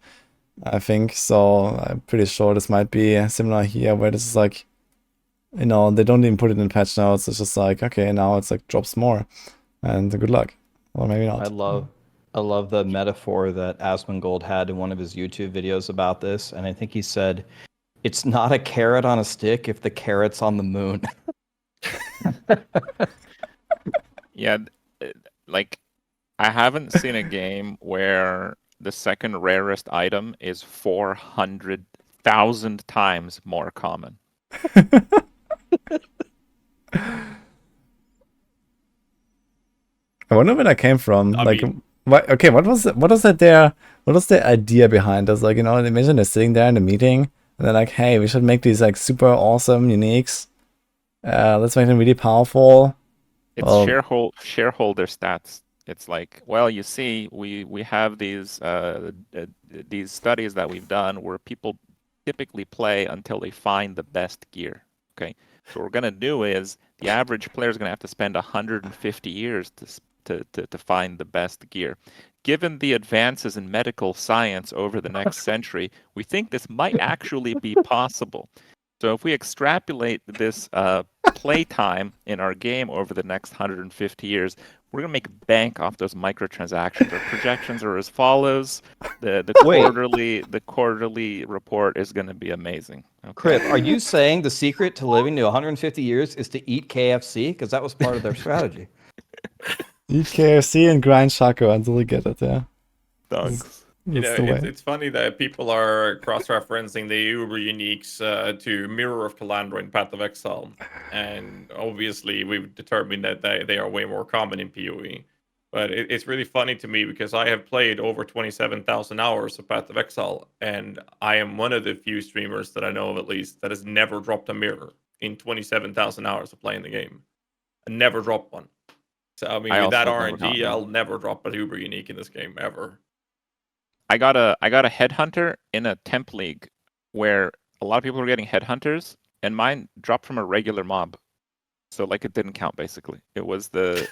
I think so. I'm pretty sure this might be similar here, where this is like, you know, they don't even put it in patch notes. It's just like, okay, now it's like drops more, and good luck. Or maybe not.
I love the metaphor that Asmongold had in one of his YouTube videos about this, and I think he said, "It's not a carrot on a stick if the carrot's on the moon."
Yeah, like I haven't seen a game where the second rarest item is 400,000 times more common.
I wonder where that came from. What? Okay, what was their idea behind this? Like, you know, imagine they're sitting there in a meeting and they're like, hey, we should make these like super awesome uniques. Let's make them really powerful.
It's shareholder stats. It's like, well, you see, we have these studies that we've done where people typically play until they find the best gear. Okay, so what we're gonna do is the average player is gonna have to spend 150 years to find the best gear. Given the advances in medical science over the next century, we think this might actually be possible. So if we extrapolate this playtime in our game over the next 150 years, we're going to make bank off those microtransactions. Our projections are as follows. The quarterly report is going to be amazing. Okay.
Krip, are you saying the secret to living to 150 years is to eat KFC? Because that was part of their strategy.
Eat KFC and grind shako until we get it, yeah.
Thanks.
It's funny that people are cross-referencing the Uber uniques to Mirror of Calandra in Path of Exile, and obviously we've determined that they are way more common in PoE. But it's really funny to me because I have played over 27,000 hours of Path of Exile, and I am one of the few streamers that I know of, at least, that has never dropped a mirror in 27,000 hours of playing the game. I never dropped one. So I mean, with that RNG, I'll never drop an Uber unique in this game ever.
I got a headhunter in a temp league where a lot of people were getting headhunters, and mine dropped from a regular mob, so like it didn't count basically. It was the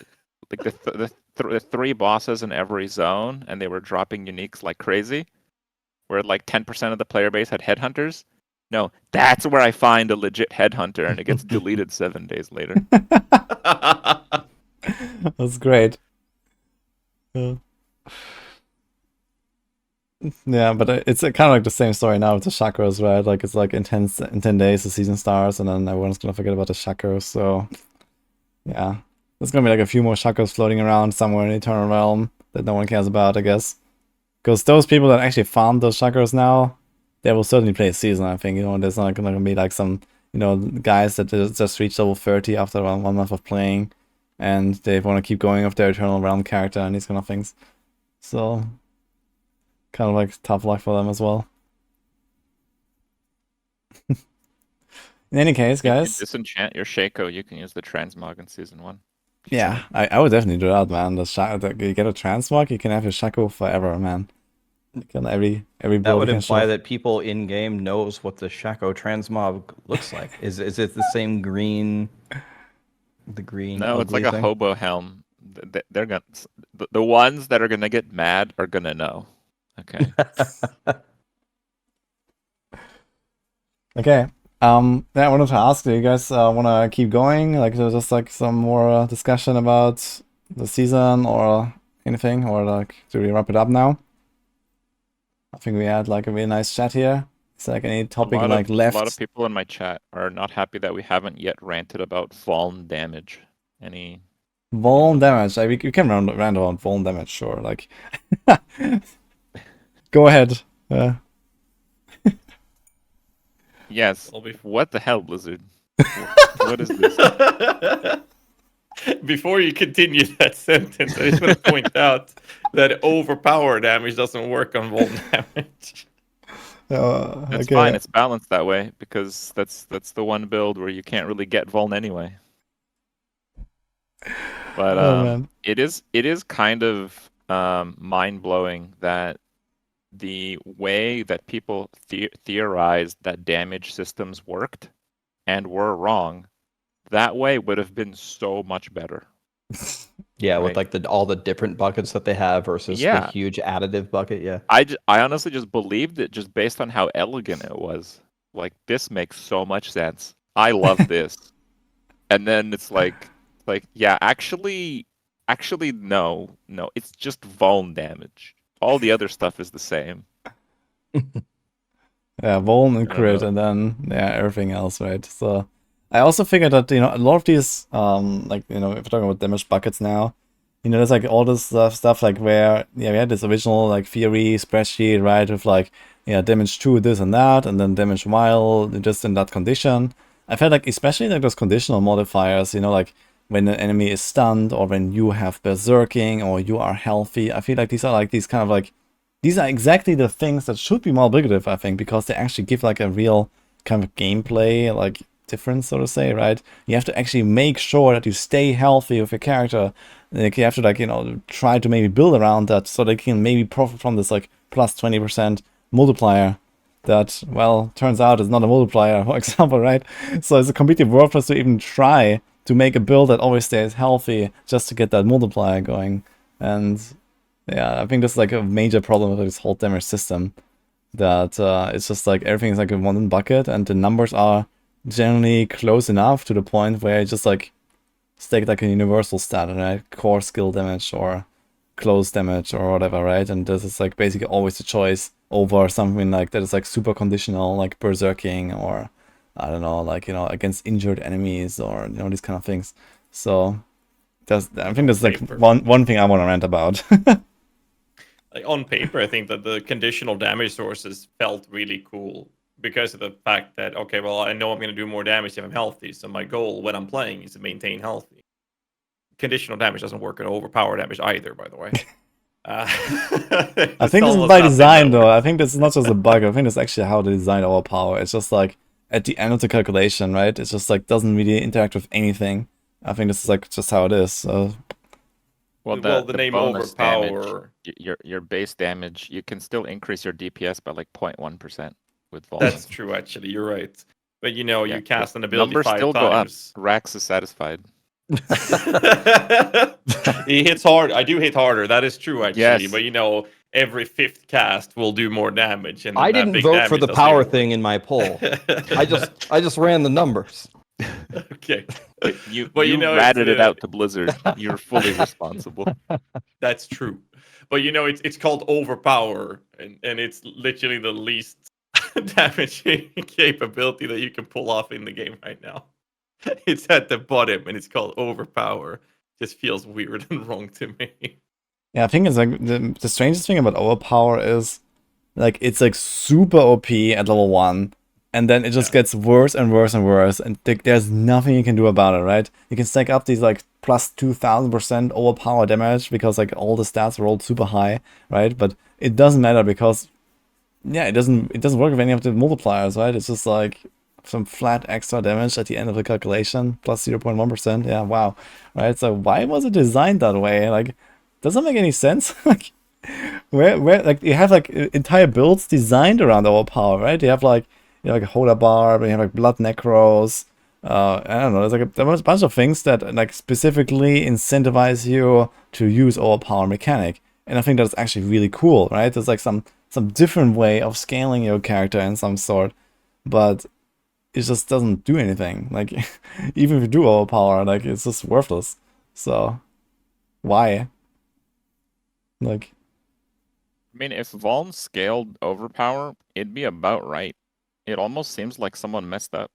three bosses in every zone, and they were dropping uniques like crazy. Where like 10% of the player base had headhunters. No, that's where I find a legit headhunter, and it gets deleted 7 days later.
That's great. Yeah, but it's kind of like the same story now with the chakras, right? Like it's like in 10 days the season starts, and then everyone's gonna forget about the chakras. So yeah, there's gonna be like a few more chakras floating around somewhere in the Eternal Realm that no one cares about, I guess. Because those people that actually farm those chakras now, they will certainly play a season. I think there's not gonna be like some guys that just reached level 30 after 1 month of playing, and they want to keep going with their Eternal Realm character and these kind of things. So kind of like tough luck for them as well. In any case, guys,
if you disenchant your shako, you can use the transmog in season 1.
Yeah, I would definitely do that, man. You get a transmog, you can have your shako forever, man. You can every
that would imply that people in game knows what the shako transmog looks like. Is it the same green? The green?
No, it's like a hobo helm. They're gonna the ones that are gonna get mad are gonna know. Okay.
Okay. Yeah, I wanted to ask, do you guys want to keep going? Like, just like some more discussion about the season or anything? Or like, do we wrap it up now? I think we had like a really nice chat here. Is like any topic left?
A lot of people in my chat are not happy that we haven't yet ranted about Vuln damage. Any
Vuln damage? Like, we can rant about Vuln damage, sure. Like, go ahead.
Yes. What the hell, Blizzard? What is this?
Before you continue that sentence, I just want to point out that overpower damage doesn't work on Vuln damage.
It's fine. It's balanced that way because that's the one build where you can't really get Vuln anyway. But it is kind of mind blowing that the way that people theorized that damage systems worked and were wrong, that way would have been so much better.
Yeah, right? With like all the different buckets that they have versus the huge additive bucket. Yeah,
I honestly just believed it just based on how elegant it was. Like, this makes so much sense. I love this. And then it's like yeah, actually no, it's just Vuln damage. All the other stuff is the same.
Yeah, Vuln and crit, and then everything else, right? So I also figured that a lot of these if we're talking about damage buckets now, there's like all this stuff like where we had this original like theory spreadsheet, right, with like damage 2 this and that, and then damage while just in that condition. I felt like especially like those conditional modifiers, like when an enemy is stunned or when you have berserking or you are healthy. I feel like these are exactly the things that should be more obligative, I think, because they actually give like a real kind of gameplay like difference, so to say, right? You have to actually make sure that you stay healthy with your character. Like, you have to try to maybe build around that so they can maybe profit from this like plus 20% multiplier that, well, turns out is not a multiplier, for example, right? So it's completely worthless to even try to make a build that always stays healthy just to get that multiplier going. And yeah, I think that's like a major problem with this whole damage system. That it's just like everything is like in one bucket, and the numbers are generally close enough to the point where you just like stake like a universal stat, right? Core skill damage or close damage or whatever, right? And this is like basically always the choice over something like that is like super conditional, like berserking, or I don't know, like, you know, against injured enemies, or, you know, these kind of things. So I think that's like one thing I want to rant about.
Like on paper, I think that the conditional damage sources felt really cool because of the fact that, okay, well, I know I'm going to do more damage if I'm healthy, so my goal when I'm playing is to maintain healthy. Conditional damage doesn't work on overpower damage either, by the way.
I think this is by design, though. I think this is not just a bug. I think it's actually how they design overpower. It's just like at the end of the calculation, right? It's just like doesn't really interact with anything. I think this is like just how it is. So.
Well,
the name
bonus
overpower,
damage, your base damage, you can still increase your DPS by like 0.1% with Vol.
That's true, actually. You're right. But you know, you cast an ability
numbers
5
still
times.
Go up. Rax is satisfied.
He hits hard. I do hit harder. That is true, actually.
Yes.
But you know, every 5th cast will do more damage. And
I didn't vote for the power thing in my poll. I just ran the numbers.
Okay.
You
know,
ratted it out to Blizzard. You're fully responsible.
That's true. But you know, it's called overpower, and it's literally the least damaging capability that you can pull off in the game right now. It's at the bottom, and it's called overpower. Just feels weird and wrong to me.
Yeah, I think it's like the strangest thing about overpower is like it's like super OP at level 1, and then it just gets worse and worse and worse, and there's nothing you can do about it, right? You can stack up these like plus 2000% overpower damage because like all the stats rolled super high, right? But it doesn't matter because it doesn't work with any of the multipliers, right? It's just like some flat extra damage at the end of the calculation, plus 0.1%. Yeah, wow, right? So why was it designed that way? Like, doesn't make any sense. Like, where like you have like entire builds designed around overpower, right? You have like a Hoda bar, but you have like blood necros. I don't know. There's a bunch of things that like specifically incentivize you to use overpower mechanic, and I think that's actually really cool, right? There's like some different way of scaling your character in some sort, but it just doesn't do anything. Like, even if you do overpower, like, it's just worthless. So, why? Like,
I mean, if Voln scaled overpower, it'd be about right. It almost seems like someone messed up.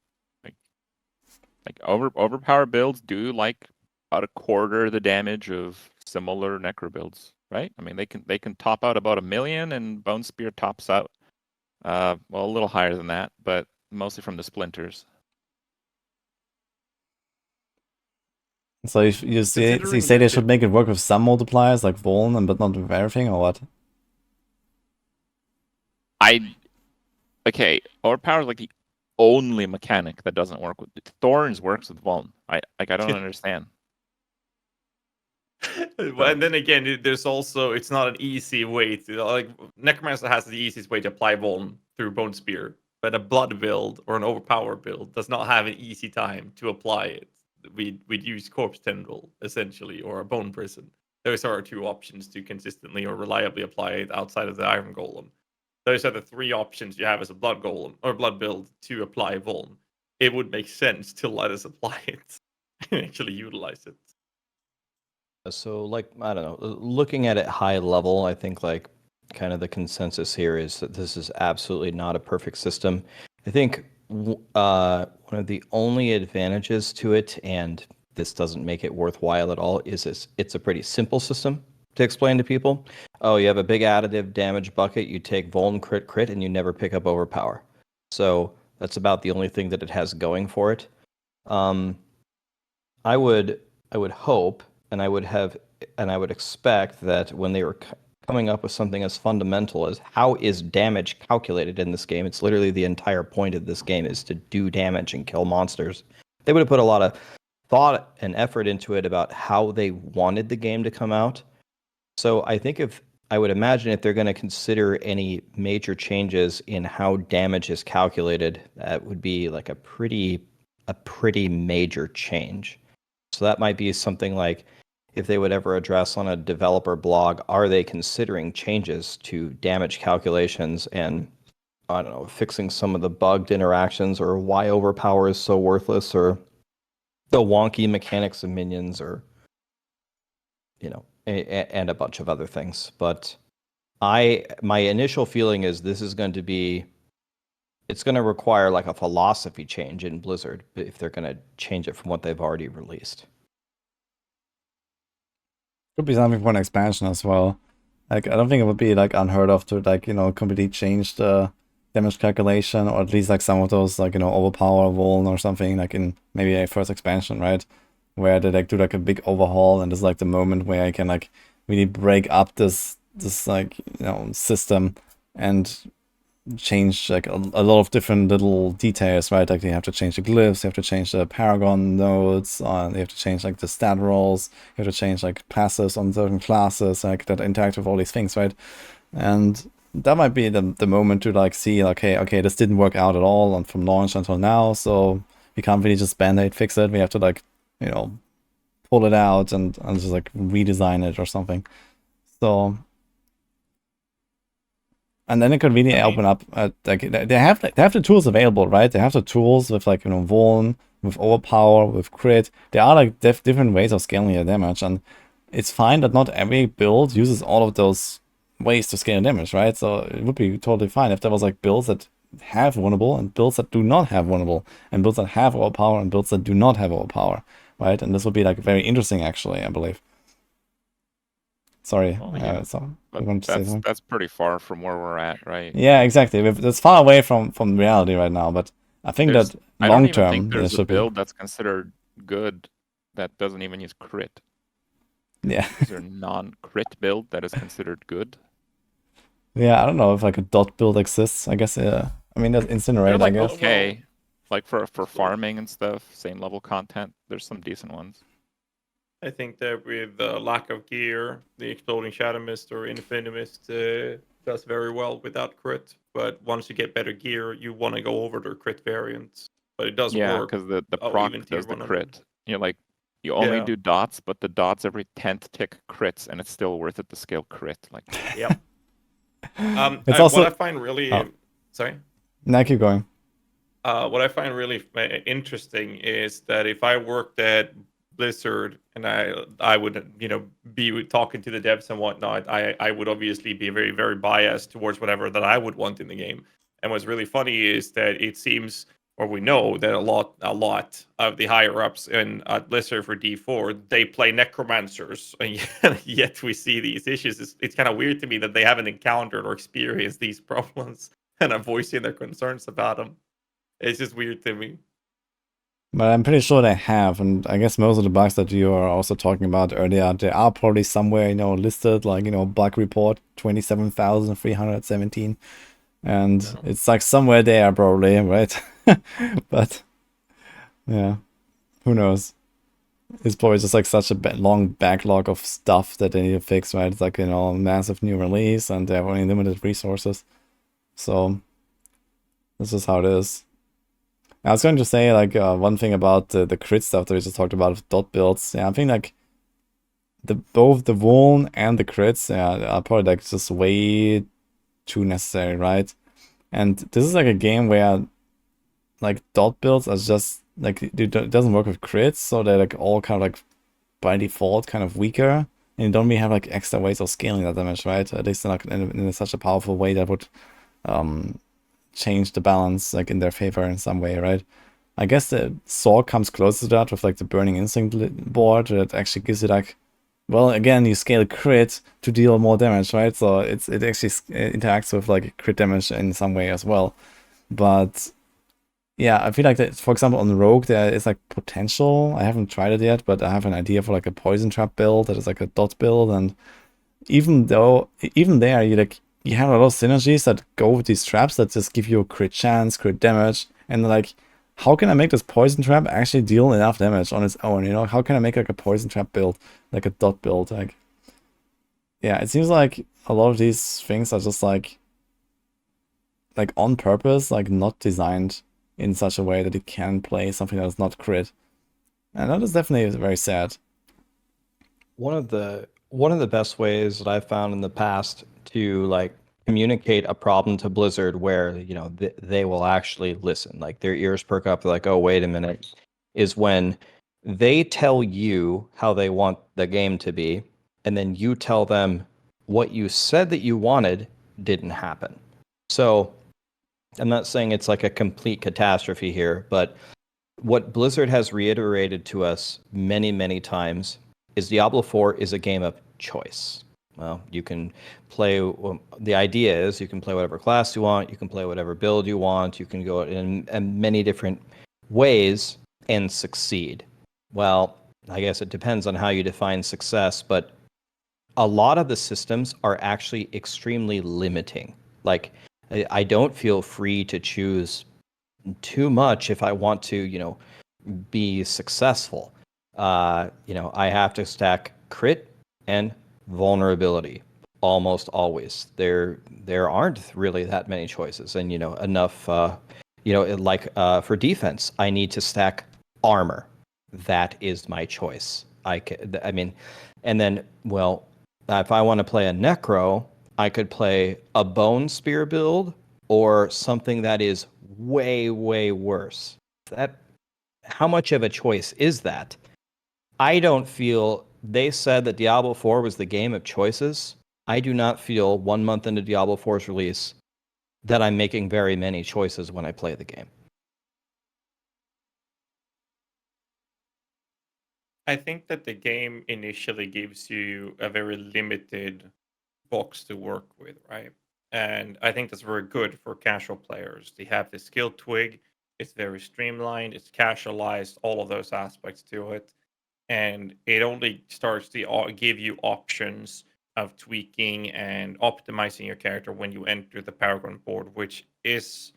Like overpower builds do like about a quarter the damage of similar necro builds, right? I mean, they can top out about 1 million, and Bone Spear tops out well, a little higher than that, but mostly from the splinters.
So you say they should make it work with some multipliers like Voln, but not with everything, or what?
Okay, overpower is like the only mechanic that doesn't work with Thorns works with Voln. I don't understand.
And then again, there's also, it's not an easy way to, like, Necromancer has the easiest way to apply Voln through Bone Spear, but a blood build or an overpower build does not have an easy time to apply it. We'd use Corpse Tendril, essentially, or a Bone Prison. Those are our 2 options to consistently or reliably apply it outside of the Iron Golem. Those are the 3 options you have as a blood golem or blood build to apply Voln. It would make sense to let us apply it and actually utilize it.
So, like, I don't know, looking at it high level, I think, like, kind of the consensus here is that this is absolutely not a perfect system. I think one of the only advantages to it, and this doesn't make it worthwhile at all, is it's a pretty simple system to explain to people. Oh, you have a big additive damage bucket, you take Voln crit, and you never pick up overpower. So that's about the only thing that it has going for it. I would hope, and I would expect that when they were coming up with something as fundamental as how is damage calculated in this game, it's literally the entire point of this game is to do damage and kill monsters. They would have put a lot of thought and effort into it about how they wanted the game to come out. So I would imagine if they're going to consider any major changes in how damage is calculated, that would be like a pretty major change. So that might be something like, if they would ever address on a developer blog, are they considering changes to damage calculations and, I don't know, fixing some of the bugged interactions, or why overpower is so worthless, or the wonky mechanics of minions, or, you know, and a bunch of other things. But my initial feeling is this is going to be, it's going to require like a philosophy change in Blizzard if they're going to change it from what they've already released.
Could be something for an expansion as well. Like, I don't think it would be like unheard of to like, you know, completely change the damage calculation, or at least like some of those, like, you know, overpower Vuln or something, like in maybe a first expansion, right? Where they like do like a big overhaul, and it's like the moment where I can like really break up this like, you know, system and change like a lot of different little details, right? Like, you have to change the glyphs, you have to change the paragon nodes, you have to change like the stat rolls, you have to change like passives on certain classes, like that interact with all these things, right? And that might be the moment to like see like, hey, okay, this didn't work out at all and from launch until now, so we can't really just band-aid fix it. We have to like, you know, pull it out and just like redesign it or something. So, and then it could really open up, like they have the tools available, right? They have the tools with like, you know, Vuln, with overpower, with crit. There are like different ways of scaling your damage, and it's fine that not every build uses all of those ways to scale damage, right? So it would be totally fine if there was like builds that have vulnerable and builds that do not have vulnerable, and builds that have overpower and builds that do not have overpower, right? And this would be like very interesting, actually, I believe. Sorry,
Well, yeah.
so
But
I want to say something.
that's pretty far from where we're at, right?
Yeah, exactly. It's far away from reality right now, but I think that
I don't
long
even think
term there
there's a
should be.
build that's considered good that doesn't even use crit.
Yeah,
Is there a non-crit build that is considered good?
yeah. I don't know if like a dot build exists. I guess. I mean, that's
They're
incinerate. I
like
guess.
okay, like for farming and stuff, same level content. There's some decent ones.
I think that with the lack of gear, the Exploding Shadow Mist or Infinity Mist does very well without crit. But once you get better gear, you want to go over the crit variants. But it does
Yeah,
work.
because the
Even
proc
tier
does the
100.
crit. You know, like you only
Yeah.
do dots, but the dots every 10th tick crits, and it's still worth it to scale crit. Like,
Yep.
It's also.
What I find really sorry.
Now keep going.
What I find really interesting is that if I worked at Blizzard and I would, you know, be talking to the devs and whatnot, I would obviously be very, very biased towards whatever that I would want in the game. And what's really funny is that it seems, or we know that a lot of the higher ups in at Blizzard for D4, they play necromancers, and yet we see these issues. It's kind of weird to me that they haven't encountered or experienced these problems and are voicing their concerns about them. It's just weird to me.
But I'm pretty sure they have, and I guess most of the bugs that you are also talking about earlier, they are probably somewhere, you know, listed, like, you know, bug report 27,317, and it's like somewhere there probably, right? But yeah, who knows? It's probably just like such a long backlog of stuff that they need to fix, right? It's like, you know, massive new release, and they have only limited resources, so this is how it is. I was going to say, like, one thing about the crit stuff that we just talked about with dot builds. Yeah, I think, like, both the Vuln and the crits, yeah, are probably, like, just way too necessary, right? And this is, like, a game where, like, dot builds are just, like, it doesn't work with crits, so they're, like, all kind of, like, by default, kind of weaker. And you don't really have, like, extra ways of scaling that damage, right? At least not in such a powerful way that would, change the balance like in their favor in some way, right? I guess the Saw comes close to that with like the Burning Instinct board that actually gives you like, well, again, you scale crit to deal more damage, right? So it actually interacts with like crit damage in some way as well. But yeah, I feel like that, for example, on Rogue there is like potential. I haven't tried it yet, but I have an idea for like a poison trap build that is like a dot build, and even there you have a lot of synergies that go with these traps that just give you a crit chance, crit damage, and like, how can I make this poison trap actually deal enough damage on its own? You know, how can I make like a poison trap build, like a dot build? Like, yeah, it seems like a lot of these things are just like on purpose, like not designed in such a way that it can play something that is not crit. And that is definitely very sad.
One of the best ways that I've found in the past to like communicate a problem to Blizzard where, you know, they will actually listen, like their ears perk up, they're like, oh, wait a minute, is when they tell you how they want the game to be, and then you tell them what you said that you wanted didn't happen. So I'm not saying it's like a complete catastrophe here, but what Blizzard has reiterated to us many, many times is Diablo 4 is a game of choice. Well, you can play, the idea is you can play whatever class you want, you can play whatever build you want, you can go in many different ways and succeed. Well, I guess it depends on how you define success, but a lot of the systems are actually extremely limiting. Like, I don't feel free to choose too much if I want to, you know, be successful. You know, I have to stack crit and vulnerability almost always. There aren't really that many choices, and you know, enough. You know, like for defense, I need to stack armor. That is my choice. I mean, and then well, if I want to play a necro, I could play a bone spear build or something that is way, way worse. That, how much of a choice is that? I don't feel, they said that Diablo 4 was the game of choices. I do not feel 1 month into Diablo 4's release that I'm making very many choices when I play the game.
I think that the game initially gives you a very limited box to work with, right? And I think that's very good for casual players. They have the skill twig, it's very streamlined, it's casualized, all of those aspects to it. And it only starts to give you options of tweaking and optimizing your character when you enter the Paragon board, which is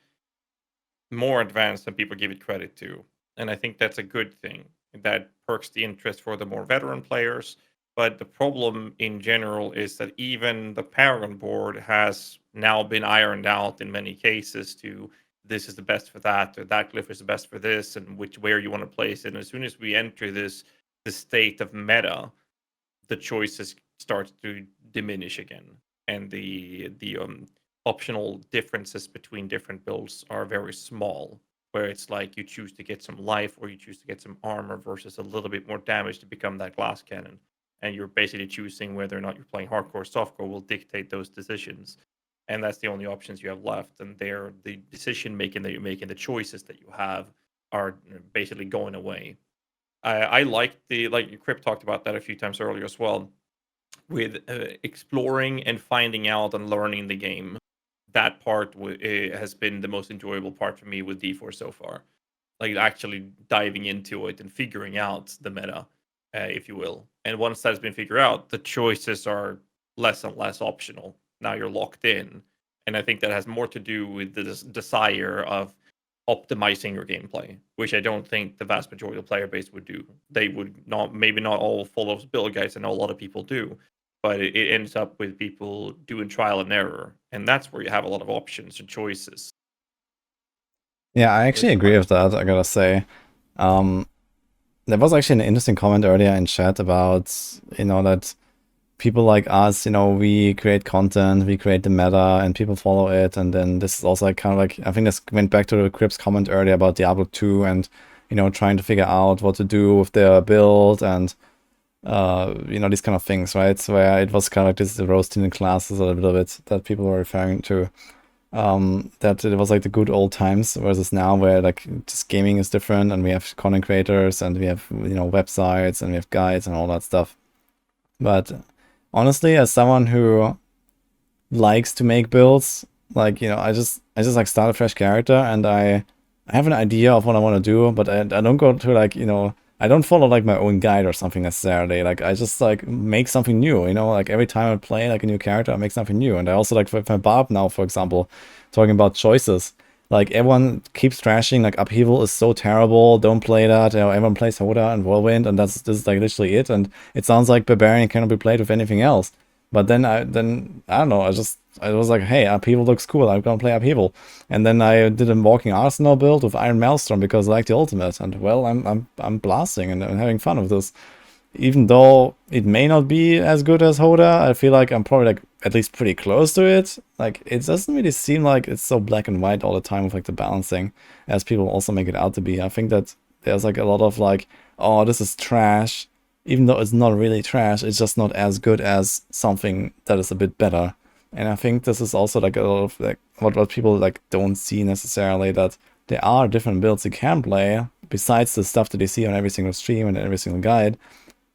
more advanced than people give it credit to. And I think that's a good thing. That perks the interest for the more veteran players. But the problem in general is that even the Paragon board has now been ironed out in many cases to this is the best for that, or that glyph is the best for this, and where you want to place it. And as soon as we enter this the state of meta, the choices start to diminish again, and the optional differences between different builds are very small. Where it's like you choose to get some life or you choose to get some armor versus a little bit more damage to become that glass cannon, and you're basically choosing whether or not you're playing hardcore or softcore will dictate those decisions, and that's the only options you have left. And they're the decision making that you're making, the choices that you have are basically going away. I like the, like Crip talked about that a few times earlier as well, with exploring and finding out and learning the game. That part has been the most enjoyable part for me with D4 so far. Like actually diving into it and figuring out the meta, if you will. And once that's been figured out, the choices are less and less optional. Now you're locked in. And I think that has more to do with the desire of optimizing your gameplay, which I don't think the vast majority of the player base would do. They would not, maybe not all follow build guides. I know a lot of people do, but it ends up with people doing trial and error, and that's where you have a lot of options and choices.
Yeah, I actually agree with that, I gotta say. There was actually an interesting comment earlier in chat about, you know, that people like us, you know, we create content, we create the meta, and people follow it. And then this is also like kind of like, I think this went back to the Crip's comment earlier about Diablo 2 and, you know, trying to figure out what to do with their build and, you know, these kind of things, right? So where it was kind of like this roasting the classes a little bit that people were referring to. That it was like the good old times versus now where like just gaming is different and we have content creators and we have, you know, websites and we have guides and all that stuff. But honestly, as someone who likes to make builds, like, you know, I just like start a fresh character and I have an idea of what I want to do, but I don't go to like, you know, I don't follow like my own guide or something necessarily. Like I just like make something new, you know, like every time I play like a new character, I make something new. And I also like with my Barb now, for example, talking about choices. Like everyone keeps trashing like Upheaval is so terrible, don't play that. You know, everyone plays Hoda and Whirlwind, and this is like literally it. And it sounds like Barbarian cannot be played with anything else. But then I don't know, I was like, hey, Upheaval looks cool, I'm gonna play Upheaval. And then I did a Walking Arsenal build with Iron Maelstrom because I like the ultimate, and well, I'm blasting and I'm having fun with this. Even though it may not be as good as Hoda, I feel like I'm probably like at least pretty close to it. Like, it doesn't really seem like it's so black and white all the time with like the balancing, as people also make it out to be. I think that there's like a lot of like, oh, this is trash, even though it's not really trash, it's just not as good as something that is a bit better. And I think this is also like a lot of like what people like don't see necessarily, that there are different builds you can play besides the stuff that they see on every single stream and every single guide,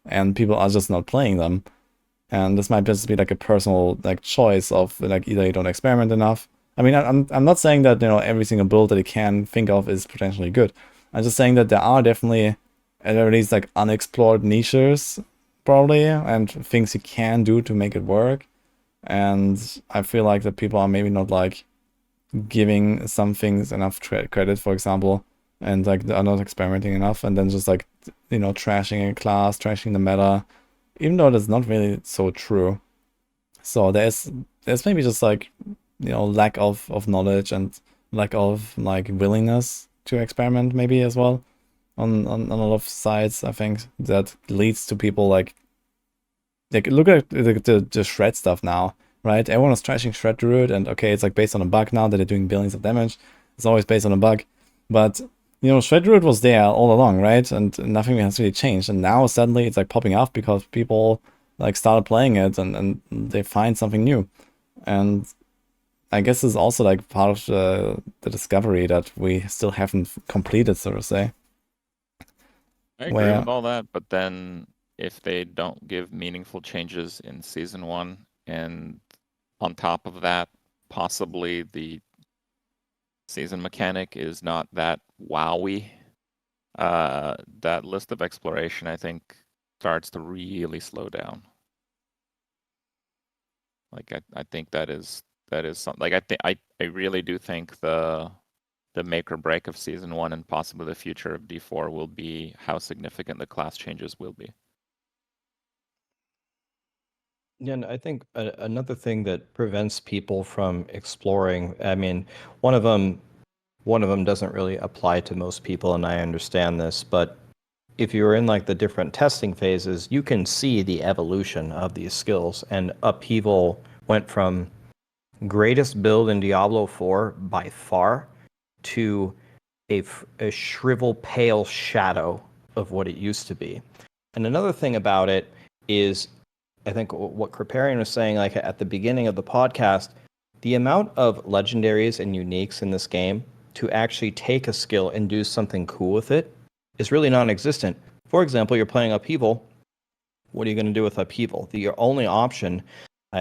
and people are just not playing them. And this might just be like a personal like choice of like either you don't experiment enough. I mean, I'm not saying that, you know, every single build that you can think of is potentially good. I'm just saying that there are definitely at least like unexplored niches probably, and things you can do to make it work. And I feel like that people are maybe not like giving some things enough credit, for example, and like are not experimenting enough, and then just like, you know, trashing a class, trashing the meta, even though that's not really so true. So there's maybe just like, you know, lack of knowledge and lack of like willingness to experiment maybe as well on a lot of sides. I think that leads to people like look at the shred stuff now, right? Everyone is trashing shred Druid, and okay, it's like based on a bug now that they're doing billions of damage. It's always based on a bug, but you know, shred Druid was there all along, right? And nothing has really changed, and now suddenly it's like popping off because people like started playing it and they find something new. And I guess it's also like part of the discovery that we still haven't completed, so to say.
I agree with all that, but then if they don't give meaningful changes in Season 1, and on top of that, possibly the season mechanic is not that wowy, that list of exploration, I think, starts to really slow down. Like, I think that is something, like, I really do think the make or break of Season 1 and possibly the future of D4 will be how significant the class changes will be.
Yeah, and I think another thing that prevents people from exploring, I mean, one of them doesn't really apply to most people, and I understand this, but if you're in like the different testing phases, you can see the evolution of these skills. And Upheaval went from greatest build in Diablo 4 by far to a shrivel pale shadow of what it used to be. And another thing about it is, I think what Kripparrian was saying, like at the beginning of the podcast, the amount of legendaries and uniques in this game to actually take a skill and do something cool with it is really non-existent. For example, you're playing Upheaval. What are you going to do with Upheaval? Your only option,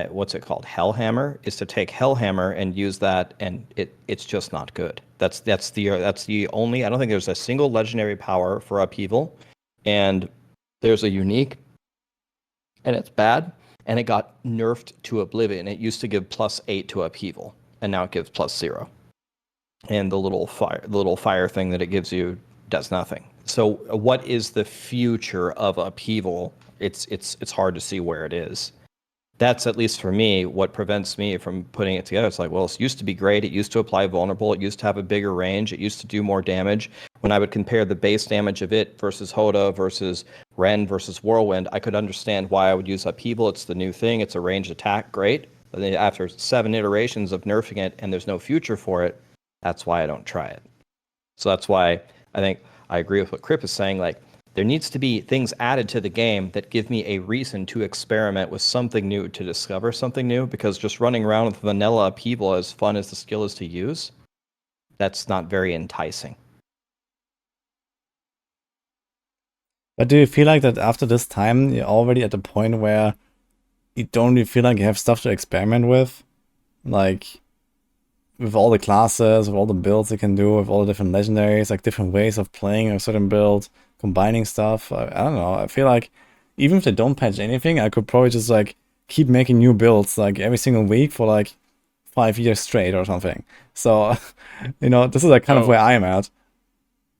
what's it called, Hellhammer, is to take Hellhammer and use that, and it's just not good. That's the only. I don't think there's a single legendary power for Upheaval, and there's a unique, and it's bad, and it got nerfed to oblivion. It used to give +8 to Upheaval, and now it gives +0. And the little fire thing that it gives you does nothing. So what is the future of Upheaval? It's hard to see where it is. That's, at least for me, what prevents me from putting it together. It's like, well, it used to be great. It used to apply vulnerable. It used to have a bigger range. It used to do more damage. When I would compare the base damage of it versus Hoda versus Ren versus Whirlwind, I could understand why I would use Upheaval. It's the new thing. It's a ranged attack. Great. But then after 7 iterations of nerfing it and there's no future for it, that's why I don't try it. So that's why I think I agree with what Kripp is saying. Like, there needs to be things added to the game that give me a reason to experiment with something new, to discover something new, because just running around with vanilla Upheaval, as fun as the skill is to use, that's not very enticing.
But do you feel like that after this time, you're already at the point where you don't really feel like you have stuff to experiment with? Like, with all the classes, with all the builds you can do, with all the different legendaries, like different ways of playing a certain build, combining stuff. I don't know. I feel like even if they don't patch anything, I could probably just like keep making new builds like every single week for like 5 years straight or something. So, you know, this is like kind of where I am at.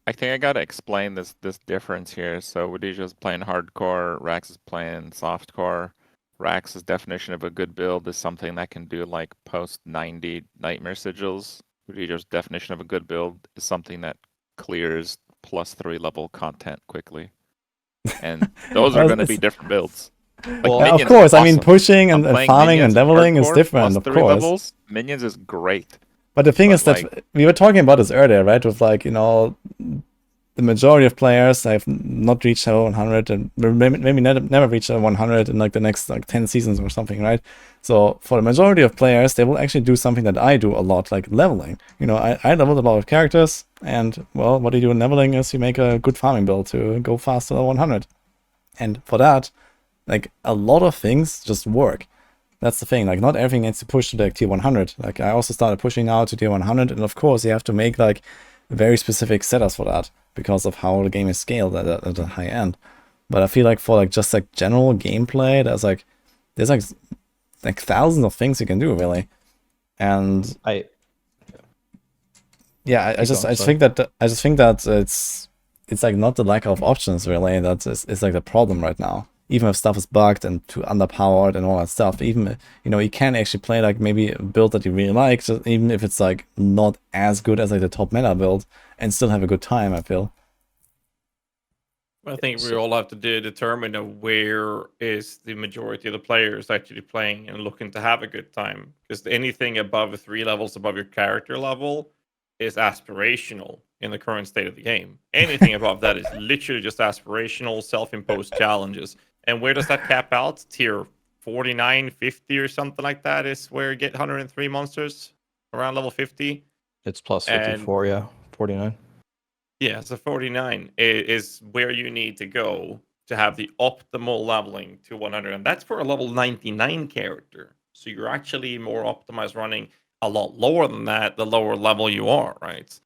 I think I gotta explain this difference here. So Wudijo's playing hardcore, Rax is playing softcore. Rax's definition of a good build is something that can do like post 90 nightmare sigils. Wudijo's definition of a good build is something that clears +3 level content quickly. And those are
Well,
going to be
it's-
different builds. Like
Well,
of
Minions
course,
is
I mean,
awesome.
pushing
I'm
and
playing
farming and
Minions
leveling is
hardcore,
different, of
+3
course.
levels. Minions is great.
But the thing
But
is that
like-
we were talking about this earlier, right? With like, you know, the majority of players have not reached level 100 and maybe never reach level 100 in like the next like 10 seasons or something, right? So for the majority of players, they will actually do something that I do a lot, like leveling. You know, I leveled a lot of characters, and well, what you do in leveling is you make a good farming build to go faster than 100. And for that, like a lot of things just work. That's the thing, like not everything needs to push to like tier 100. Like I also started pushing now to tier 100, and of course you have to make like very specific setups for that because of how the game is scaled at a high end. But I feel like for like just like general gameplay, there's like thousands of things you can do really. And yeah, I just think that it's like not the lack of options really that is like the problem right now. Even if stuff is bugged and too underpowered and all that stuff, even, you know, you can actually play like maybe a build that you really like, just even if it's like not as good as like the top meta build, and still have a good time, I feel.
I think we all have to determine where is the majority of the players actually playing and looking to have a good time. Because anything above 3 levels above your character level is aspirational in the current state of the game. Anything above that is literally just aspirational, self-imposed challenges. And where does that cap out? Tier 49, 50 or something like that is where you get 103 monsters around level 50.
It's plus 54, yeah, 49.
Yeah, so 49 is where you need to go to have the optimal leveling to 100. And that's for a level 99 character. So you're actually more optimized running a lot lower than that, the lower level you are, right?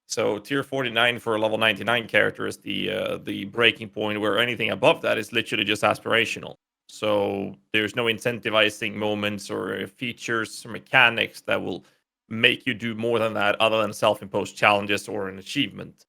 So tier 49 for a level 99 character is the breaking point, where anything above that is literally just aspirational. So there's no incentivizing moments or features or mechanics that will make you do more than that other than self-imposed challenges or an achievement.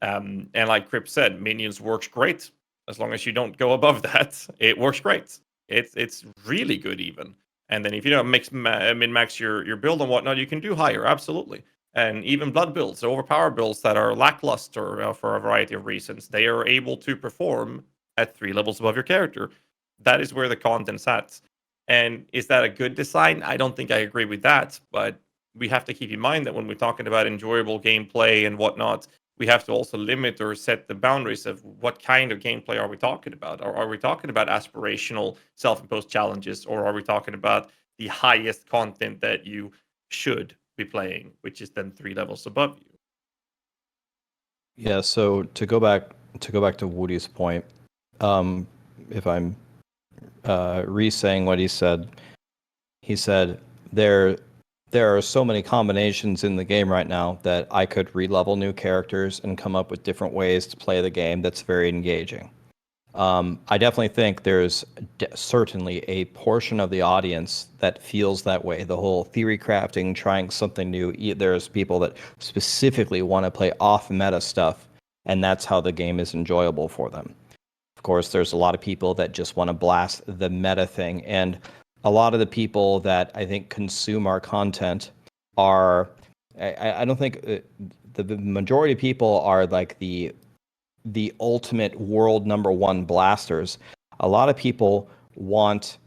And like Krip said, Minions works great as long as you don't go above that. It works great. It's really good even. And then if you don't min-max your build and whatnot, you can do higher, absolutely. And even blood builds, overpower builds that are lackluster for a variety of reasons, they are able to perform at 3 levels above your character. That is where the content's at. And is that a good design? I don't think I agree with that, but we have to keep in mind that when we're talking about enjoyable gameplay and whatnot, we have to also limit or set the boundaries of what kind of gameplay are we talking about. Are we talking about aspirational self-imposed challenges, or are we talking about the highest content that you should be playing, which is then 3 levels above you?
Yeah, so to go back to Woody's point, if I'm re-saying what he said there are so many combinations in the game right now that I could re-level new characters and come up with different ways to play the game that's very engaging. I definitely think there's certainly a portion of the audience that feels that way. The whole theory crafting, trying something new. There's people that specifically want to play off-meta stuff, and that's how the game is enjoyable for them. Of course, there's a lot of people that just want to blast the meta thing, and a lot of the people that I think consume our content are, I don't think the majority of people are like the ultimate world #1 blasters. A lot of people want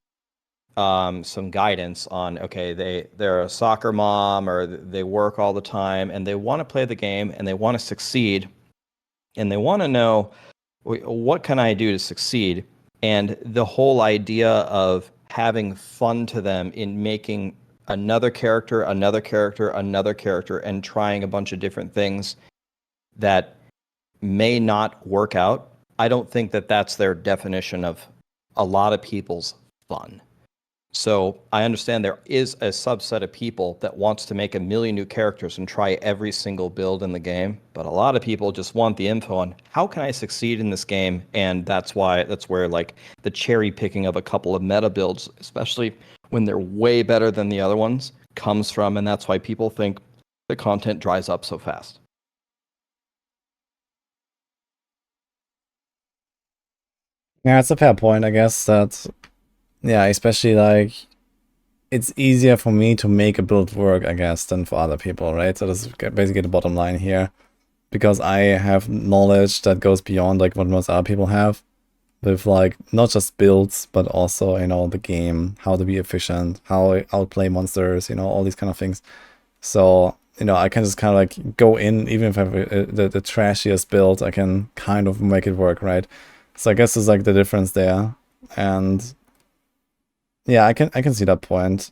some guidance on, okay, they're a soccer mom or they work all the time and they want to play the game and they want to succeed and they want to know, what can I do to succeed? And the whole idea of having fun to them in making another character, and trying a bunch of different things that may not work out. I don't think that that's their definition of a lot of people's fun. So I understand there is a subset of people that wants to make a million new characters and try every single build in the game, but a lot of people just want the info on how can I succeed in this game, and that's where like the cherry picking of a couple of meta builds, especially when they're way better than the other ones, comes from, and that's why people think the content dries up so fast.
Yeah, it's a fair point, I guess, that yeah, especially like it's easier for me to make a build work, I guess, than for other people, right? So this is basically the bottom line here, because I have knowledge that goes beyond like what most other people have, with like not just builds, but also, you know, the game, how to be efficient, how I outplay monsters, you know, all these kind of things. So, you know, I can just kind of like go in, even if I have the trashiest build, I can kind of make it work, right? So I guess there's like the difference there. And yeah, I can see that point.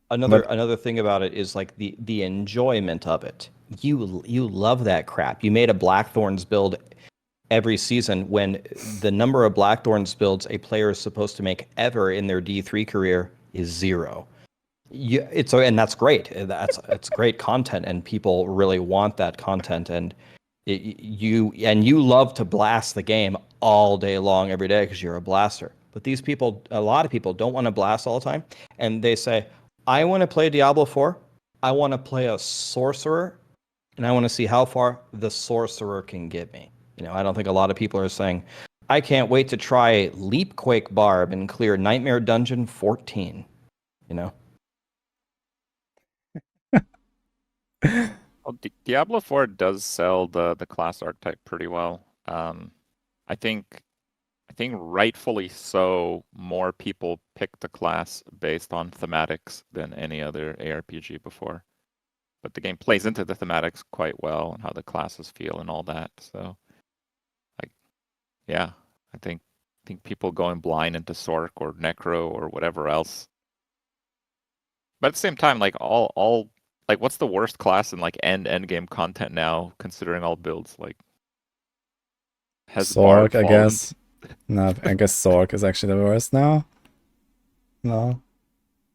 Another thing about it is like the enjoyment of it. You love that crap. You made a Blackthorns build every season when the number of Blackthorns builds a player is supposed to make ever in their D3 career is 0. And that's great. It's great content, and people really want that content. And you love to blast the game all day long, every day, because you're a blaster. But these people, a lot of people, don't want to blast all the time, and they say, "I want to play Diablo 4. I want to play a sorcerer, and I want to see how far the sorcerer can get me." You know, I don't think a lot of people are saying, "I can't wait to try Leapquake Barb and clear Nightmare Dungeon 14." You know.
Well, Diablo 4 does sell the class archetype pretty well. I think rightfully so, more people pick the class based on thematics than any other ARPG before. But the game plays into the thematics quite well and how the classes feel and all that. So, like, yeah, I think people going blind into Sorc or Necro or whatever else. But at the same time, like all like, what's the worst class in like endgame content now, considering all builds? Like, has Barb
Sorc, I
fallen?
guess. No, I guess Sorc is actually the worst now. No.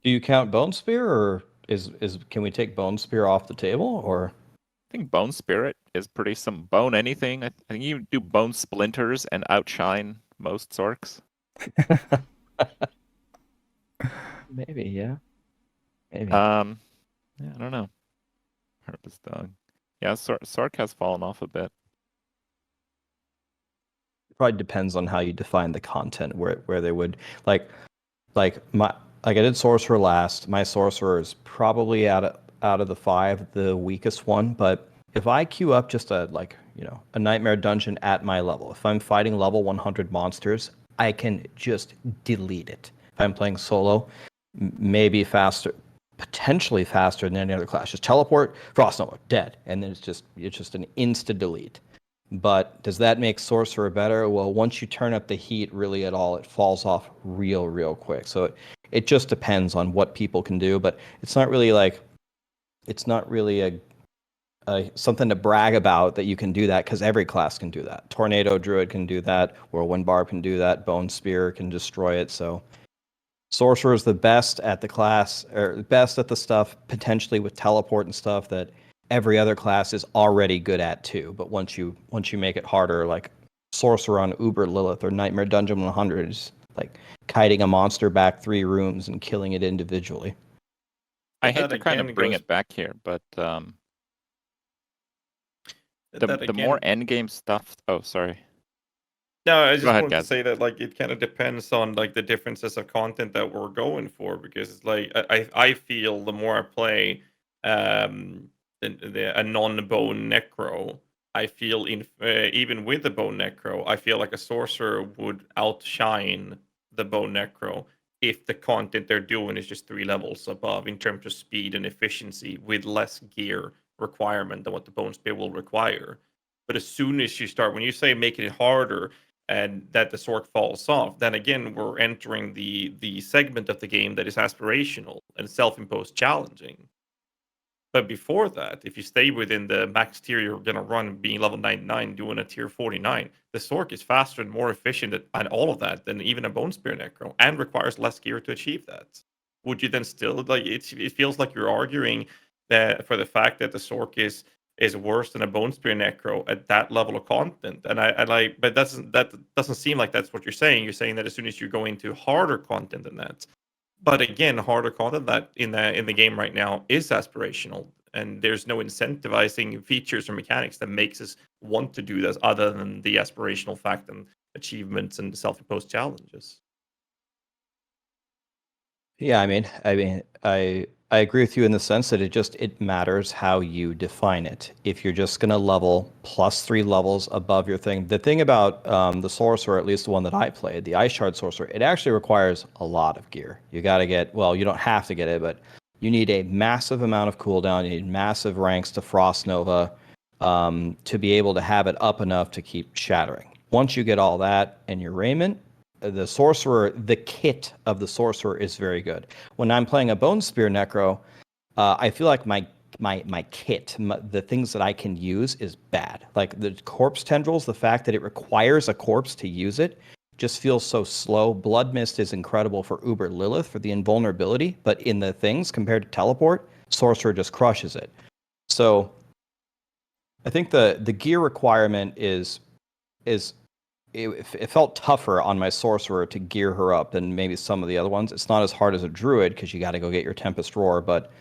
Do you count Bone Spear, or is can we take Bone Spear off the table, or?
I think Bone Spirit is pretty some bone anything. I think you do Bone Splinters and outshine most Sorcs.
Maybe, yeah. Maybe.
Yeah, I don't know. Purpose dog. Yeah, Sorc has fallen off a bit.
It probably depends on how you define the content, where they would like I did Sorcerer last. My Sorcerer is probably out of the 5 the weakest one, but if I queue up just a Nightmare Dungeon at my level, if I'm fighting level 100 monsters, I can just delete it. If I'm playing solo, maybe faster, potentially faster than any other class. Just teleport, Frost Nova, dead, and then it's just an insta delete. But does that make Sorcerer better? Well, once you turn up the heat really at all, it falls off real quick. So it just depends on what people can do, but it's not really a something to brag about that you can do that, because every class can do that. Tornado Druid can do that. Whirlwind Barb can do that. Bone Spear can destroy it. So Sorcerer is the best at the class, or best at the stuff potentially with teleport and stuff that every other class is already good at too. But once you make it harder, like Sorcerer on Uber Lilith or Nightmare Dungeon 100 is like kiting a monster back 3 rooms and killing it individually.
I hate to kind of bring it back here, but the more endgame stuff. Oh, sorry.
No, I just wanted to say that like it kind of depends on like the differences of content that we're going for, because like I feel the more I play a non-bone necro, I feel even with the bone necro, I feel like a sorcerer would outshine the bone necro if the content they're doing is just 3 levels above in terms of speed and efficiency, with less gear requirement than what the bone spear will require. But as soon as you start, when you say making it harder and that the Sorc falls off, then again we're entering the segment of the game that is aspirational and self-imposed challenging. But before that, if you stay within the max tier you're gonna run, being level 99, doing a tier 49, the Sorc is faster and more efficient at all of that than even a Bone Spear Necro, and requires less gear to achieve that. Would you then still like it feels like you're arguing that for the fact that the Sorc is worse than a Bone Spear Necro at that level of content? And but that doesn't seem like that's what you're saying. You're saying that as soon as you go into harder content than that. But again, harder content that in the game right now is aspirational, and there's no incentivizing features or mechanics that makes us want to do this other than the aspirational fact and achievements and self-imposed challenges.
Yeah, I agree with you in the sense that it matters how you define it. If you're just gonna level +3 levels above your thing, the thing about the sorcerer, at least the one that I played, the Ice Shard sorcerer, it actually requires a lot of gear. You got to get, well, you don't have to get it, but you need a massive amount of cooldown. You need massive ranks to Frost Nova to be able to have it up enough to keep shattering. Once you get all that and your raiment, the sorcerer, the kit of the sorcerer is very good. When I'm playing a Bone Spear Necro, I feel like my kit, the things that I can use, is bad. Like the corpse tendrils, the fact that it requires a corpse to use it just feels so slow. Blood Mist is incredible for Uber Lilith for the invulnerability, but in the things compared to teleport, sorcerer just crushes it. So I think the gear requirement is it felt tougher on my sorcerer to gear her up than maybe some of the other ones. It's not as hard as a druid because you got to go get your Tempest Roar. But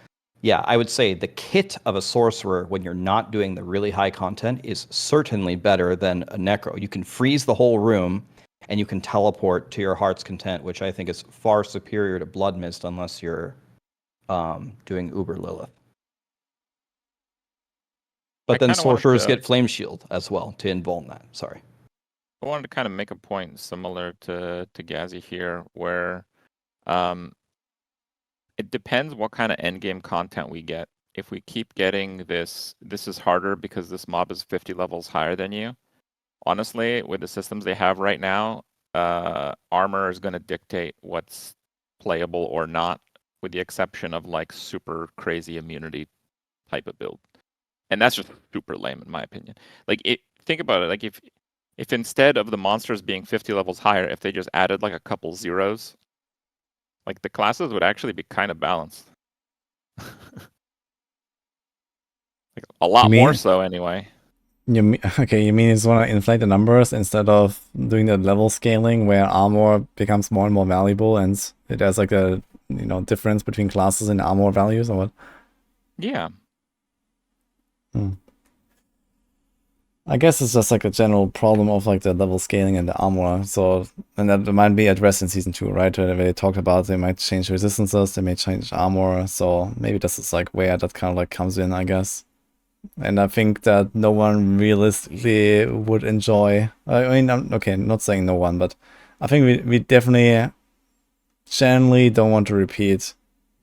yeah, I would say the kit of a sorcerer when you're not doing the really high content is certainly better than a necro. You can freeze the whole room and you can teleport to your heart's content, which I think is far superior to Blood Mist unless you're doing Uber Lilith. But then sorcerers get Flame Shield as well to invuln that. Sorry.
I wanted to kind of make a point similar to Ghazzy here, where it depends what kind of endgame content we get. If we keep getting this is harder because this mob is 50 levels higher than you. Honestly, with the systems they have right now, armor is going to dictate what's playable or not, with the exception of like super crazy immunity type of build. And that's just super lame in my opinion. Like think about it, like if instead of the monsters being 50 levels higher, if they just added like a couple zeros, like the classes would actually be kind of balanced. Like a lot more so anyway.
You mean you just want to inflate the numbers instead of doing the level scaling where armor becomes more and more valuable and there's like a difference between classes and armor values or what?
Yeah.
I guess it's just like a general problem of like the level scaling and the armor. So, and that might be addressed in season 2, right? Where they talked about they might change resistances, they may change armor. So maybe this is like where that kind of like comes in, I guess. And I think that no one realistically would enjoy. I mean, okay, not saying no one, but I think we definitely generally don't want to repeat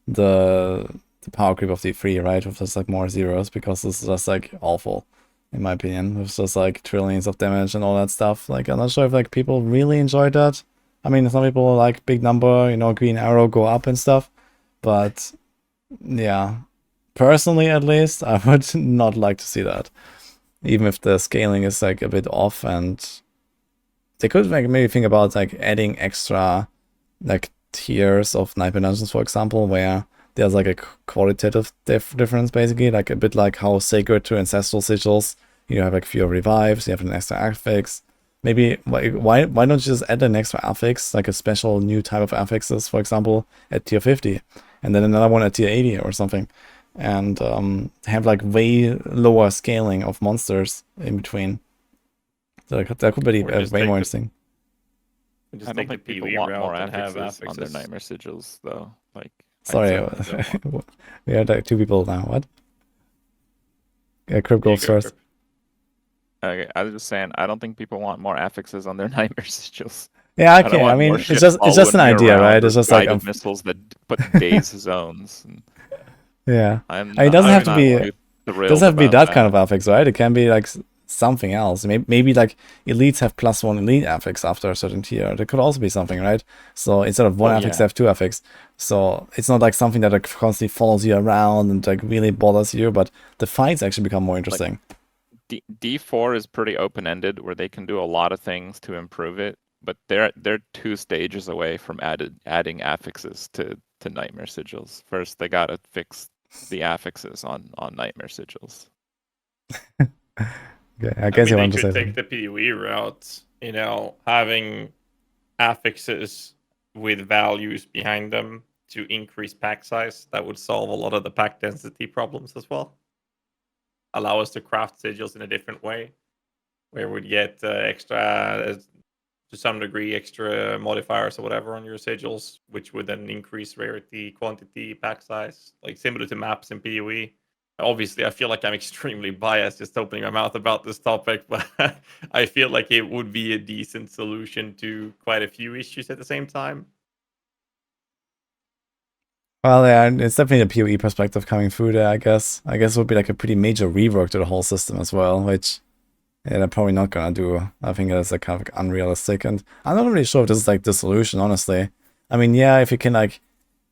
the power creep of D3, right? With just like more zeros, because this is just like awful, in my opinion. With just like trillions of damage and all that stuff. Like, I'm not sure if like people really enjoyed that. I mean, some people like big number, green arrow go up and stuff. But yeah, personally at least, I would not like to see that. Even if the scaling is like a bit off, and they could like maybe think about like adding extra like tiers of Nightmare Dungeons, for example, where there's like a qualitative difference, basically, like a bit like how Sacred to Ancestral Sigils, you have like fewer revives, you have an extra affix. Maybe why don't you just add an extra affix, like a special new type of affixes, for example, at tier 50, and then another one at tier 80 or something, and have like way lower scaling of monsters in between. So that could be way more interesting.
I don't think people want more affixes on their Nightmare Sigils, though. Like,
sorry, we had like 2 people now. What? Yeah, Krip goes first.
Okay, I was just saying, I don't think people want more affixes on their Nightmare Sigils.
Yeah, okay. I mean, it's just an idea, right? It's just like
missiles that put daze zones.
Yeah, it doesn't have to be. Doesn't have to be that kind of affix, right? It can be like something else. Maybe like elites have +1 elite affix after a certain tier. There could also be something, right? So instead of 1 affix, they have 2 affix. So it's not like something that like constantly follows you around and like really bothers you, but the fights actually become more interesting.
Like, D4 is pretty open-ended, where they can do a lot of things to improve it, but they're 2 stages away from adding affixes to Nightmare Sigils. First, they gotta fix the affixes on Nightmare Sigils.
Okay, I guess you want to say
take the PoE route, having affixes with values behind them to increase pack size. That would solve a lot of the pack density problems as well. Allow us to craft sigils in a different way, where we'd get extra to some degree extra modifiers or whatever on your sigils, which would then increase rarity, quantity, pack size, like similar to maps in PoE. Obviously, I feel like I'm extremely biased just opening my mouth about this topic, but I feel like it would be a decent solution to quite a few issues at the same time.
Well, yeah, it's definitely a PoE perspective coming through there, I guess. I guess it would be like a pretty major rework to the whole system as well, which they're probably not gonna do. I think that's like kind of like unrealistic, and I'm not really sure if this is like the solution, honestly. I mean, yeah, if you can like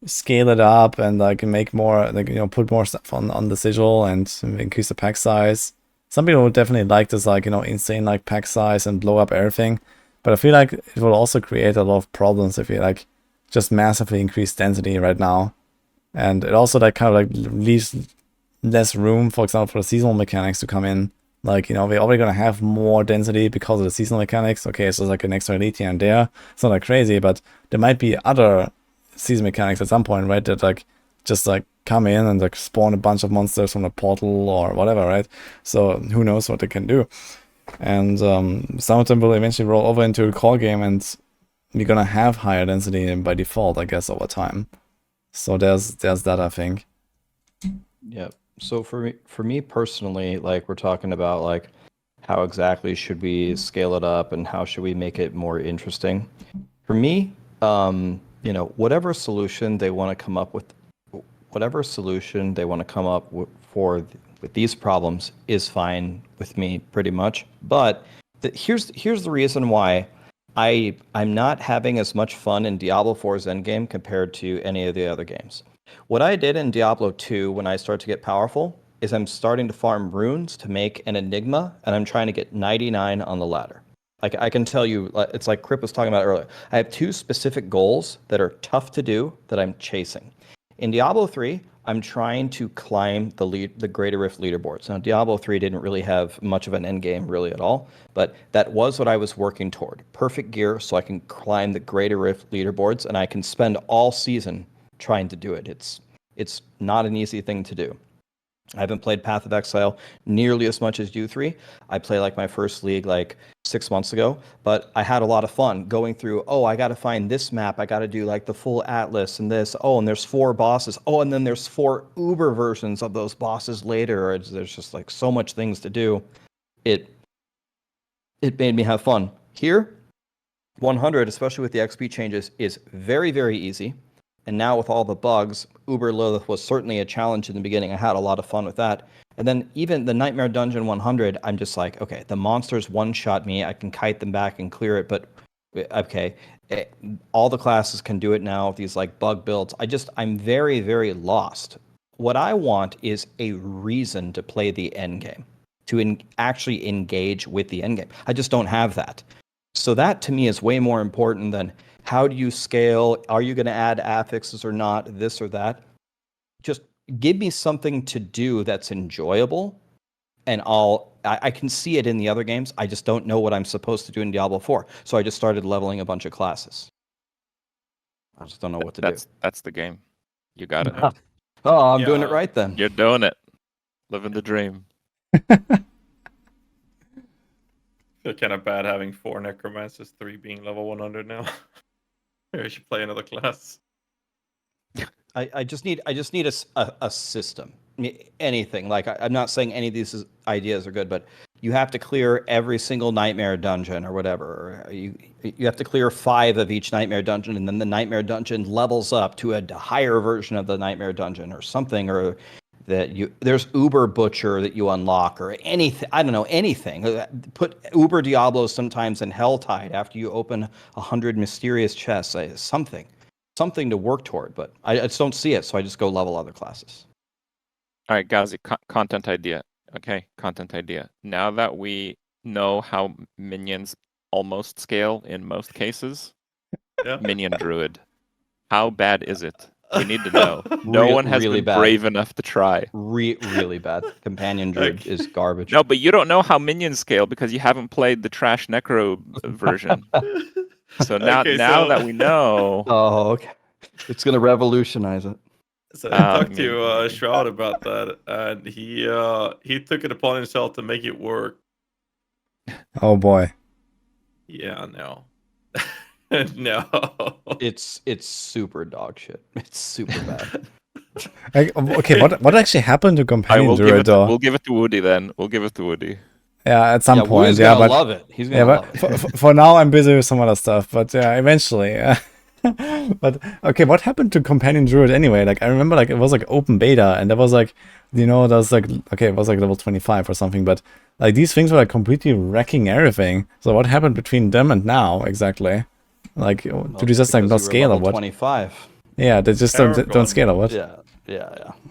scale it up and like make more, like, you know, put more stuff on the sigil and increase the pack size. Some people would definitely like this, like, you know, insane like pack size and blow up everything. But I feel like it will also create a lot of problems if you like just massively increase density right now. And it also like kind of like leaves less room, for example, for the seasonal mechanics to come in. Like, you know, we're already gonna have more density because of the seasonal mechanics. Okay, so it's like an extra elite here and there. It's not like crazy, but there might be other season mechanics at some point, right? That like just like come in and like spawn a bunch of monsters from the portal or whatever, right? So who knows what they can do. And some of them will eventually roll over into a core game, and you're gonna have higher density by default, I guess, over time. So there's that, I think.
Yeah. So for me personally, like we're talking about like how exactly should we scale it up and how should we make it more interesting? For me, you know, whatever solution they want to come up with with these problems is fine with me pretty much. But here's the reason why I'm not having as much fun in Diablo 4's endgame compared to any of the other games. What I did in Diablo 2 when I start to get powerful is I'm starting to farm runes to make an enigma, and I'm trying to get 99 on the ladder. Like I can tell you, it's like Kripp was talking about earlier. I have two specific goals that are tough to do that I'm chasing. In Diablo 3, I'm trying to climb the Greater Rift leaderboards. Now, Diablo 3 didn't really have much of an end game really at all, but that was what I was working toward. Perfect gear so I can climb the Greater Rift leaderboards, and I can spend all season trying to do it. It's not an easy thing to do. I haven't played Path of Exile nearly as much as you three. I played like my first league like 6 months ago, but I had a lot of fun going through, oh, I got to find this map. I got to do like the full atlas and this. Oh, and there's 4 bosses. Oh, and then there's 4 Uber versions of those bosses later. There's just like so much things to do. It made me have fun. Here, 100, especially with the XP changes, is very, very easy. And now with all the bugs, Uber Lilith was certainly a challenge in the beginning. I had a lot of fun with that. And then even the Nightmare Dungeon 100, I'm just like, okay, the monsters one-shot me. I can kite them back and clear it, but okay. All the classes can do it now with these like bug builds. I'm very, very lost. What I want is a reason to play the end game, to actually engage with the end game. I just don't have that. So that to me is way more important than how do you scale? Are you going to add affixes or not? This or that? Just give me something to do that's enjoyable, and I can see it in the other games. I just don't know what I'm supposed to do in Diablo 4. So I just started leveling a bunch of classes. I just don't know what to do.
That's the game. You got it.
Oh, I'm doing it right then.
You're doing it. Living the dream.
Feel kind of bad having 4 necromancers, 3 being level 100 now. Maybe I should play another class.
I just need a system. Anything. Like I'm not saying any of these ideas are good, but you have to clear every single nightmare dungeon or whatever. Or you have to clear 5 of each nightmare dungeon, and then the nightmare dungeon levels up to a higher version of the nightmare dungeon or something, or that there's Uber Butcher that you unlock or anything. I don't know, anything. Put Uber Diablo sometimes in Helltide after you open 100 mysterious chests. Something to work toward, but I just don't see it, so I just go level other classes.
All right, Ghazzy, content idea. Okay, content idea. Now that we know how minions almost scale in most cases, minion druid. How bad is it? We need to know. No one has
really
been brave enough to try.
Really bad. Companion druid is garbage.
No, but you don't know how minions scale because you haven't played the trash necro version. So now that we know...
Oh, okay. It's going to revolutionize it.
So I talked to Shroud about that, and he took it upon himself to make it work.
Oh boy.
Yeah, no. No.
It's super dog shit. It's super bad.
Okay, what actually happened to
I
companion
will give
druid
it.
though?
We'll give it to Woody then. We'll give it to Woody.
Yeah, at some
Yeah,
point.
Woody's
Yeah,
gonna
but
love it. He's
yeah,
gonna love
but
it.
for now I'm busy with some other stuff. But yeah, eventually. Yeah. But okay, what happened to companion druid anyway? Like I remember, like it was like open beta, and there was like, you know, there was like okay, it was like level 25 or something. But like these things were like completely wrecking everything. So what happened between them and now exactly? Like, do they just like
Because
not
you were
scale or
level
what?
25.
Yeah, they just don't
Paragon.
scale or what?
Yeah.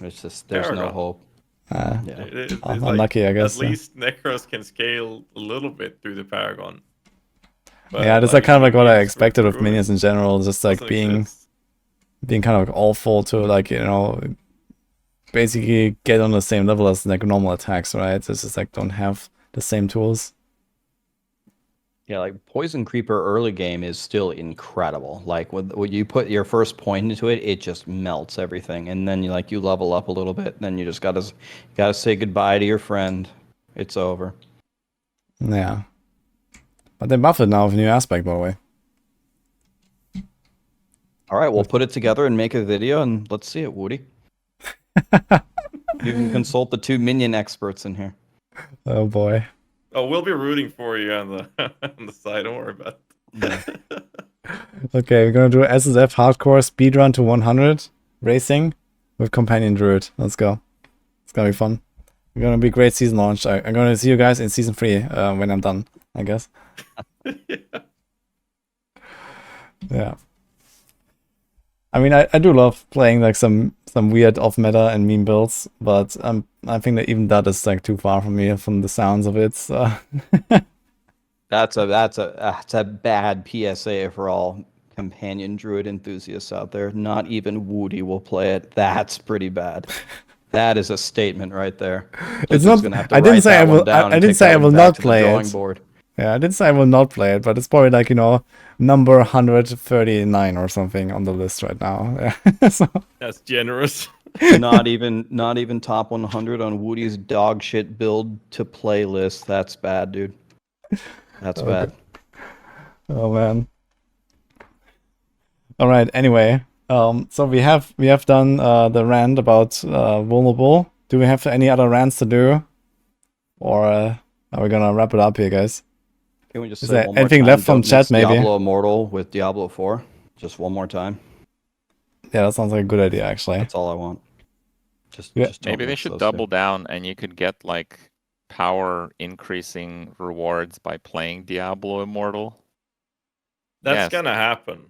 It's just there's no
Paragon.
hope.
Uh,
Yeah.
It's
unlucky, I guess.
At least Necros can scale a little bit through the Paragon. But,
Yeah, that's like kind of like what I
minions
expected of
Druid
minions in general, just like
doesn't
being
exist.
kind of like awful to like, you know, basically get on the same level as like normal attacks, right? It's just like don't have the same tools.
Yeah, like Poison Creeper early game is still incredible. Like when you put your first point into it, it just melts everything, and then you level up a little bit, and then you just gotta say goodbye to your friend. It's over.
Yeah. But they buff it now with a new aspect, by the way.
All right, we'll put it together and make a video, and let's see it, Woody. You can consult the two minion experts in here.
Oh boy.
Oh, we'll be rooting for you on the on the side. Don't worry about it.
Okay, we're gonna do SSF hardcore speedrun to 100 racing with companion druid. Let's go. It's gonna be fun. It's gonna be a great season launch. I'm gonna see you guys in season 3 when I'm done, I guess. Yeah. I mean, I do love playing like some weird off meta and meme builds, but I think that even that is like too far from me from the sounds of it. So.
That's a bad PSA for all companion druid enthusiasts out there. Not even Woody will play it. That's pretty bad. That is a statement right there.
It's
Blizzard's
not.
gonna have to
I didn't
write
say I
that one
will.
down
I
and
didn't
take
say
that
I
one
will
back
not
to the
play
drawing
it.
board.
Yeah, I didn't say I will not play it, but it's probably like, you know, number 139 or something on the list right now. Yeah. So.
That's generous.
not even top 100 on Woody's dog shit build to playlist. That's bad, dude. That's bad.
Oh man. All right. Anyway, so we have done the rant about vulnerable. Do we have any other rants to do, or are we gonna wrap it up here, guys?
Can we just
Is
say
there
one more
anything
time?
left from
Don't
chat,
mix
maybe?
Diablo Immortal with Diablo 4. Just one more time.
Yeah, that sounds like a good idea, actually.
That's all I want. Just don't
Maybe they
mix
should
those
double
two.
down, and you could get like power increasing rewards by playing Diablo Immortal.
That's
Yes.
gonna happen.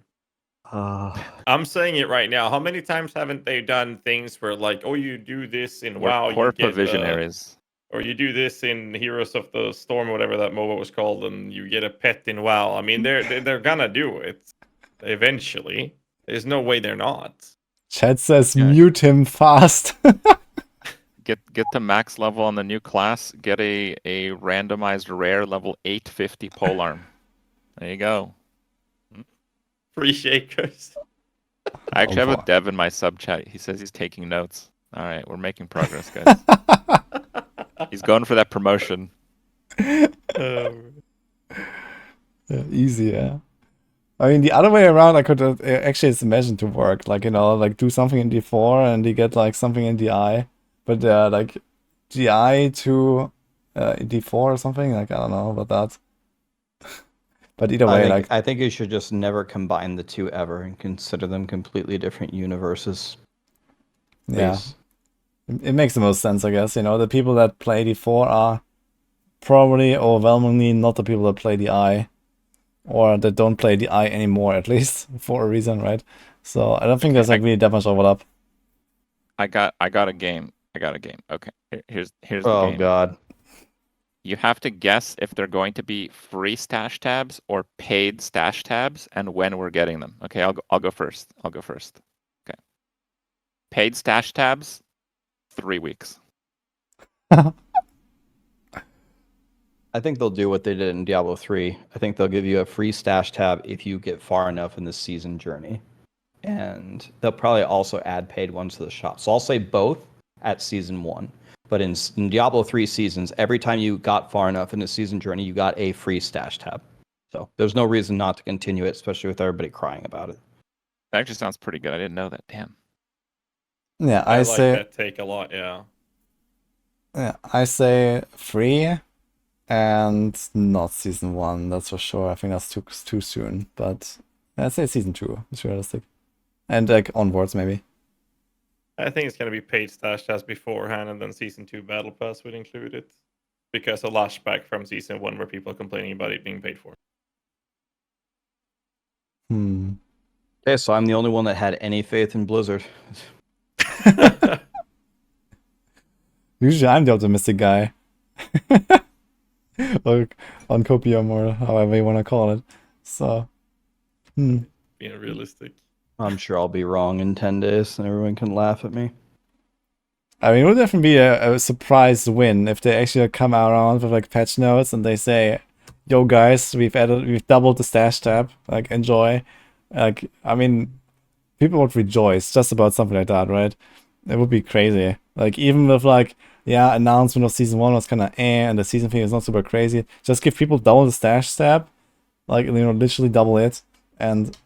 I'm saying it right now. How many times haven't they done things where like, oh, you do this in
We're
WoW, you
Corpa
get
visionaries.
or you do this in Heroes of the Storm, or whatever that MOBA was called, and you get a pet in WoW. I mean, they're gonna do it eventually. There's no way they're not.
Chat says
Yeah.
mute him fast.
Get to max level on the new class. Get a randomized rare level 850 polearm. There you go.
Free shakers.
I actually have
boy.
a dev in my sub chat. He says he's taking notes. All right, we're making progress, guys. He's going for that promotion.
Yeah, easy, yeah. I mean, the other way around, I could actually it's imagined to work. Like, you know, like do something in D4 and you get like something in DI. But like DI to D4 or something. Like, I don't know about that. But either way,
I think you should just never combine the two ever and consider them completely different universes.
yeah,
Please.
it makes the most sense, I guess. You know, the people that play D4 are probably overwhelmingly not the people that play DI. Or that don't play DI anymore, at least, for a reason, right? So I don't think there's like really that much overlap.
I got a game. Okay, here's the
Oh
game.
God.
You have to guess if they're going to be free stash tabs or paid stash tabs, and when we're getting them. Okay, I'll go first. Okay. Paid stash tabs, 3 weeks.
I think they'll do what they did in Diablo 3. I think they'll give you a free stash tab if you get far enough in the season journey. And they'll probably also add paid ones to the shop. So I'll say both at season 1. But in Diablo 3 seasons, every time you got far enough in the season journey, you got a free stash tab. So there's no reason not to continue it, especially with everybody crying about it.
That actually sounds pretty good. I didn't know that. Damn.
Yeah,
I
I
like
say
that take a lot. Yeah.
yeah, I say free and not season 1, that's for sure. I think that's too soon, but I'd say season 2 is realistic. And like onwards maybe.
I think it's gonna be paid stash as beforehand, and then season 2 battle pass would include it, because a lashback from season 1 where people are complaining about it being paid for.
Okay, so I'm the only one that had any faith in Blizzard.
Usually I'm the optimistic guy. Or on copium or however you want to call it. So,
Being realistic.
I'm sure I'll be wrong in 10 days and everyone can laugh at me.
I mean, it would definitely be a surprise win if they actually come around with like patch notes and they say, "Yo guys, we've doubled the stash tab. Like, enjoy." Like, I mean, people would rejoice just about something like that, right? It would be crazy. Like, even with like, yeah, announcement of season 1 was kind of and the season thing is not super crazy. Just give people double the stash tab, like, you know, literally double it, and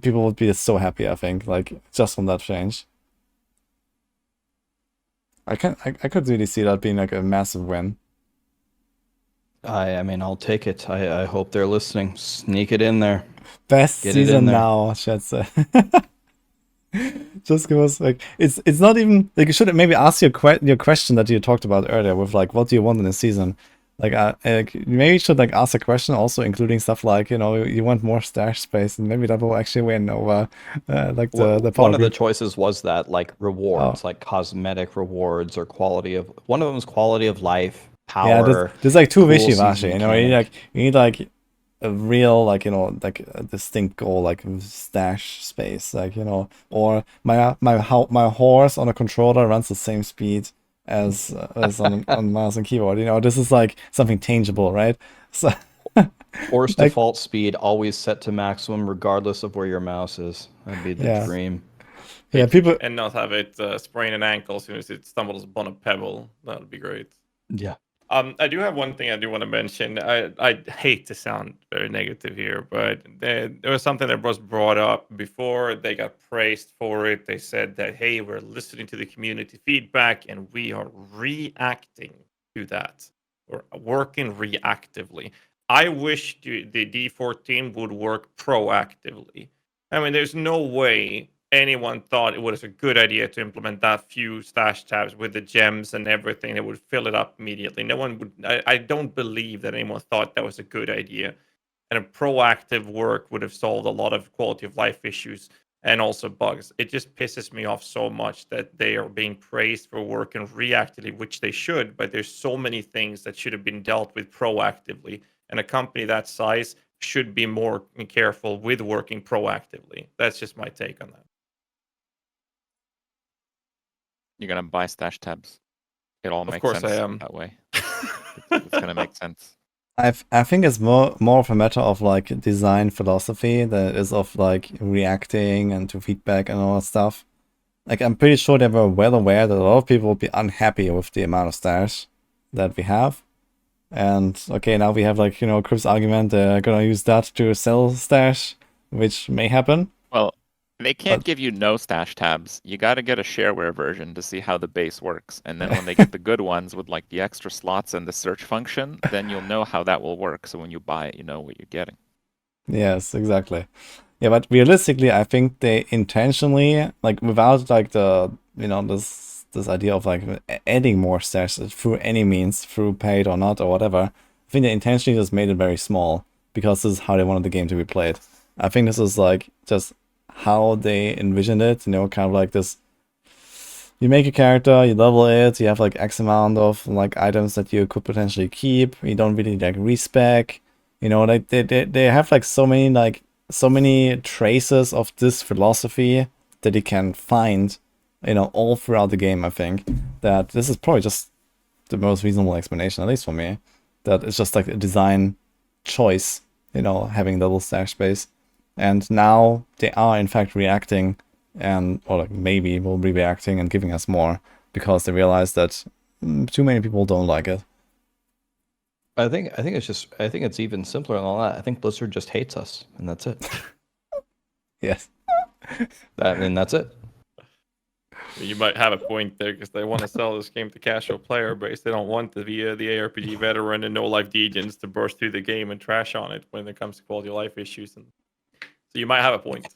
people would be so happy. I think, like, just from that change. I could really see that being like a massive win.
I mean, I'll take it. I hope they're listening. Sneak it in there.
Best
Get it in
season
there.
now, should say. Just because like it's not even like you should maybe ask your question that you talked about earlier with like what do you want in the season, like maybe you should like ask a question also including stuff like, you know, you want more stash space, and maybe that will actually win over like the
One of the
group.
choices was that like rewards, like cosmetic rewards or quality of. One of them was quality of life, power.
Yeah, there's like two
cool
wishy-washy,
season
you know, you
mechanic.
need like a real, like, you know, like a distinct goal, like stash space, like, you know, or my horse on a controller runs the same speed as on mouse and keyboard, you know, this is like something tangible, right? So
Horse
like,
default speed always set to maximum regardless of where your mouse is. That'd be the
Yeah.
dream.
yeah, people
And not have it sprain an ankle as soon as it stumbles upon a pebble. That would be great.
Yeah.
I do have one thing I do want to mention. I hate to sound very negative here, but there was something that was brought up before. They got praised for it. They said that, hey, we're listening to the community feedback and we are reacting to that. We're working reactively. I wish the D14 would work proactively. I mean, there's no way anyone thought it was a good idea to implement that few stash tabs with the gems and everything that would fill it up immediately. No one would. I don't believe that anyone thought that was a good idea. And a proactive work would have solved a lot of quality of life issues and also bugs. It just pisses me off so much that they are being praised for working reactively, which they should, but there's so many things that should have been dealt with proactively. And a company that size should be more careful with working proactively. That's just my take on that.
You're gonna buy stash tabs. It all
Of
makes
course
sense
I am.
that way. It's gonna make sense.
I think it's more of a matter of like design philosophy than it is of like reacting and to feedback and all that stuff. Like, I'm pretty sure they were well aware that a lot of people will be unhappy with the amount of stash that we have. And okay, now we have, like, you know, Krip's argument, they're gonna use that to sell stash, which may happen.
Well, they can't
But-
give you no stash tabs. You got to get a shareware version to see how the base works. And then when they get the good ones with like the extra slots and the search function, then you'll know how that will work. So when you buy it, you know what you're getting.
Yes, exactly. Yeah, but realistically, I think they intentionally, like, without like the, you know, this idea of like adding more stash through any means, through paid or not or whatever, I think they intentionally just made it very small because this is how they wanted the game to be played. I think this is like just how they envisioned it, you know, kind of like this. You make a character, you level it, you have like X amount of like items that you could potentially keep. You don't really like respec. You know, like they have like so many traces of this philosophy that you can find, you know, all throughout the game. I think that this is probably just the most reasonable explanation, at least for me. That it's just like a design choice, you know, having double stash space. And now they are in fact reacting, and or like maybe will be reacting and giving us more because they realize that too many people don't like it.
I think it's even simpler than all that. I think Blizzard just hates us, and that's it.
Yes.
That's it.
You might have a point there because they want to sell this game to casual player base. They don't want the ARPG veteran and no life degens to burst through the game and trash on it when it comes to quality of life issues. And so you might have a point.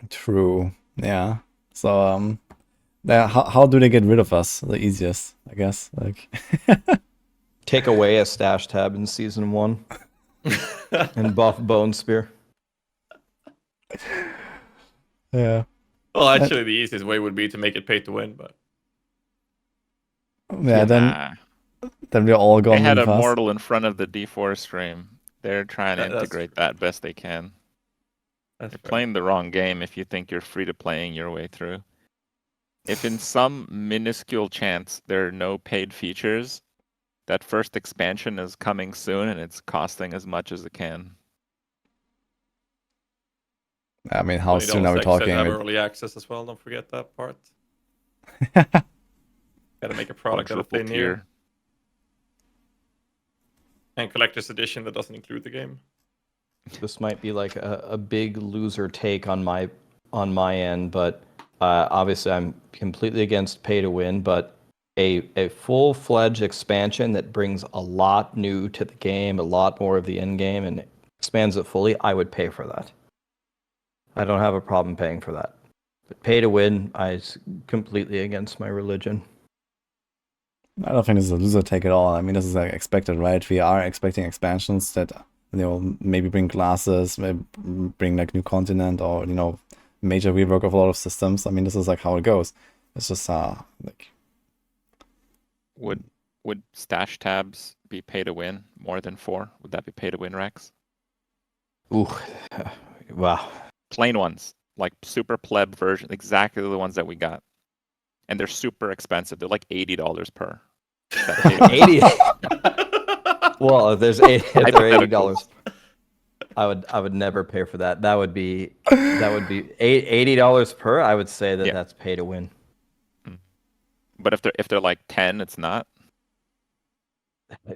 True. Yeah. So how do they get rid of us? The easiest, I guess. Like
Take away a stash tab in season 1 and buff Bone Spear.
yeah.
Well, actually, the easiest way would be to make it pay to win, but
Yeah, then we're all
They
going
had
really
a
fast.
mortal in front of the D4 stream. They're trying to
That's
integrate that best they can.
that's
You're
fair.
playing the wrong game if you think you're free to playing your way through. If in some minuscule chance there are no paid features, that first expansion is coming soon and it's costing as much as it can.
I mean, how
$20
soon are we
extra to
talking?
have
I mean,
early access as well. Don't forget that part. Gotta make a product out of
Quadruple
thin
tier.
air. And collector's edition that doesn't include the game.
This might be like a big loser take on my end, but obviously I'm completely against pay to win. But a full-fledged expansion that brings a lot new to the game, a lot more of the end game, and expands it fully, I would pay for that. I don't have a problem paying for that. But pay to win, completely against my religion.
I don't think this is a loser take at all. I mean, this is like expected, right? We are expecting expansions that, maybe bring classes, maybe bring like new continent or, major rework of a lot of systems. I mean, this is like how it goes. It's just like
Would stash tabs be pay to win more than 4? Would that be pay to win, Rex?
Ooh, wow.
Plain ones, like super pleb version, exactly the ones that we got. And they're super expensive. They're like $80 per. That pay to win.
80. Well, if they're
Hypothetical.
$80, I would never pay for that. That would be $80 per. I would say that
Yeah.
that's pay to win.
But if they're like 10, it's not.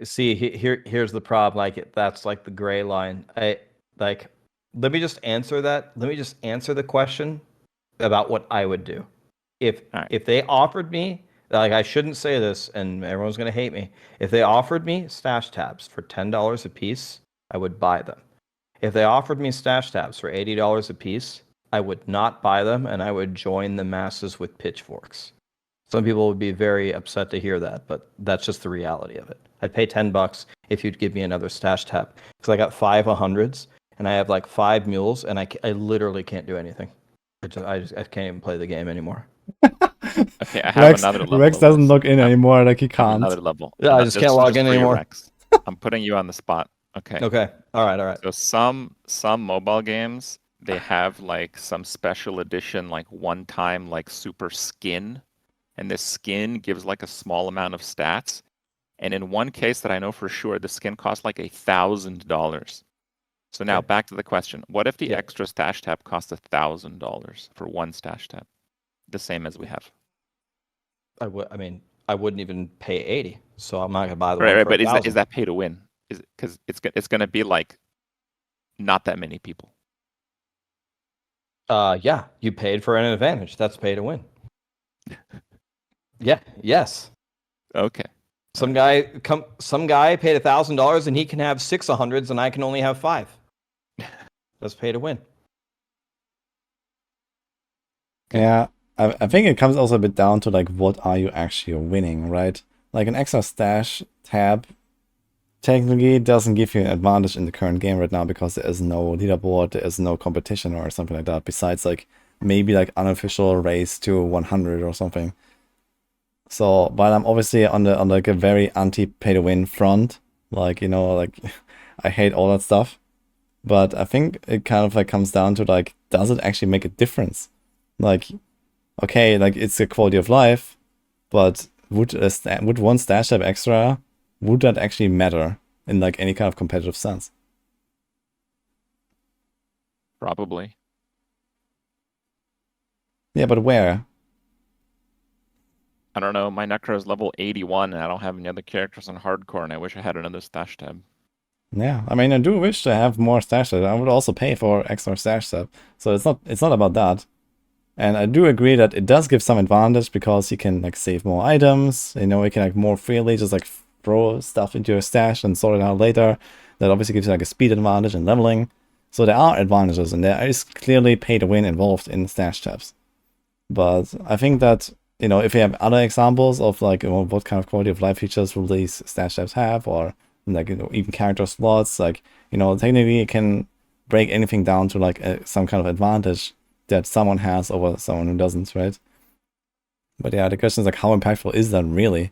See, here's the problem. Like that's like the gray line. Let me just answer that. Let me just answer the question about what I would do. If they offered me, like, I shouldn't say this and everyone's gonna hate me. If they offered me stash tabs for $10 a piece, I would buy them. If they offered me stash tabs for $80 a piece, I would not buy them and I would join the masses with pitchforks. Some people would be very upset to hear that, but that's just the reality of it. I'd pay $10 if you'd give me another stash tab because I got 5 100s and I have like 5 mules and I literally can't do anything. I can't even play the game anymore.
Okay, I have another level.
Rex doesn't log in anymore, like he
I have
can't.
another level.
Yeah, I just can't log in
for you,
anymore.
Rex. I'm putting you on the spot. Okay.
Okay. All right.
So some mobile games, they have like some special edition, like one-time like super skin, and this skin gives like a small amount of stats. And in one case that I know for sure, the skin costs like $1,000. So now back to the question: what if the extra stash tab costs $1,000 for one stash tab, the same as we have?
I wouldn't even pay 80, so I'm not gonna buy the
Right,
one
right.
for
But is
1,000.
that pay to win? Is it because it's gonna be like not that many people?
Yeah, you paid for an advantage. That's pay to win. Yeah. Yes.
Okay.
Some guy paid $1,000 and he can have 6 100s and I can only have 5. That's pay to win.
Yeah, I think it comes also a bit down to like what are you actually winning, right? Like an extra stash tab technically doesn't give you an advantage in the current game right now because there is no leaderboard, there is no competition or something like that, besides like maybe like unofficial race to 100 or something. So, but I'm obviously on like a very anti-pay to win front, like, like I hate all that stuff. But I think it kind of like comes down to like, does it actually make a difference? Like, okay, like it's a quality of life, but would one stash tab extra, would that actually matter in like any kind of competitive sense?
Probably.
Yeah, but where?
I don't know, my Necro is level 81 and I don't have any other characters on hardcore, and I wish I had another stash tab.
Yeah, I mean, I do wish to have more stash tab. I would also pay for extra stash tab. So it's not about that. And I do agree that it does give some advantage because you can like save more items. You know, you can like more freely just like throw stuff into your stash and sort it out later. That obviously gives you like a speed advantage and leveling. So there are advantages, and there is clearly pay to win involved in stash tabs. But I think that, you know, if you have other examples of like, you know, what kind of quality of life features will these stash tabs have, or like, you know, even character slots, like, you know, technically it can break anything down to like some kind of advantage that someone has over someone who doesn't, right? But yeah, the question is like, how impactful is that really?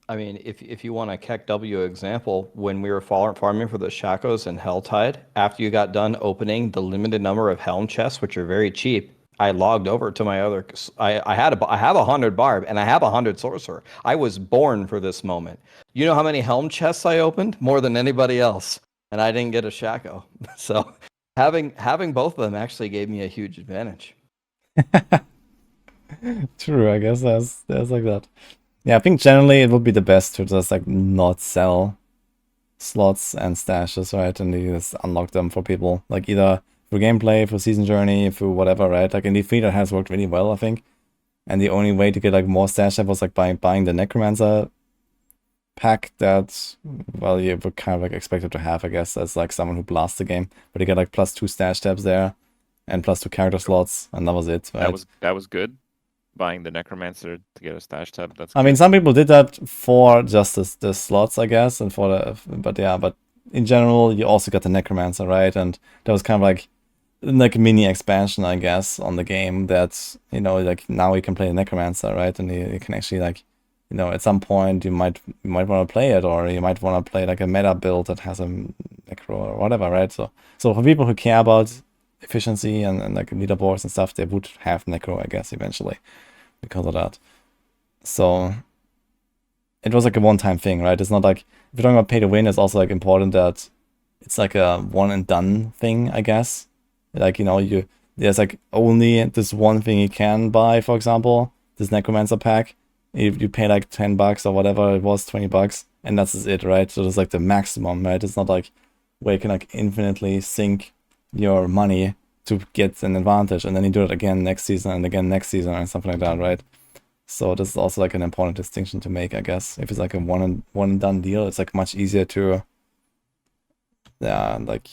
I mean, if you want a KEKW example, when we were farming for the Shakos and Helltide, after you got done opening the limited number of Helm chests, which are very cheap, I logged over to my other. I have 100 Barb and I have 100 Sorcerer. I was born for this moment. You know how many Helm chests I opened? More than anybody else, and I didn't get a Shako. So having both of them actually gave me a huge advantage.
True, I guess there's like that. Yeah, I think generally it would be the best to just like not sell slots and stashes, right? And you just unlock them for people, like either through gameplay, through season journey, through whatever, right? Like in D3 that has worked really well, I think. And the only way to get like more stash was like by buying the Necromancer pack that, well, you were kind of like expected to have, I guess, as like someone who blasts the game. But you get like +2 stash tabs there and +2 character slots, and that was it, right?
That was good. Buying the Necromancer to get a stash tab. That's
I mean,
good.
some people did that for just the slots, I guess, and for the, but yeah, but in general, you also got the Necromancer, right? And that was kind of like a mini expansion, I guess, on the game that, you know, like now you can play the Necromancer, right? And you can actually like, you know, at some point you might want to play it, or you might want to play like a meta build that has a Necro or whatever, right? So for people who care about efficiency and like leaderboards and stuff, they would have Necro, I guess, eventually because of that. So it was like a one-time thing, right? It's not like, if you're talking about pay to win, it's also like important that it's like a one and done thing, I guess. Like, you know, there's like only this one thing you can buy, for example, this Necromancer pack. You pay like $10 or whatever it was, $20, and that's it, right? So it's like the maximum, right? It's not like where you can like infinitely sink your money to get an advantage, and then you do it again next season and again next season and something like that, right? So this is also like an important distinction to make, I guess. If it's like a one and done deal, it's like much easier to, yeah, like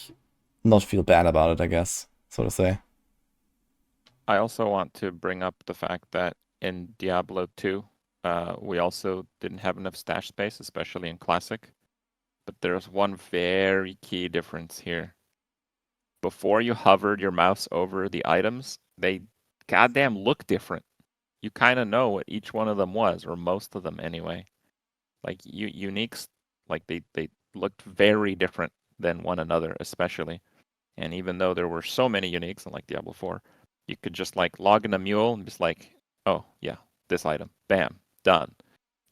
not feel bad about it, I guess, so to say.
I also want to bring up the fact that in Diablo 2, we also didn't have enough stash space, especially in Classic. But there's one very key difference here. Before you hovered your mouse over the items, they goddamn look different. You kind of know what each one of them was, or most of them anyway. Like uniques, like they looked very different than one another, especially. And even though there were so many uniques in like Diablo 4, you could just like log in a mule and just like, oh yeah, this item, bam, done.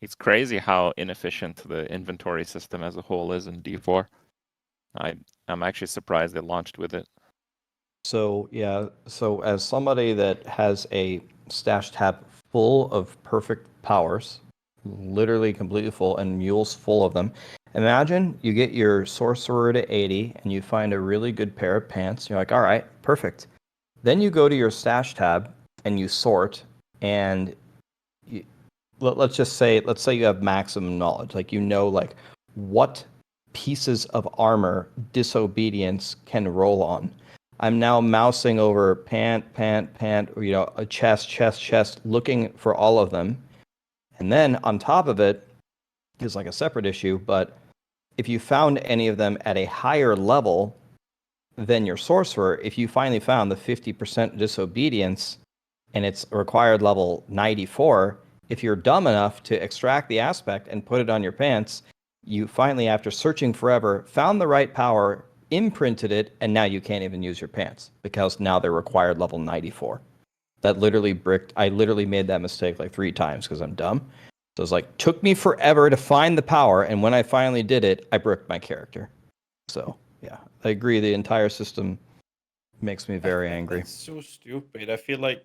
It's crazy how inefficient the inventory system as a whole is in D4. I'm actually surprised they launched with it.
So yeah, so as somebody that has a stash tab full of perfect powers, literally completely full, and mules full of them, imagine you get your sorcerer to 80 and you find a really good pair of pants. You're like, all right, perfect. Then you go to your stash tab and you sort, and let's say you have maximum knowledge, like you know like what pieces of armor disobedience can roll on. I'm now mousing over pant, you know, a chest, looking for all of them. And then on top of it is like a separate issue, but if you found any of them at a higher level than your sorcerer, if you finally found the 50% disobedience and it's required level 94, if you're dumb enough to extract the aspect and put it on your pants, you finally, after searching forever, found the right power, imprinted it, and now you can't even use your pants because now they're required level 94. That literally bricked. I literally made that mistake like 3 times because I'm dumb. So it's like, took me forever to find the power, and when I finally did it, I bricked my character. So yeah, I agree. The entire system Makes me very angry.
That's so stupid. I feel like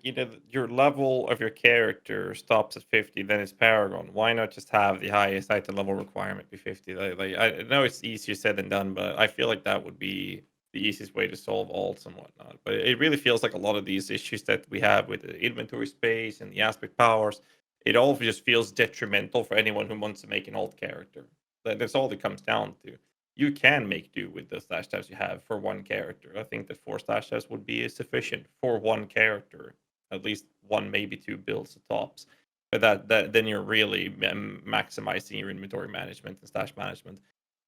your level of your character stops at 50, then it's Paragon. Why not just have the highest item level requirement be 50? I know it's easier said than done, but I feel like that would be the easiest way to solve alts and whatnot. But it really feels like a lot of these issues that we have with the inventory space and the aspect powers, it all just feels detrimental for anyone who wants to make an alt character. That's all it comes down to. You can make do with the slash tabs you have for one character. I think that 4 slash tabs would be sufficient for one character, at least one, maybe 2 builds at tops. But that then you're really maximizing your inventory management and stash management.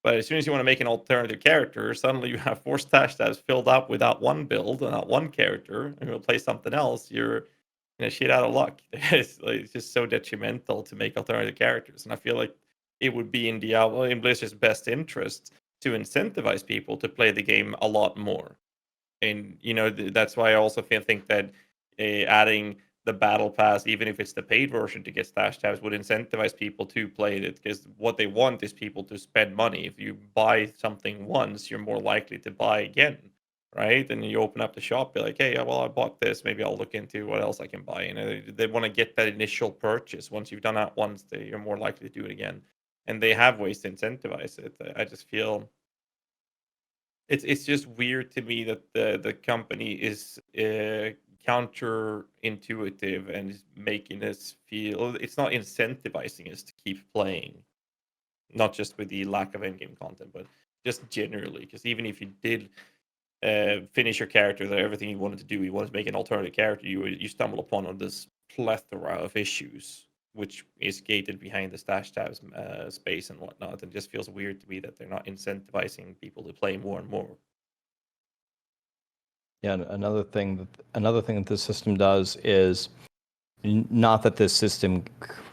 But as soon as you want to make an alternative character, suddenly you have 4 stash tabs filled up without one build and not one character, and you'll play something else. You're shit out of luck. It's just so detrimental to make alternative characters, and I feel like it would be in Diablo, in Blizzard's best interest to incentivize people to play the game a lot more. And that's why I also think that adding the battle pass, even if it's the paid version to get stash tabs, would incentivize people to play it, because what they want is people to spend money. If you buy something once, you're more likely to buy again, right? And you open up the shop, be like, hey, well, I bought this, maybe I'll look into what else I can buy. They want to get that initial purchase. Once you've done that once, you're more likely to do it again. And they have ways to incentivize it. I just feel it's just weird to me that the company is counterintuitive and is making us feel it's not incentivizing us to keep playing, not just with the lack of endgame content, but just generally. Because even if you did finish your character, that everything you wanted to do, you wanted to make an alternative character, you stumble upon this plethora of issues, which is gated behind the stash tabs space and whatnot. It just feels weird to me that they're not incentivizing people to play more and more.
Yeah, another thing that this system does is, not that this system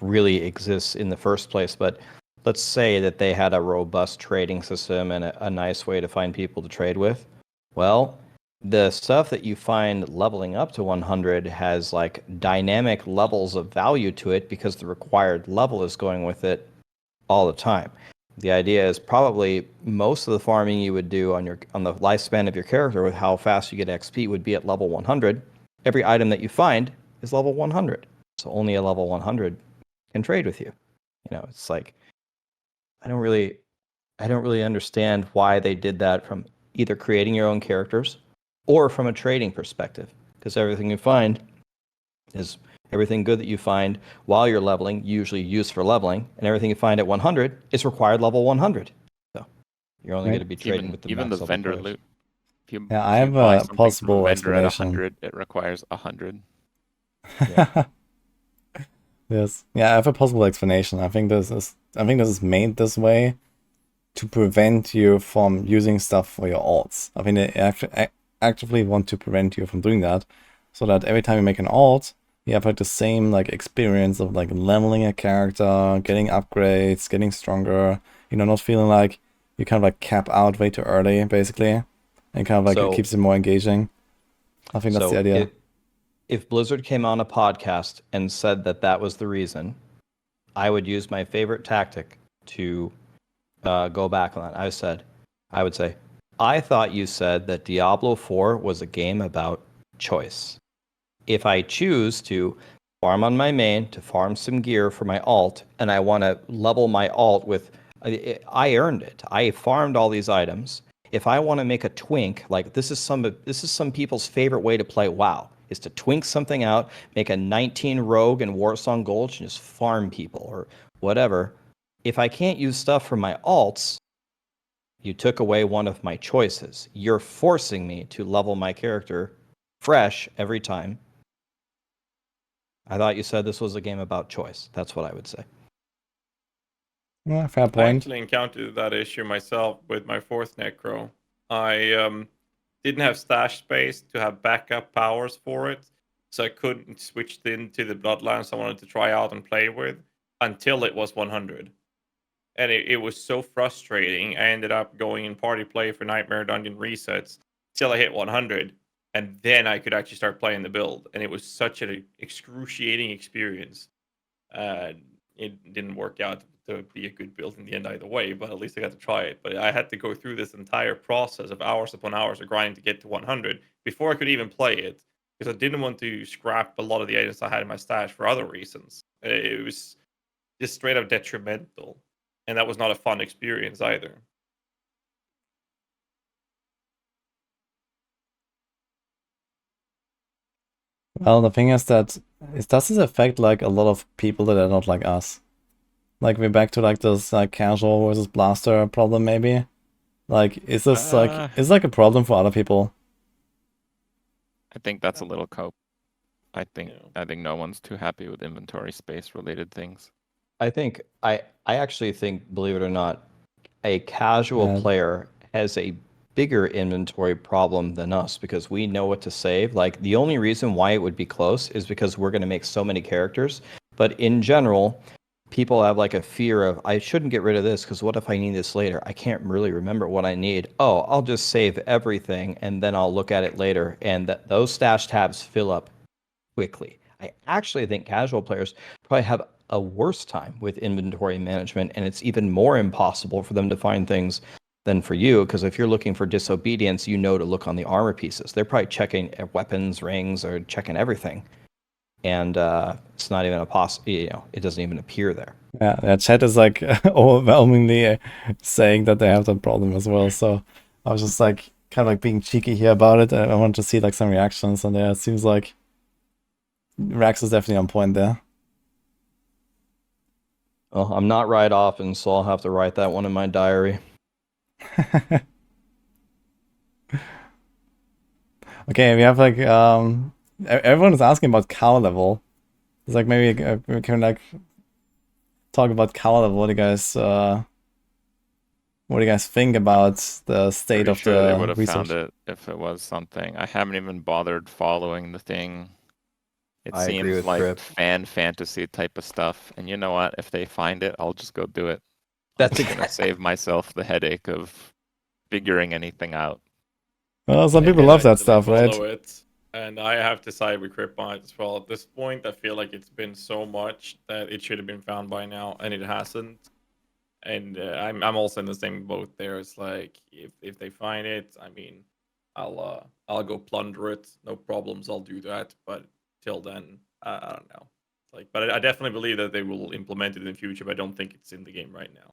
really exists in the first place, but let's say that they had a robust trading system and a nice way to find people to trade with. Well, the stuff that you find leveling up to 100 has like dynamic levels of value to it because the required level is going with it all the time. The idea is probably most of the farming you would do on the lifespan of your character with how fast you get XP would be at level 100. Every item that you find is level 100. So only a level 100 can trade with you. It's like I don't really understand why they did that from either creating your own characters or from a trading perspective, because everything you find is everything good that you find while you're leveling, usually used for leveling, and everything you find at 100 is required level 100. So you're only going to be trading with the
even the
max
vendor
level
loot. If
I
you
have
buy
a
something from
possible
vendor at
explanation.
100, it requires 100.
Yes. Yeah, I have a possible explanation. I think this is made this way to prevent you from using stuff for your alts. I think they actively want to prevent you from doing that, so that every time you make an alt, you have like the same like experience of like leveling a character, getting upgrades, getting stronger. Not feeling like you kind of like cap out way too early, basically, and kind of like it keeps it more engaging. I think that's the idea.
If Blizzard came on a podcast and said that was the reason, I would use my favorite tactic to go back on that. I would say, I thought you said that Diablo 4 was a game about choice. If I choose to farm on my main to farm some gear for my alt, and I want to level my alt with, I earned it. I farmed all these items. If I want to make a twink, like this is some people's favorite way to play WoW, is to twink something out, make a 19 rogue and Warsong Gulch and just farm people or whatever. If I can't use stuff for my alts, you took away one of my choices. You're forcing me to level my character fresh every time. I thought you said this was a game about choice. That's what I would say.
Yeah, fair
I
point.
actually encountered that issue myself with my 4th Necro. I didn't have stash space to have backup powers for it, so I couldn't switch into the Bloodlines I wanted to try out and play with until it was 100. And it was so frustrating. I ended up going in party play for Nightmare Dungeon resets till I hit 100, and then I could actually start playing the build. And it was such an excruciating experience. It didn't work out to be a good build in the end either way, but at least I got to try it. But I had to go through this entire process of hours upon hours of grinding to get to 100 before I could even play it, because I didn't want to scrap a lot of the items I had in my stash for other reasons. It was just straight up detrimental, and that was not a fun experience either.
Well, the thing is that does this affect like a lot of people that are not like us? Like we're back to like this like casual versus blaster problem maybe. Like is this like a problem for other people?
I think that's a little cope. I think
Yeah.
no one's too happy with inventory space related things.
I actually think, believe it or not, a casual
Yeah.
player has a bigger inventory problem than us because we know what to save. Like the only reason why it would be close is because we're going to make so many characters. But in general, people have like a fear of, I shouldn't get rid of this because what if I need this later? I can't really remember what I need. Oh, I'll just save everything and then I'll look at it later. And those stash tabs fill up quickly. I actually think casual players probably have a worse time with inventory management, and it's even more impossible for them to find things than for you, because if you're looking for disobedience, you know to look on the armor pieces. They're probably checking weapons, rings, or checking everything. And it's not even it doesn't even appear there.
Yeah, chat is like overwhelmingly saying that they have that problem as well. So I was just like kind of like being cheeky here about it. I want to see like some reactions, and it seems like Rax is definitely on point there.
Well, I'm not right often, so I'll have to write that one in my diary.
Okay, we have like everyone is asking about cow level. It's like maybe we can like talk about cow level. What do you guys think about the state
Pretty
of
sure they would
the
have
research?
found it if it was something. I haven't even bothered following the thing. It
I agree
seems
with
like
Krip.
fan fantasy type of stuff. And you know what? If they find it, I'll just go do it.
That's
I'm gonna save myself the headache of figuring anything out.
Well, some
I
people
can
love that
actually
stuff, right?
follow it, and I have to side with Krip on it as well. At this point, I feel like it's been so much that it should have been found by now, and it hasn't. And I'm also in the same boat there. It's like if they find it, I mean, I'll go plunder it, no problems. I'll do that. But till then, I don't know. Like, but I definitely believe that they will implement it in the future. But I don't think it's in the game right now.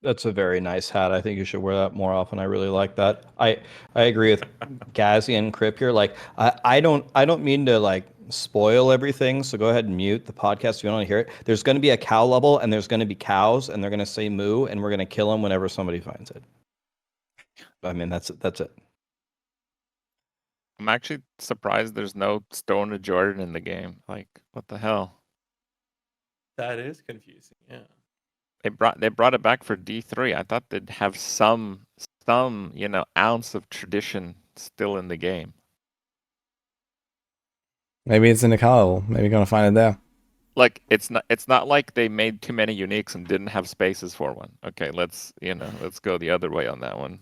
That's a very nice hat. I think you should wear that more often. I really like that. I agree with Ghazzy and Krip here. Like I don't mean to like spoil everything. So go ahead and mute the podcast if you don't want to hear it. There's going to be a cow level, and there's going to be cows, and they're going to say moo, and we're going to kill them whenever somebody finds it. I mean that's it.
I'm actually surprised there's no Stone of Jordan in the game. Like, what the hell?
That is confusing. Yeah.
They brought it back for D3. I thought they'd have some ounce of tradition still in the game.
Maybe it's in the cow level. Maybe you're gonna find it there.
Like it's not like they made too many uniques and didn't have spaces for one. Okay, let's go the other way on that one.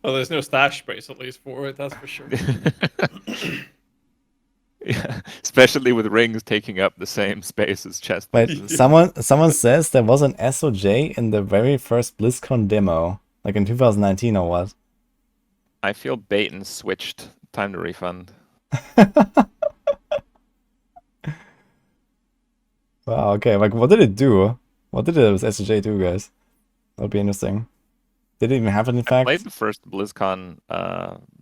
Well, there's no stash space at least for it. That's for sure.
Yeah, especially with rings taking up the same space as chest
But
pieces.
someone says there was an SOJ in the very first BlizzCon demo, like in 2019 or what?
I feel bait and switched. Time to refund.
Wow, okay, like what did it do? What did this SOJ do, guys? That'd be interesting. Did it even happen in
I
fact?
played the first BlizzCon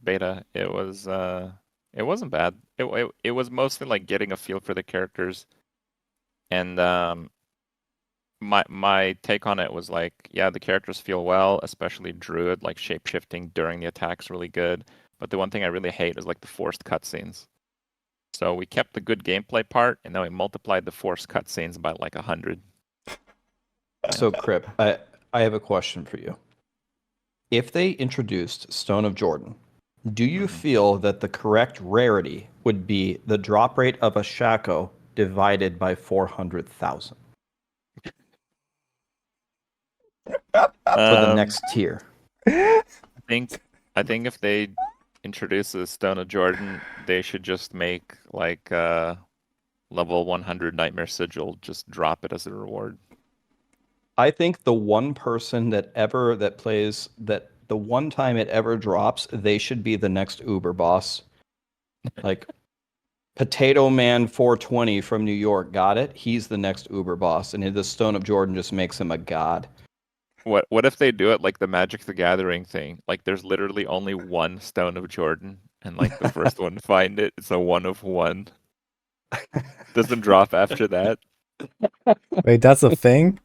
beta. It wasn't bad. It was mostly like getting a feel for the characters, and my take on it was like, yeah, the characters feel well, especially Druid, like shape-shifting during the attack's really good. But the one thing I really hate is like the forced cutscenes. So we kept the good gameplay part, and then we multiplied the forced cutscenes by like 100.
So Krip, I have a question for you. If they introduced Stone of Jordan, do you feel that the correct rarity would be the drop rate of a shako divided by 400,000 for the next tier?
I think if they introduce the Stone of Jordan, they should just make like level 100 Nightmare Sigil, just drop it as a reward.
I think the one person that plays that the one time it ever drops, they should be the next Uber boss. Like Potato Man 420 from New York got it. He's the next Uber boss, and the Stone of Jordan just makes him a god.
What if they do it like the Magic the Gathering thing? Like there's literally only one Stone of Jordan, and like the first one to find it, it's a 1 of 1. Doesn't drop after that.
Wait, that's a thing?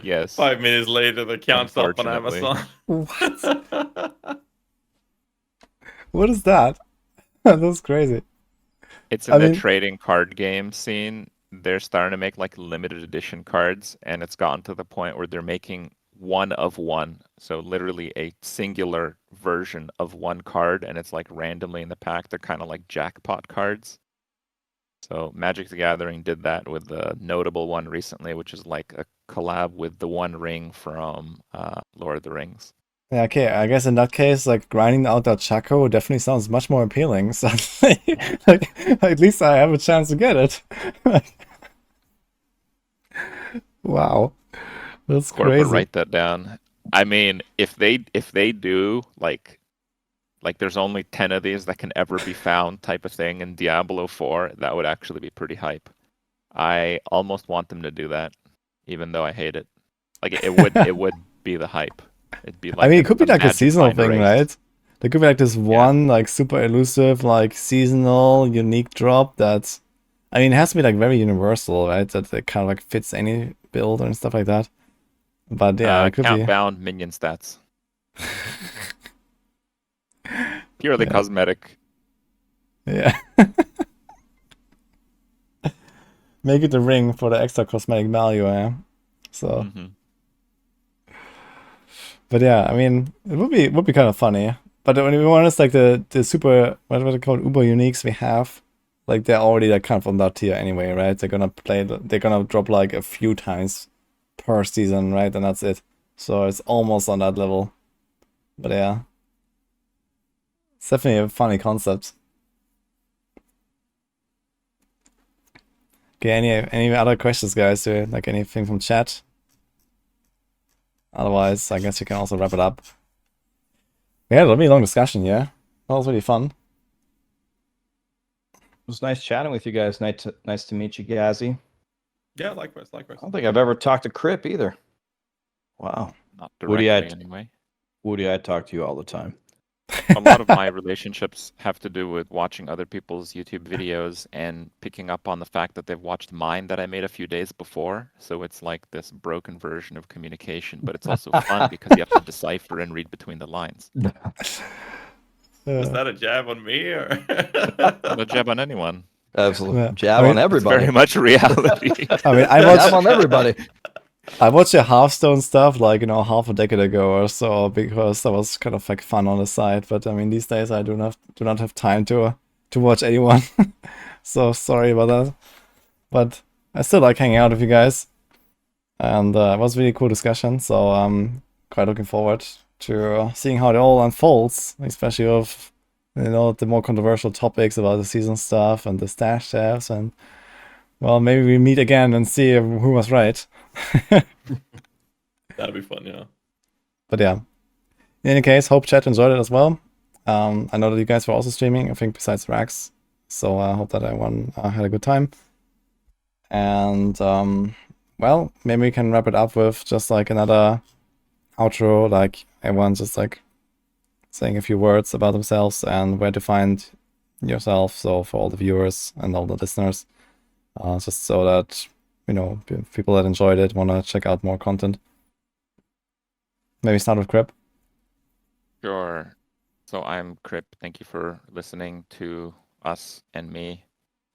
Yes.
5 minutes later, the count's up on
Unfortunately.
Amazon.
What? What is that? That's crazy.
It's in
I
the
mean-
trading card game scene. They're starting to make like limited edition cards, and it's gotten to the point where they're making 1 of 1. So literally a singular version of one card, and it's like randomly in the pack. They're kind of like jackpot cards. So Magic the Gathering did that with the notable one recently, which is like a collab with the One Ring from Lord of the Rings.
Yeah, okay, I guess in that case, like grinding out that shako definitely sounds much more appealing. So, like, at least I have a chance to get it. Wow, that's
Corporate,
crazy.
write that down. I mean, if they do like there's only 10 of these that can ever be found type of thing in Diablo 4, that would actually be pretty hype. I almost want them to do that, even though I hate it. Like it would be the hype. It'd be like
I mean, it could be like a
magic
seasonal
find
thing,
race.
right? There could be like this one, like super elusive, like seasonal, unique drop that's, I mean, it has to be like very universal, right? That it kind of like fits any build and stuff like that. But yeah, it could
count
be.
bound minion stats. Purely
Yeah.
cosmetic.
Yeah. Make it a ring for the extra cosmetic value, eh? So,
Mhm.
but yeah, I mean, it would be kind of funny. But when we be honest, like the super, what are they called, uber uniques we have, like they're already like kind of on that tier anyway, right? They're gonna drop like a few times per season, right? And that's it. So it's almost on that level. But yeah, it's definitely a funny concept. Okay, any other questions, guys? Like anything from chat? Otherwise, I guess you can also wrap it up. We had a really long discussion, yeah? That was really fun.
It was nice chatting with you guys. Nice to meet you, Ghazzy.
Yeah, likewise.
I don't think I've ever talked to Kripp either. Wow.
Not
Woody,
directly, anyway.
Woody, I talk to you all the time.
A lot of my relationships have to do with watching other people's YouTube videos and picking up on the fact that they've watched mine that I made a few days before. So it's like this broken version of communication, but it's also fun because you have to decipher and read between the lines.
Was that a jab on me or?
No jab on anyone.
Absolutely.
Yeah.
Jab
I mean,
on
It's
everybody.
very much reality.
I mean,
Jab on everybody.
I watched your Hearthstone stuff like, half a decade ago or so because that was kind of like fun on the side. But I mean, these days I do not have time to watch anyone. So sorry about that. But I still like hanging out with you guys. And it was a really cool discussion. So I'm quite looking forward to seeing how it all unfolds, especially with, the more controversial topics about the season stuff and the stash chefs. And well, maybe we meet again and see who was right.
That'd be fun, yeah.
But yeah, in any case, hope chat enjoyed it as well. I know that you guys were also streaming, I think, besides Rax. So I hope that everyone had a good time. And well, maybe we can wrap it up with just like another outro, like everyone just like saying a few words about themselves and where to find yourself. So for all the viewers and all the listeners, just so that people that enjoyed it want to check out more content. Maybe start with Kripp.
Sure. So I'm Kripp. Thank you for listening to us and me.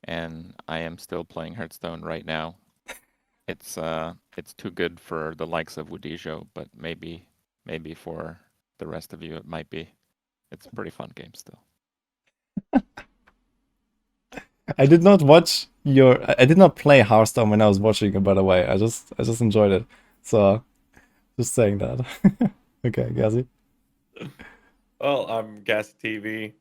And I am still playing Hearthstone right now. It's too good for the likes of Wudijo, but maybe for the rest of you it might be. It's a pretty fun game still.
I did not play Hearthstone when I was watching it, by the way. I just enjoyed it. So just saying that. Okay, Ghazzy.
Well, I'm Ghazzy TV.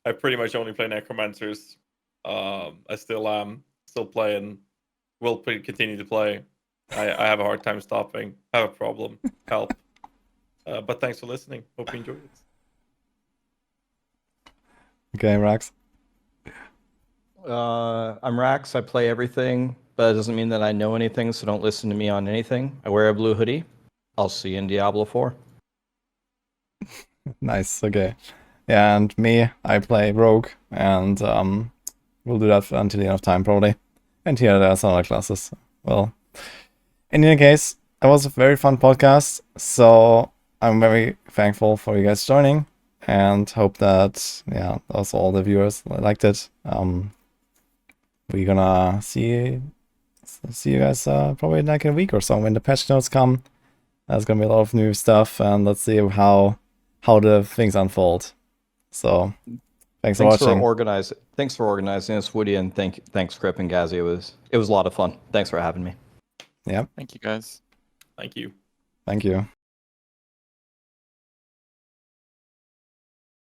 I pretty much only play Necromancers. I still am still playing. Will continue to play. I have a hard time stopping. I have a problem. Help. But thanks for listening. Hope you enjoyed it.
Okay, Rax.
I'm Rax. I play everything, but it doesn't mean that I know anything, so don't listen to me on anything. I wear a blue hoodie. I'll see you in Diablo 4.
Nice. Okay. Yeah, and me, I play Rogue, and we'll do that until the end of time probably. And here there are some other classes. Well, in any case, it was a very fun podcast. So I'm very thankful for you guys joining, and hope that also all the viewers liked it. We're gonna see you guys probably in like a week or so when the patch notes come. There's gonna be a lot of new stuff, and let's see how the things unfold. So thanks for watching.
Thanks for organizing this, Woody, and thanks Kripp and Ghazzy. It was a lot of fun. Thanks for having me.
Yeah.
Thank you, guys.
Thank you.
Thank you.